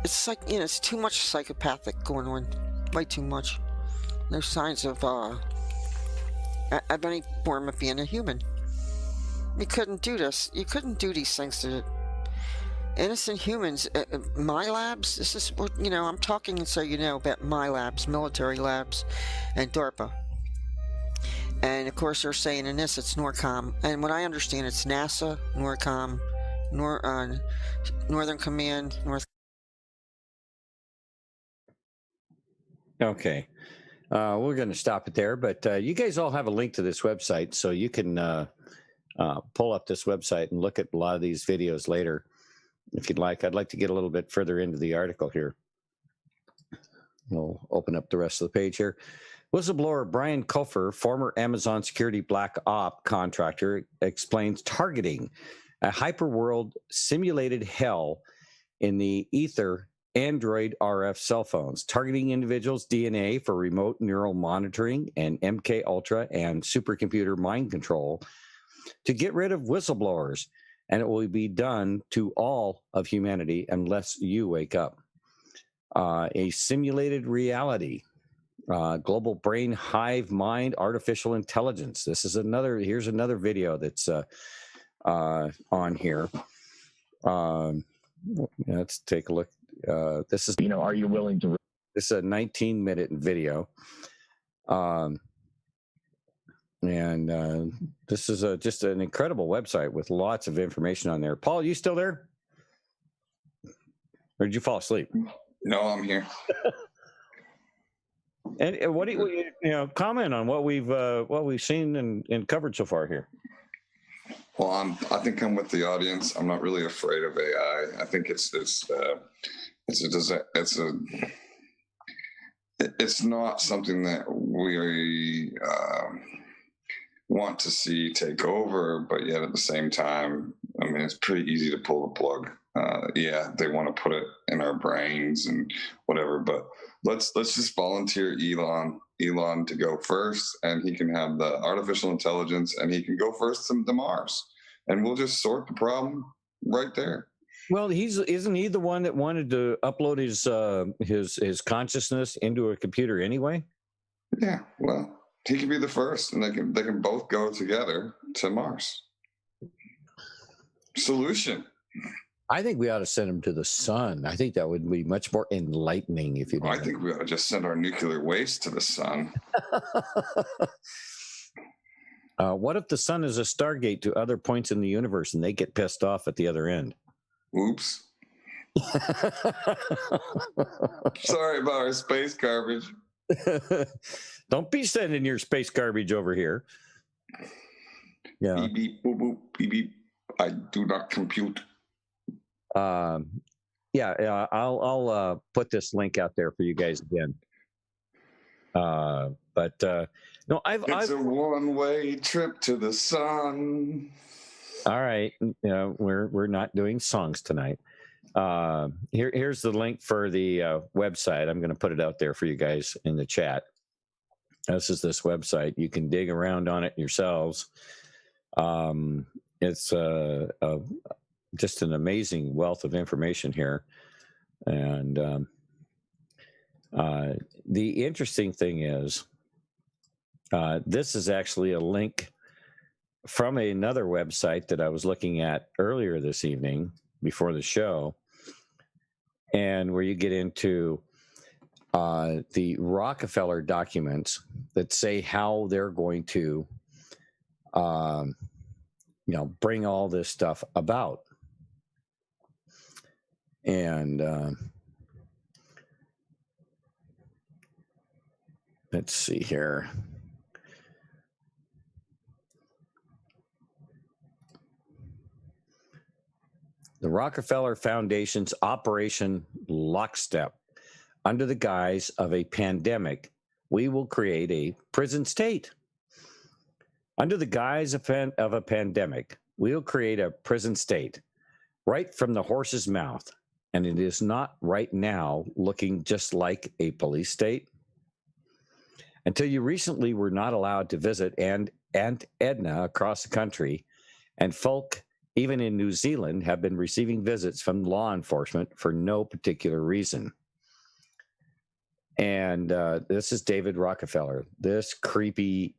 it's like, it's too much psychopathic going on. Way too much. No signs of any form of being a human. You couldn't do this. You couldn't do these things to innocent humans. My labs, this is what, you know, I'm talking so you know about my labs, military labs, and DARPA. And of course they're saying in this it's NORCOM. And what I understand it's NASA, NORCOM, Northern Command, Okay. We're going to stop it there, but you guys all have a link to this website, so you can pull up this website and look at a lot of these videos later if you'd like. I'd like to get a little bit further into the article here. We'll open up the rest of the page here. Whistleblower Brian Kupfer, former Amazon security black op contractor, explains targeting a hyperworld simulated hell in the ether Android RF cell phones, targeting individuals' DNA for remote neural monitoring and MK Ultra and supercomputer mind control to get rid of whistleblowers, and it will be done to all of humanity unless you wake up. A simulated reality, global brain hive mind, artificial intelligence. This is here's another video that's on here. Let's take a look. This is, are you willing to? This is a 19-minute video, and this is just an incredible website with lots of information on there. Paul, you still there? Or did you fall asleep? No, I'm here. And what do you comment on what we've seen and covered so far here? Well, I think I'm with the audience. I'm not really afraid of AI. I think it's not something that we want to see take over, but yet at the same time, I mean, it's pretty easy to pull the plug. Yeah, they want to put it in our brains and whatever, but let's just volunteer Elon to go first, and he can have the artificial intelligence, and he can go first to Mars, and we'll just sort the problem right there. Well, isn't he the one that wanted to upload his consciousness into a computer anyway? Yeah, well, he can be the first, and they can both go together to Mars. Solution. I think we ought to send him to the sun. I think that would be much more enlightening if you. I think we ought to just send our nuclear waste to the sun. What if the sun is a stargate to other points in the universe, and they get pissed off at the other end? Oops. Sorry about our space garbage. Don't be sending your space garbage over here. Yeah. Beep, beep, boop, boop, beep, beep. I do not compute. Yeah, I'll put this link out there for you guys again. But no, It's a one-way trip to the sun. All right, we're not doing songs tonight. Here's the link for the website. I'm going to put it out there for you guys in the chat. This is this website. You can dig around on it yourselves. It's just an amazing wealth of information here. And the interesting thing is, this is actually a link from another website that I was looking at earlier this evening before the show, and where you get into the Rockefeller documents that say how they're going to, bring all this stuff about. And let's see here. The Rockefeller Foundation's Operation Lockstep. Under the guise of a pandemic, we will create a prison state. Under the guise of a pandemic, we'll create a prison state right from the horse's mouth. And it is not right now looking just like a police state. Until you recently were not allowed to visit Aunt Edna across the country, and folk even in New Zealand have been receiving visits from law enforcement for no particular reason. And this is David Rockefeller, this creepy,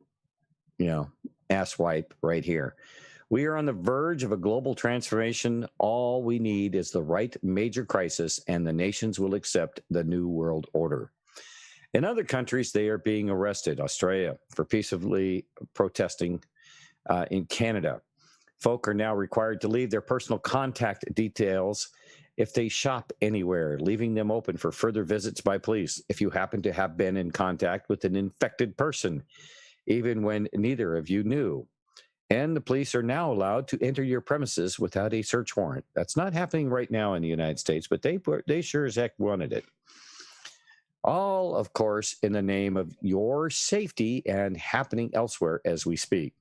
asswipe right here. We are on the verge of a global transformation. All we need is the right major crisis, and the nations will accept the new world order. In other countries, they are being arrested. Australia for peacefully protesting. In Canada, folk are now required to leave their personal contact details if they shop anywhere, leaving them open for further visits by police if you happen to have been in contact with an infected person, even when neither of you knew. And the police are now allowed to enter your premises without a search warrant. That's not happening right now in the United States, but they sure as heck wanted it. All, of course, in the name of your safety and happening elsewhere as we speak.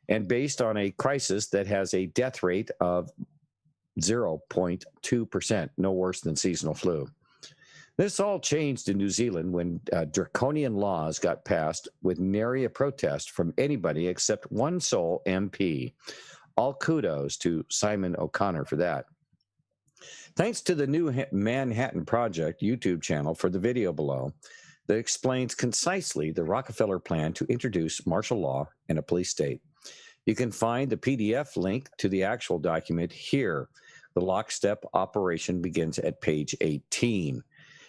And based on a crisis that has a death rate of 0.2%, no worse than seasonal flu. This all changed in New Zealand when draconian laws got passed with nary a protest from anybody except one sole MP. All kudos to Simon O'Connor for that. Thanks to the new Manhattan Project YouTube channel for the video below that explains concisely the Rockefeller plan to introduce martial law in a police state. You can find the PDF link to the actual document here. The lockstep operation begins at page 18.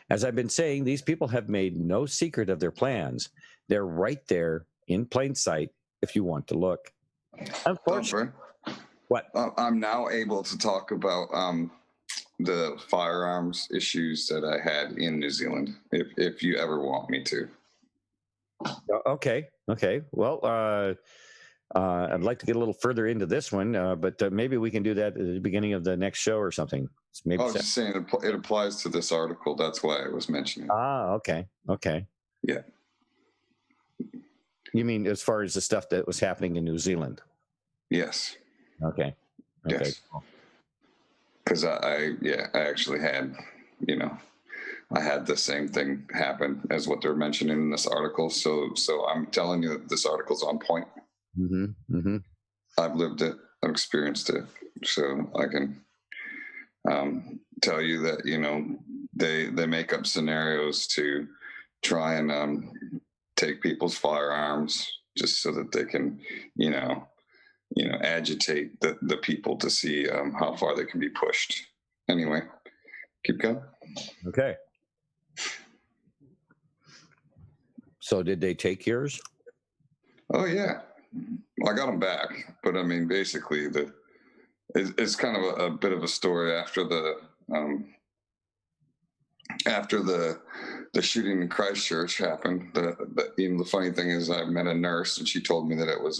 As I've been saying, these people have made no secret of their plans. They're right there in plain sight if you want to look. Unfortunately, what? I'm now able to talk about the firearms issues that I had in New Zealand, if you ever want me to. Okay. Well, I'd like to get a little further into this one, but maybe we can do that at the beginning of the next show or something. Maybe I was just saying it applies to this article. That's why I was mentioning. Okay. Yeah. You mean as far as the stuff that was happening in New Zealand? Yes. Okay. Yes. Because I actually had, I had the same thing happen as what they're mentioning in this article. So I'm telling you that this article's on point. Mm-hmm. I've lived it, I've experienced it, so I can tell you that they make up scenarios to try and take people's firearms just so that they can agitate the people to see how far they can be pushed. Anyway, keep going. Okay. So did they take yours? Oh yeah. Well, I got them back, but I mean, basically, it's kind of a bit of a story after the shooting in Christchurch happened. The funny thing is, I met a nurse, and she told me that it was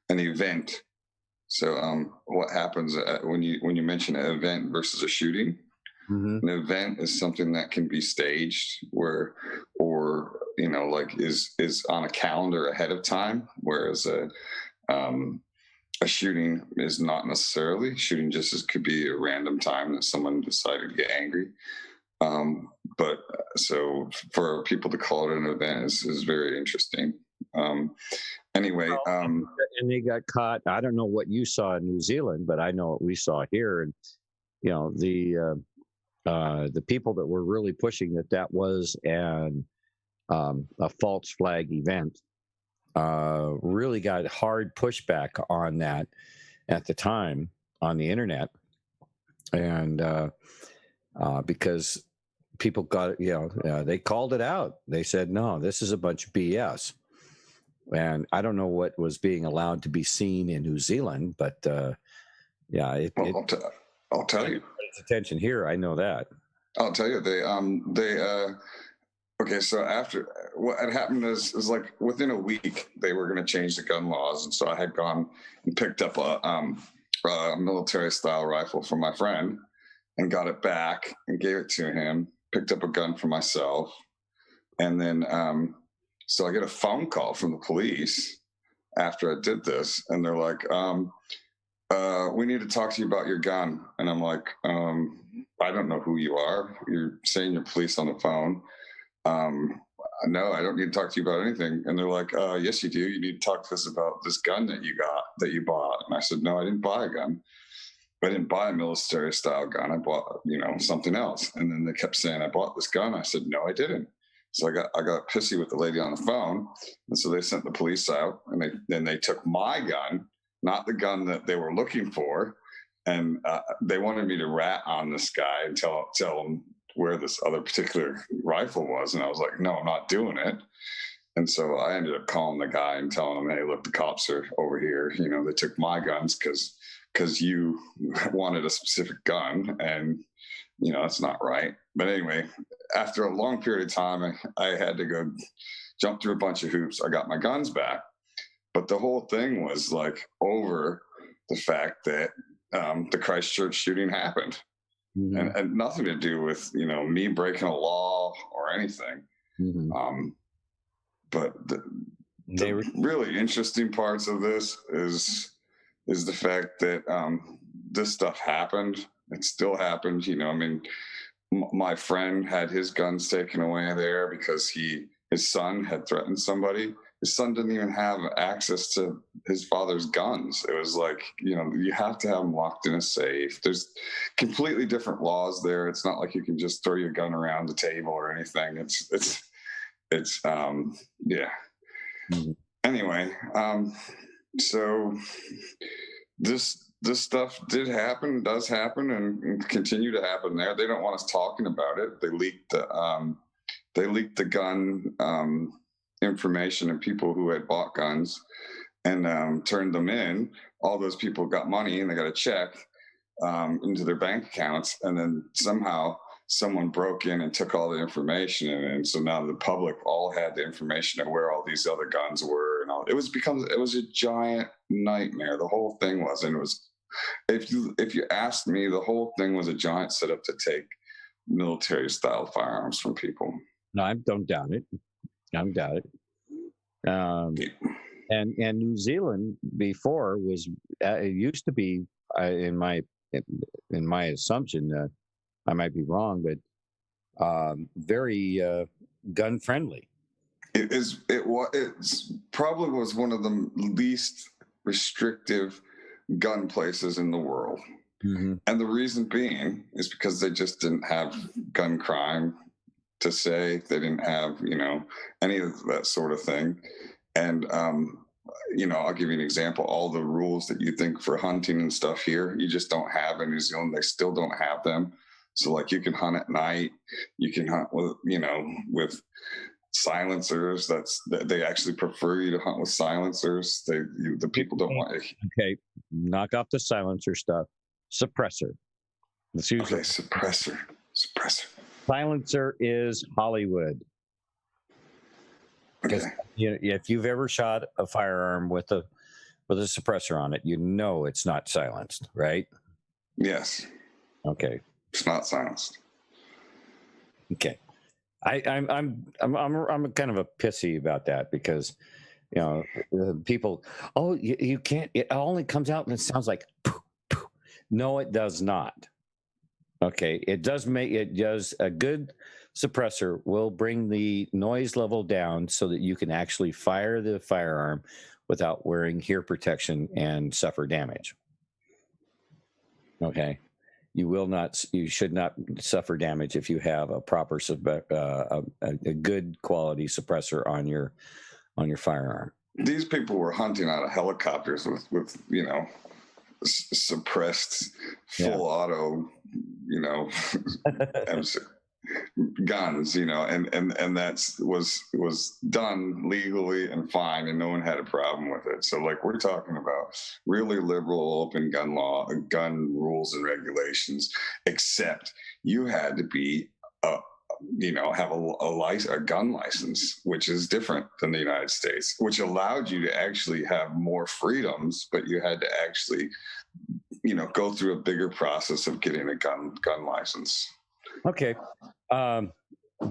an event. So, what happens when you mention an event versus a shooting? Mm-hmm. An event is something that can be staged, or is on a calendar ahead of time, whereas a shooting is not necessarily. Shooting could be a random time that someone decided to get angry. But so for people to call it an event is very interesting. Anyway, and they got caught. I don't know what you saw in New Zealand, but I know what we saw here, and the people that were really pushing that was a false flag event really got hard pushback on that at the time on the internet, and because people got they called it out. They said, no, this is a bunch of BS. And I don't know what was being allowed to be seen in New Zealand, but I'll tell you. It's attention here. I know that. I'll tell you. Okay, so after what had happened is like within a week they were going to change the gun laws, and so I had gone and picked up a military style rifle from my friend and got it back and gave it to him. Picked up a gun for myself, and then so I get a phone call from the police after I did this, and they're like, we need to talk to you about your gun. And I'm like, I don't know who you are. You're saying you're police on the phone. No, I don't need to talk to you about anything. And they're like, yes, you do. You need to talk to us about this gun that you bought. And I said, no, I didn't buy a gun. I didn't buy a military style gun. I bought, something else. And then they kept saying, I bought this gun. I said, no, I didn't. So I got pissy with the lady on the phone. And so they sent the police out, and then they took my gun not the gun that they were looking for. And they wanted me to rat on this guy and tell him where this other particular rifle was. And I was like, no, I'm not doing it. And so I ended up calling the guy and telling him, hey, look, the cops are over here. You know, they took my guns because you wanted a specific gun, and, you know, that's not right. But anyway, after a long period of time, I had to go jump through a bunch of hoops. I got my guns back. But the whole thing was like over the fact that the Christchurch shooting happened. Mm-hmm. And nothing to do with, you know, me breaking a law or anything. Mm-hmm. But the really interesting parts of this is the fact that this stuff happened. It still happened. You know, I mean, my friend had his guns taken away there because his son had threatened somebody. His son didn't even have access to his father's guns. It was like, you know, you have to have them locked in a safe. There's completely different laws there. It's not like you can just throw your gun around the table or anything. It's yeah. Mm-hmm. Anyway, so this stuff does happen and continue to happen there. They don't want us talking about it. They leaked the gun information of people who had bought guns and turned them in. All those people got money and they got a check into their bank accounts, and then somehow someone broke in and took all the information, and so now the public all had the information of where all these other guns were, and all. It was a giant nightmare. The whole thing was, and it was, if you asked me, the whole thing was a giant setup to take military style firearms from people. No, I don't doubt it. I doubt it. And New Zealand before was it used to be in my assumption. I might be wrong, but very gun friendly. It's probably was one of the least restrictive gun places in the world. Mm-hmm. And the reason being is because they just didn't have gun crime to say. They didn't have, you know, any of that sort of thing. And, you know, I'll give you an example. All the rules that you think for hunting and stuff here, you just don't have in New Zealand. They still don't have them. So like you can hunt at night, you can hunt with, you know, with silencers. They actually prefer you to hunt with silencers. The people don't want it. Okay, knock off the silencer stuff. Suppressor. Let's use okay, suppressor. Silencer is Hollywood. Because if you've ever shot a firearm with a suppressor on it, you know it's not silenced, right? Yes. Okay. It's not silenced. Okay. I'm kind of a pissy about that because, you know, people. Oh, you can't. It only comes out and it sounds like. Poof, poof. No, it does not. Okay, it does a good suppressor will bring the noise level down so that you can actually fire the firearm without wearing ear protection and suffer damage. Okay, you should not suffer damage if you have a proper a good quality suppressor on your firearm. These people were hunting out of helicopters with you know, suppressed full auto, you know, guns, you know, and that's was done legally and fine, and no one had a problem with it. So like we're talking about really liberal open gun law, gun rules and regulations, except you had to be you know, have a gun license, which is different than the United States, which allowed you to actually have more freedoms, but you had to actually, you know, go through a bigger process of getting a gun license. Okay. A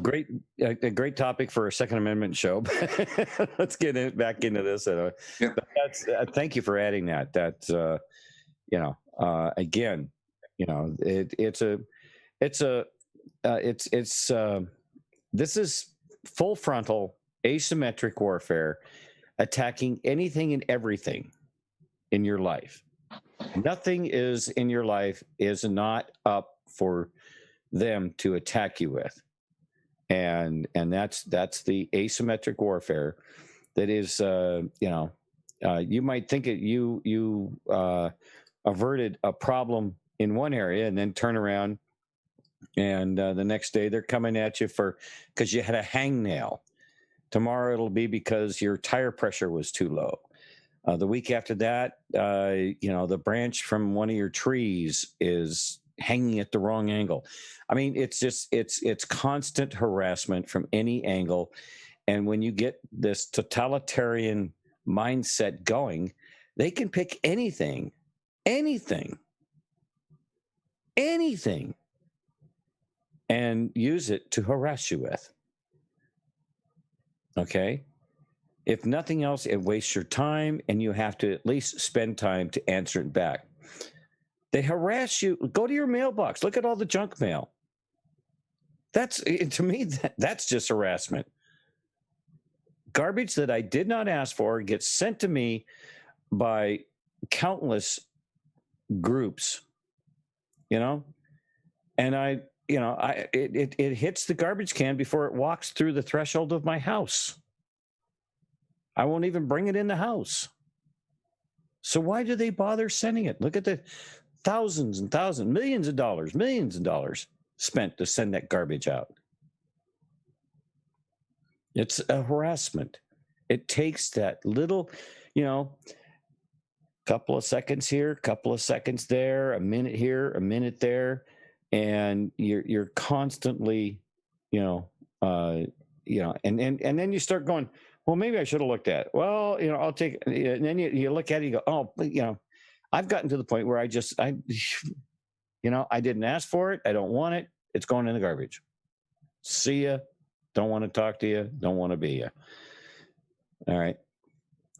great topic for a Second Amendment show. Let's get back into this. Yeah. Thank you for adding that. That's, you know, again, you know, this is full frontal asymmetric warfare, attacking anything and everything in your life. Nothing is in your life is not up for them to attack you with, and that's the asymmetric warfare that is, you know, You might think you averted a problem in one area and then turn around and the next day they're coming at you because you had a hangnail. Tomorrow it'll be because your tire pressure was too low. The week after that, the branch from one of your trees is hanging at the wrong angle. I mean, it's constant harassment from any angle. And when you get this totalitarian mindset going, they can pick anything, and use it to harass you with. Okay? If nothing else, it wastes your time, and you have to at least spend time to answer it back. They harass you. Go to your mailbox. Look at all the junk mail. To me, that's just harassment. Garbage that I did not ask for gets sent to me by countless groups, and it hits the garbage can before it walks through the threshold of my house. I won't even bring it in the house. So why do they bother sending it? Look at the thousands and thousands, millions of dollars spent to send that garbage out. It's a harassment. It takes that little, couple of seconds here, couple of seconds there, a minute here, a minute there, and you're constantly, and then you start going, well, maybe I should have looked at it. Well, I'll take it. And then you look at it, you go, oh, I've gotten to the point where I didn't ask for it. I don't want it. It's going in the garbage. See ya. Don't want to talk to you. Don't want to be you. All right.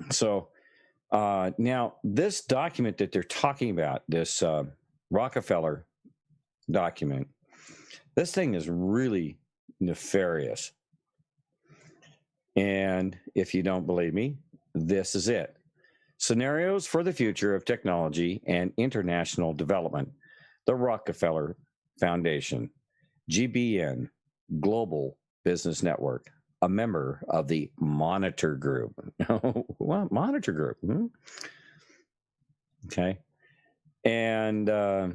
So now this document that they're talking about, this Rockefeller document, this thing is really nefarious. And if you don't believe me, this is it. Scenarios for the future of technology and international development. The Rockefeller Foundation, GBN, Global Business Network, a member of the Monitor Group. What? Monitor Group? Okay. And we're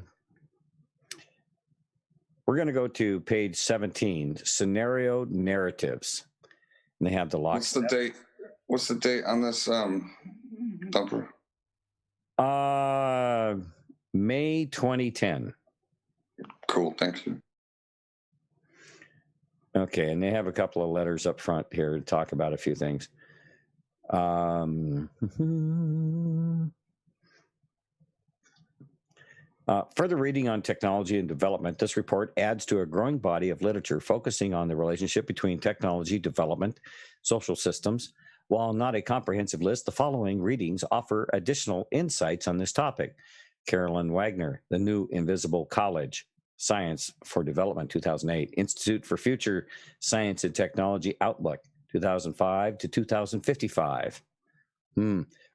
going to go to page 17, Scenario Narratives. And they have the lock. What's the date on this dumper? May 2010. Cool, thank you. Okay, and they have a couple of letters up front here to talk about a few things. Further reading on technology and development, this report adds to a growing body of literature focusing on the relationship between technology development, social systems. While not a comprehensive list, the following readings offer additional insights on this topic. Carolyn Wagner, The New Invisible College, Science for Development, 2008. Institute for Future Science and Technology Outlook, 2005 to 2055.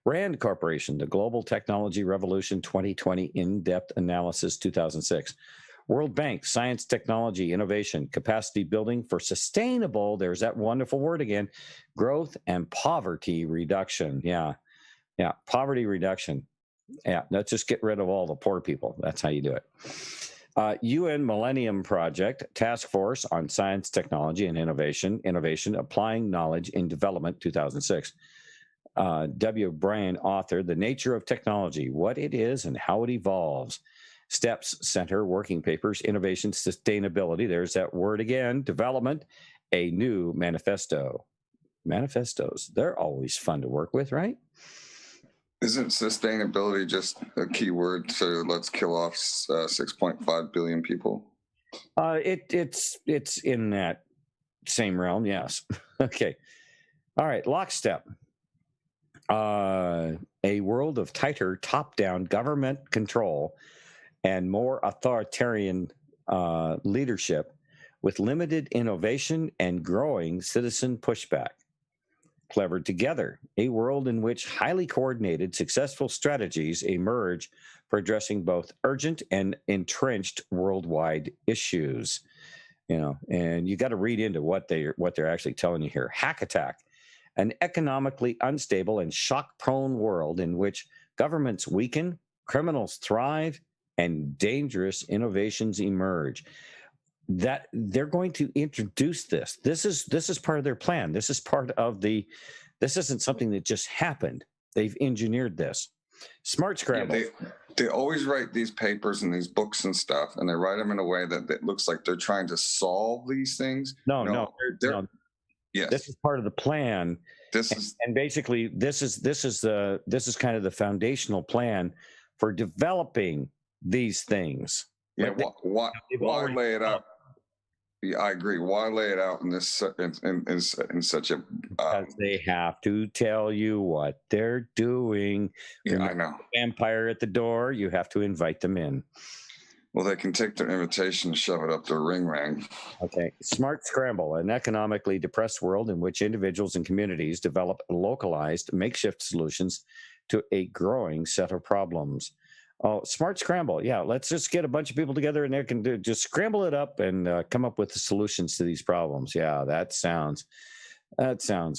Rand Corporation, The Global Technology Revolution 2020 In-Depth Analysis, 2006. World Bank, Science, Technology, Innovation, Capacity Building for Sustainable, there's that wonderful word again, Growth and Poverty Reduction. Yeah, poverty reduction. Yeah, let's just get rid of all the poor people. That's how you do it. UN Millennium Project, Task Force on Science, Technology, and Innovation, Applying Knowledge in Development, 2006. W. Bryan, author, The Nature of Technology, What It Is and How It Evolves. STEPS Center, Working Papers, Innovation, Sustainability, there's that word again, Development, A New Manifesto. Manifestos, they're always fun to work with, right? Isn't sustainability just a key word to let's kill off 6.5 billion people? It's in that same realm, yes. Okay. All right, lockstep. A world of tighter top-down government control and more authoritarian leadership with limited innovation and growing citizen pushback. Clever together, a world in which highly coordinated, successful strategies emerge for addressing both urgent and entrenched worldwide issues. And you got to read into what they're actually telling you here. Hack attack, an economically unstable and shock-prone world in which governments weaken, criminals thrive, and dangerous innovations emerge. That they're going to introduce this. This is part of their plan. This is part of the. This isn't something that just happened. They've engineered this. Smart scramble. Yeah, they always write these papers and these books and stuff, and they write them in a way that looks like they're trying to solve these things. No. Yes. This is part of the plan. This is, and basically this is kind of the foundational plan for developing these things. Yeah. Why lay it out? Yeah, I agree. Why lay it out in this in such a? Because they have to tell you what they're doing. Yeah, I know. Vampire at the door. You have to invite them in. Well, they can take their invitation and shove it up their ring. Okay. Smart scramble, an economically depressed world in which individuals and communities develop localized makeshift solutions to a growing set of problems. Oh, smart scramble. Yeah, let's just get a bunch of people together and they can just scramble it up and come up with the solutions to these problems. Yeah, that sounds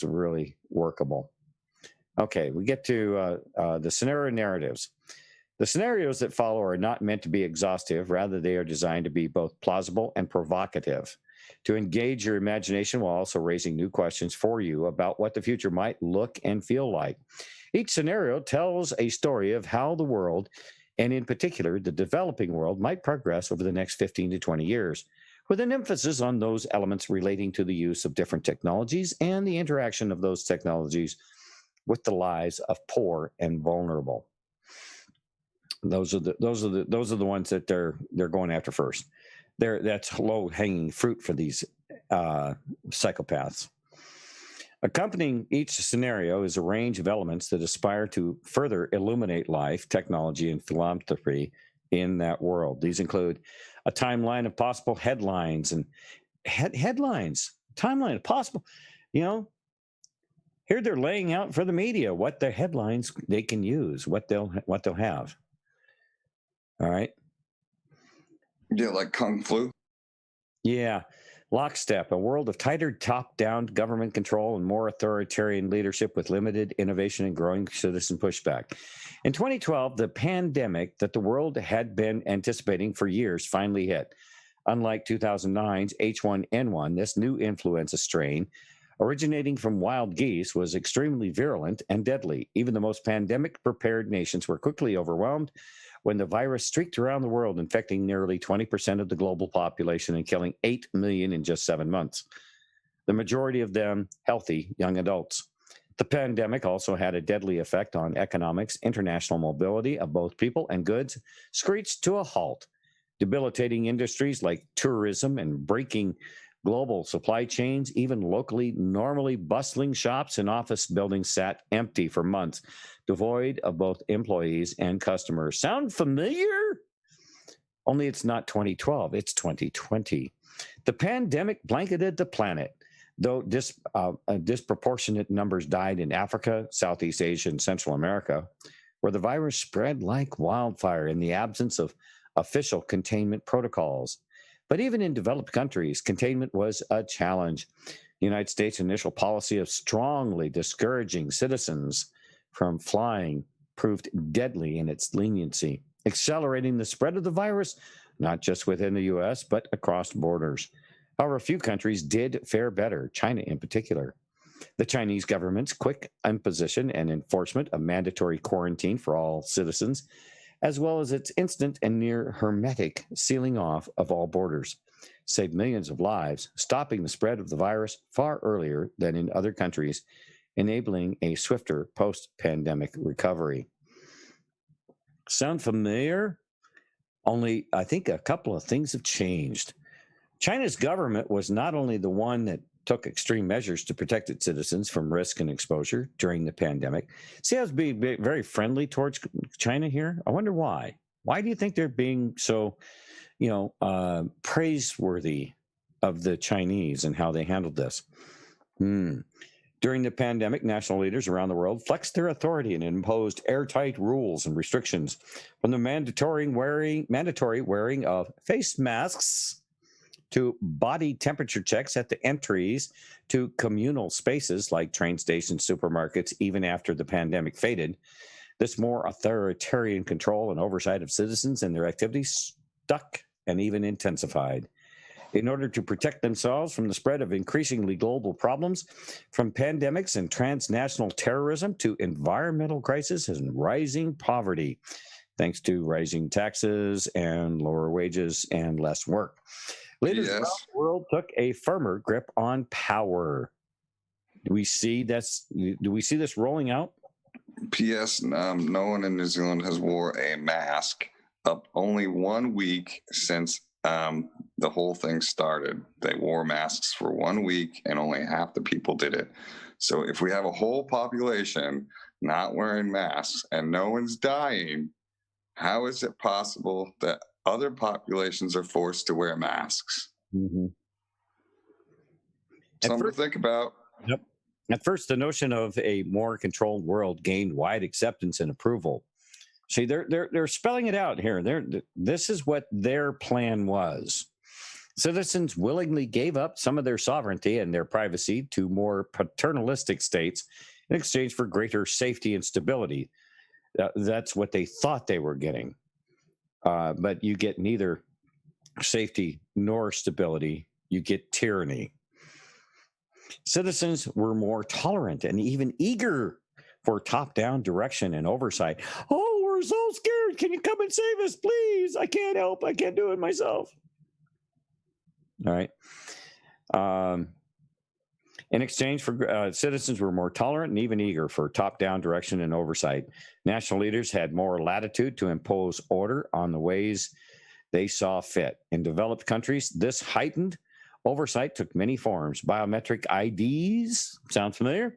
really workable. Okay, we get to the scenario narratives. The scenarios that follow are not meant to be exhaustive. Rather, they are designed to be both plausible and provocative, to engage your imagination while also raising new questions for you about what the future might look and feel like. Each scenario tells a story of how the world, and in particular, the developing world, might progress over the next 15 to 20 years, with an emphasis on those elements relating to the use of different technologies and the interaction of those technologies with the lives of poor and vulnerable. Those are the ones that they're going after first. That's low-hanging fruit for these psychopaths. Accompanying each scenario is a range of elements that aspire to further illuminate life, technology, and philanthropy in that world. These include a timeline of possible headlines and timeline of possible, here they're laying out for the media what the headlines they can use, what they'll have. All right. Yeah, like Kung Flu. Yeah. Lockstep, a world of tighter top-down government control and more authoritarian leadership with limited innovation and growing citizen pushback. In 2012, the pandemic that the world had been anticipating for years finally hit. Unlike 2009's H1N1, this new influenza strain, originating from wild geese, was extremely virulent and deadly. Even the most pandemic-prepared nations were quickly overwhelmed when the virus streaked around the world, infecting nearly 20% of the global population and killing 8 million in just 7 months. The majority of them healthy young adults. The pandemic also had a deadly effect on economics. International mobility of both people and goods screeched to a halt, debilitating industries like tourism and breaking global supply chains. Even locally, normally bustling shops and office buildings sat empty for months, devoid of both employees and customers. Sound familiar? Only it's not 2012, it's 2020. The pandemic blanketed the planet, though disproportionate numbers died in Africa, Southeast Asia, and Central America, where the virus spread like wildfire in the absence of official containment protocols. But even in developed countries, containment was a challenge. The United States' initial policy of strongly discouraging citizens from flying proved deadly in its leniency, accelerating the spread of the virus, not just within the U.S., but across borders. However, a few countries did fare better, China in particular. The Chinese government's quick imposition and enforcement of mandatory quarantine for all citizens, as well as its instant and near hermetic sealing off of all borders, saved millions of lives, stopping the spread of the virus far earlier than in other countries, enabling a swifter post-pandemic recovery. Sound familiar? Only I think a couple of things have changed. China's government was not only the one that took extreme measures to protect its citizens from risk and exposure during the pandemic. See how it's being very friendly towards China here? I wonder why. Why do you think they're being so, praiseworthy of the Chinese and how they handled this? During the pandemic, national leaders around the world flexed their authority and imposed airtight rules and restrictions, from the mandatory wearing of face masks to body temperature checks at the entries to communal spaces like train stations, supermarkets, even after the pandemic faded. This more authoritarian control and oversight of citizens and their activities stuck and even intensified. In order to protect themselves from the spread of increasingly global problems, from pandemics and transnational terrorism to environmental crisis and rising poverty, thanks to rising taxes and lower wages and less work. Leaders around the world took a firmer grip on power. Do we see this rolling out? P.S. No one in New Zealand has wore a mask up only 1 week since the whole thing started. They wore masks for 1 week and only half the people did it. So if we have a whole population not wearing masks and no one's dying, how is it possible that other populations are forced to wear masks? Mm-hmm. Something to think about. Yep. At first, the notion of a more controlled world gained wide acceptance and approval. See, they're spelling it out here. This is what their plan was. Citizens willingly gave up some of their sovereignty and their privacy to more paternalistic states in exchange for greater safety and stability. That's what they thought they were getting. But you get neither safety nor stability. You get tyranny. Citizens were more tolerant and even eager for top-down direction and oversight. Oh, we're so scared. Can you come and save us, please? I can't help. I can't do it myself. All right. In exchange for citizens were more tolerant and even eager for top-down direction and oversight. National leaders had more latitude to impose order on the ways they saw fit. In developed countries, this heightened oversight took many forms. Biometric IDs, sound familiar?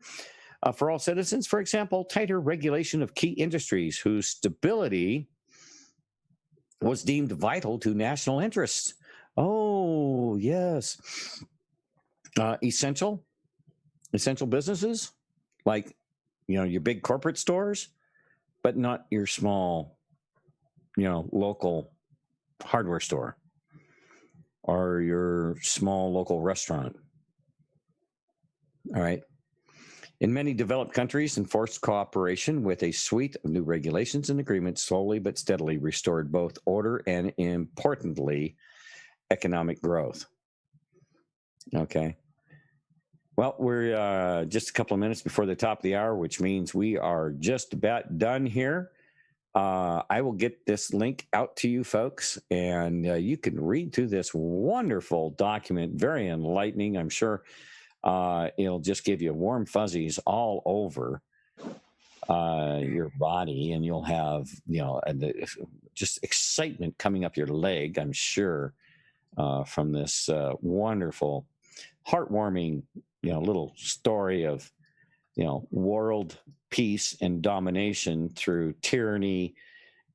For all citizens, for example, tighter regulation of key industries whose stability was deemed vital to national interests. Oh, yes. Essential businesses, like, your big corporate stores, but not your small, local hardware store or your small local restaurant. All right. In many developed countries, enforced cooperation with a suite of new regulations and agreements slowly but steadily restored both order and, importantly, economic growth. Okay. Well, we're just a couple of minutes before the top of the hour, which means we are just about done here. I will get this link out to you folks, and you can read through this wonderful document, very enlightening. I'm sure it'll just give you warm fuzzies all over your body, and you'll have, just excitement coming up your leg, I'm sure, from this wonderful, heartwarming, little story of, world peace and domination through tyranny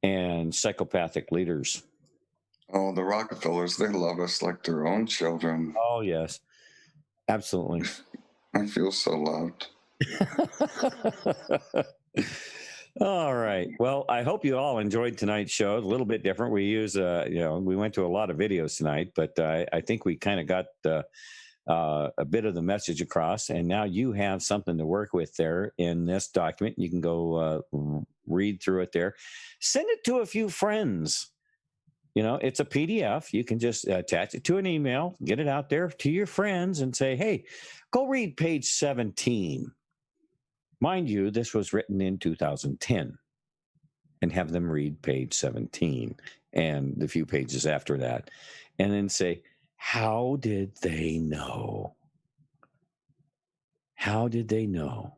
and psychopathic leaders. Oh, the Rockefellers, they love us like their own children. Oh, yes. Absolutely. I feel so loved. All right. Well, I hope you all enjoyed tonight's show. A little bit different. We we went to a lot of videos tonight, but I think we kind of got a bit of the message across, and now you have something to work with there in this document. You can go read through it there. Send it to a few friends. It's a PDF. You can just attach it to an email, get it out there to your friends and say, hey, go read page 17. Mind you, this was written in 2010, and have them read page 17 and the few pages after that. And then say, how did they know? How did they know?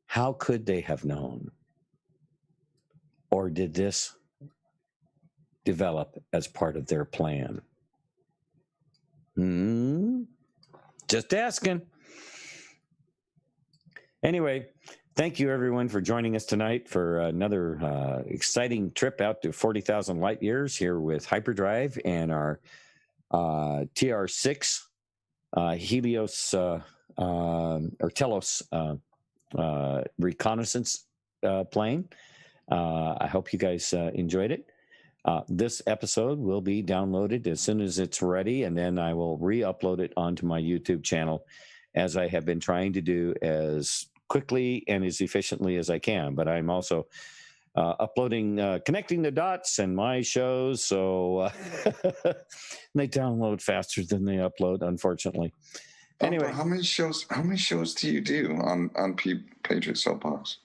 How could they have known? Or did this develop as part of their plan? Just asking. Anyway, thank you everyone for joining us tonight for another exciting trip out to 40,000 light years here with Hyperdrive and our TR6 Helios or Telos reconnaissance plane. I hope you guys enjoyed it. This episode will be downloaded as soon as it's ready, and then I will re-upload it onto my YouTube channel, as I have been trying to do as quickly and as efficiently as I can. But I'm also uploading Connecting the Dots and my shows, so they download faster than they upload, unfortunately. Anyway, how many shows do you do on Patriot Soapbox?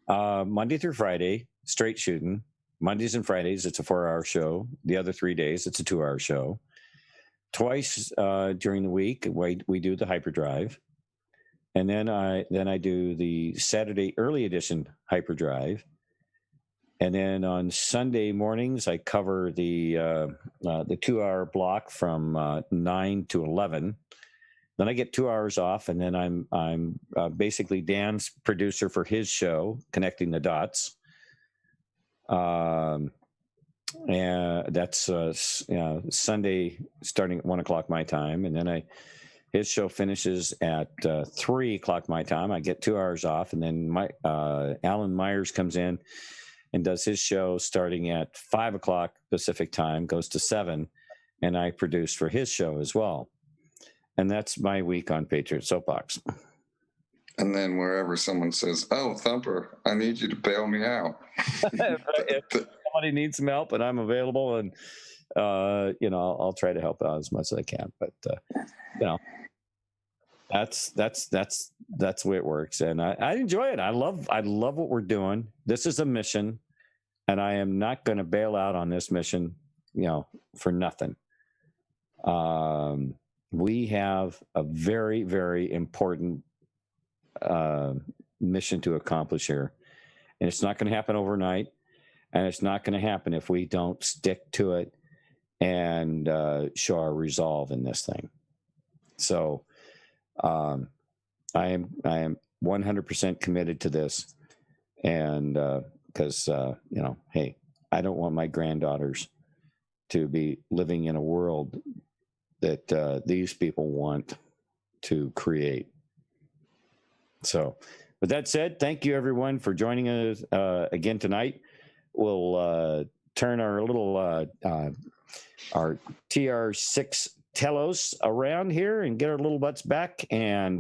Monday through Friday, straight shooting. Mondays and Fridays, it's a 4-hour show. The other 3 days, it's a 2-hour show. Twice during the week, we do the hyperdrive, and then I do the Saturday early edition hyperdrive, and then on Sunday mornings I cover the 2-hour block from 9 to 11. Then I get 2 hours off, and then I'm basically Dan's producer for his show, Connecting the Dots. And that's Sunday starting at 1 o'clock my time, and then his show finishes at 3 o'clock my time. I get 2 hours off, and then Alan Myers comes in and does his show starting at 5 o'clock Pacific time, goes to 7, and I produce for his show as well. And that's my week on Patriot Soapbox. And then wherever someone says, "Oh, Thumper, I need you to bail me out." If somebody needs some help and I'm available, and I'll try to help out as much as I can. But that's the way it works, and I enjoy it. I love what we're doing. This is a mission, and I am not going to bail out on this mission, for nothing. We have a very, very important mission to accomplish here, and it's not going to happen overnight, and it's not going to happen if we don't stick to it and show our resolve in this thing. So I am 100% committed to this, and because hey, I don't want my granddaughters to be living in a world that these people want to create. So with that said, thank you everyone for joining us again tonight. We'll turn our little our TR6 Telos around here and get our little butts back, and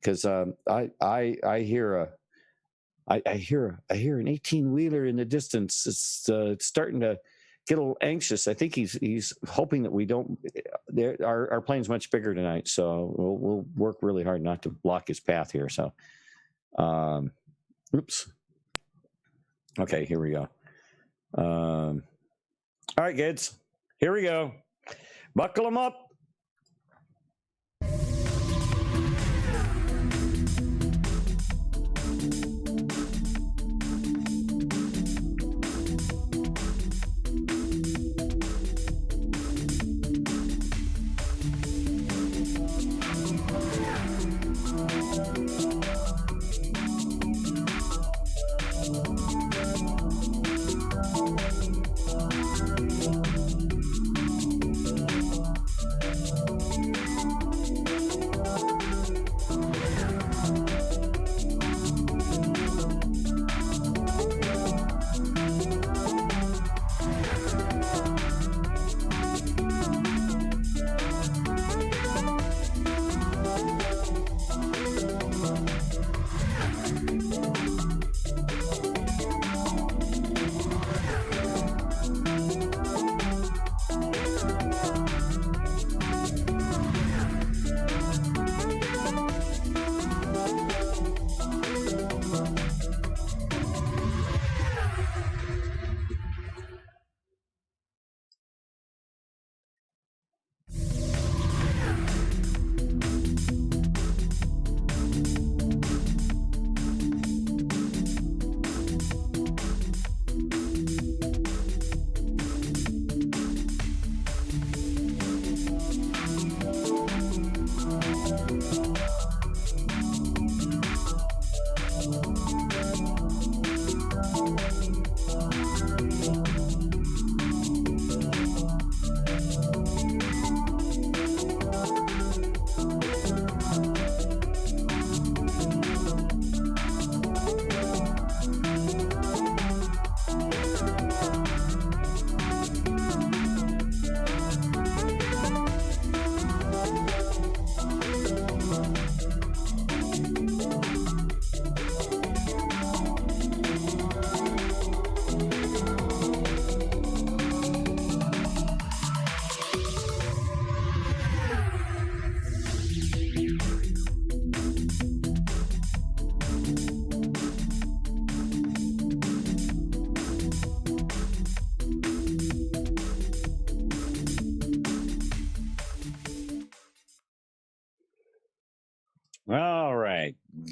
because I hear an 18-wheeler in the distance. It's starting to get a little anxious. I think he's hoping that we don't. Our plane's much bigger tonight, so we'll work really hard not to block his path here. So, oops. Okay, here we go. All right, kids, here we go. Buckle them up. All right.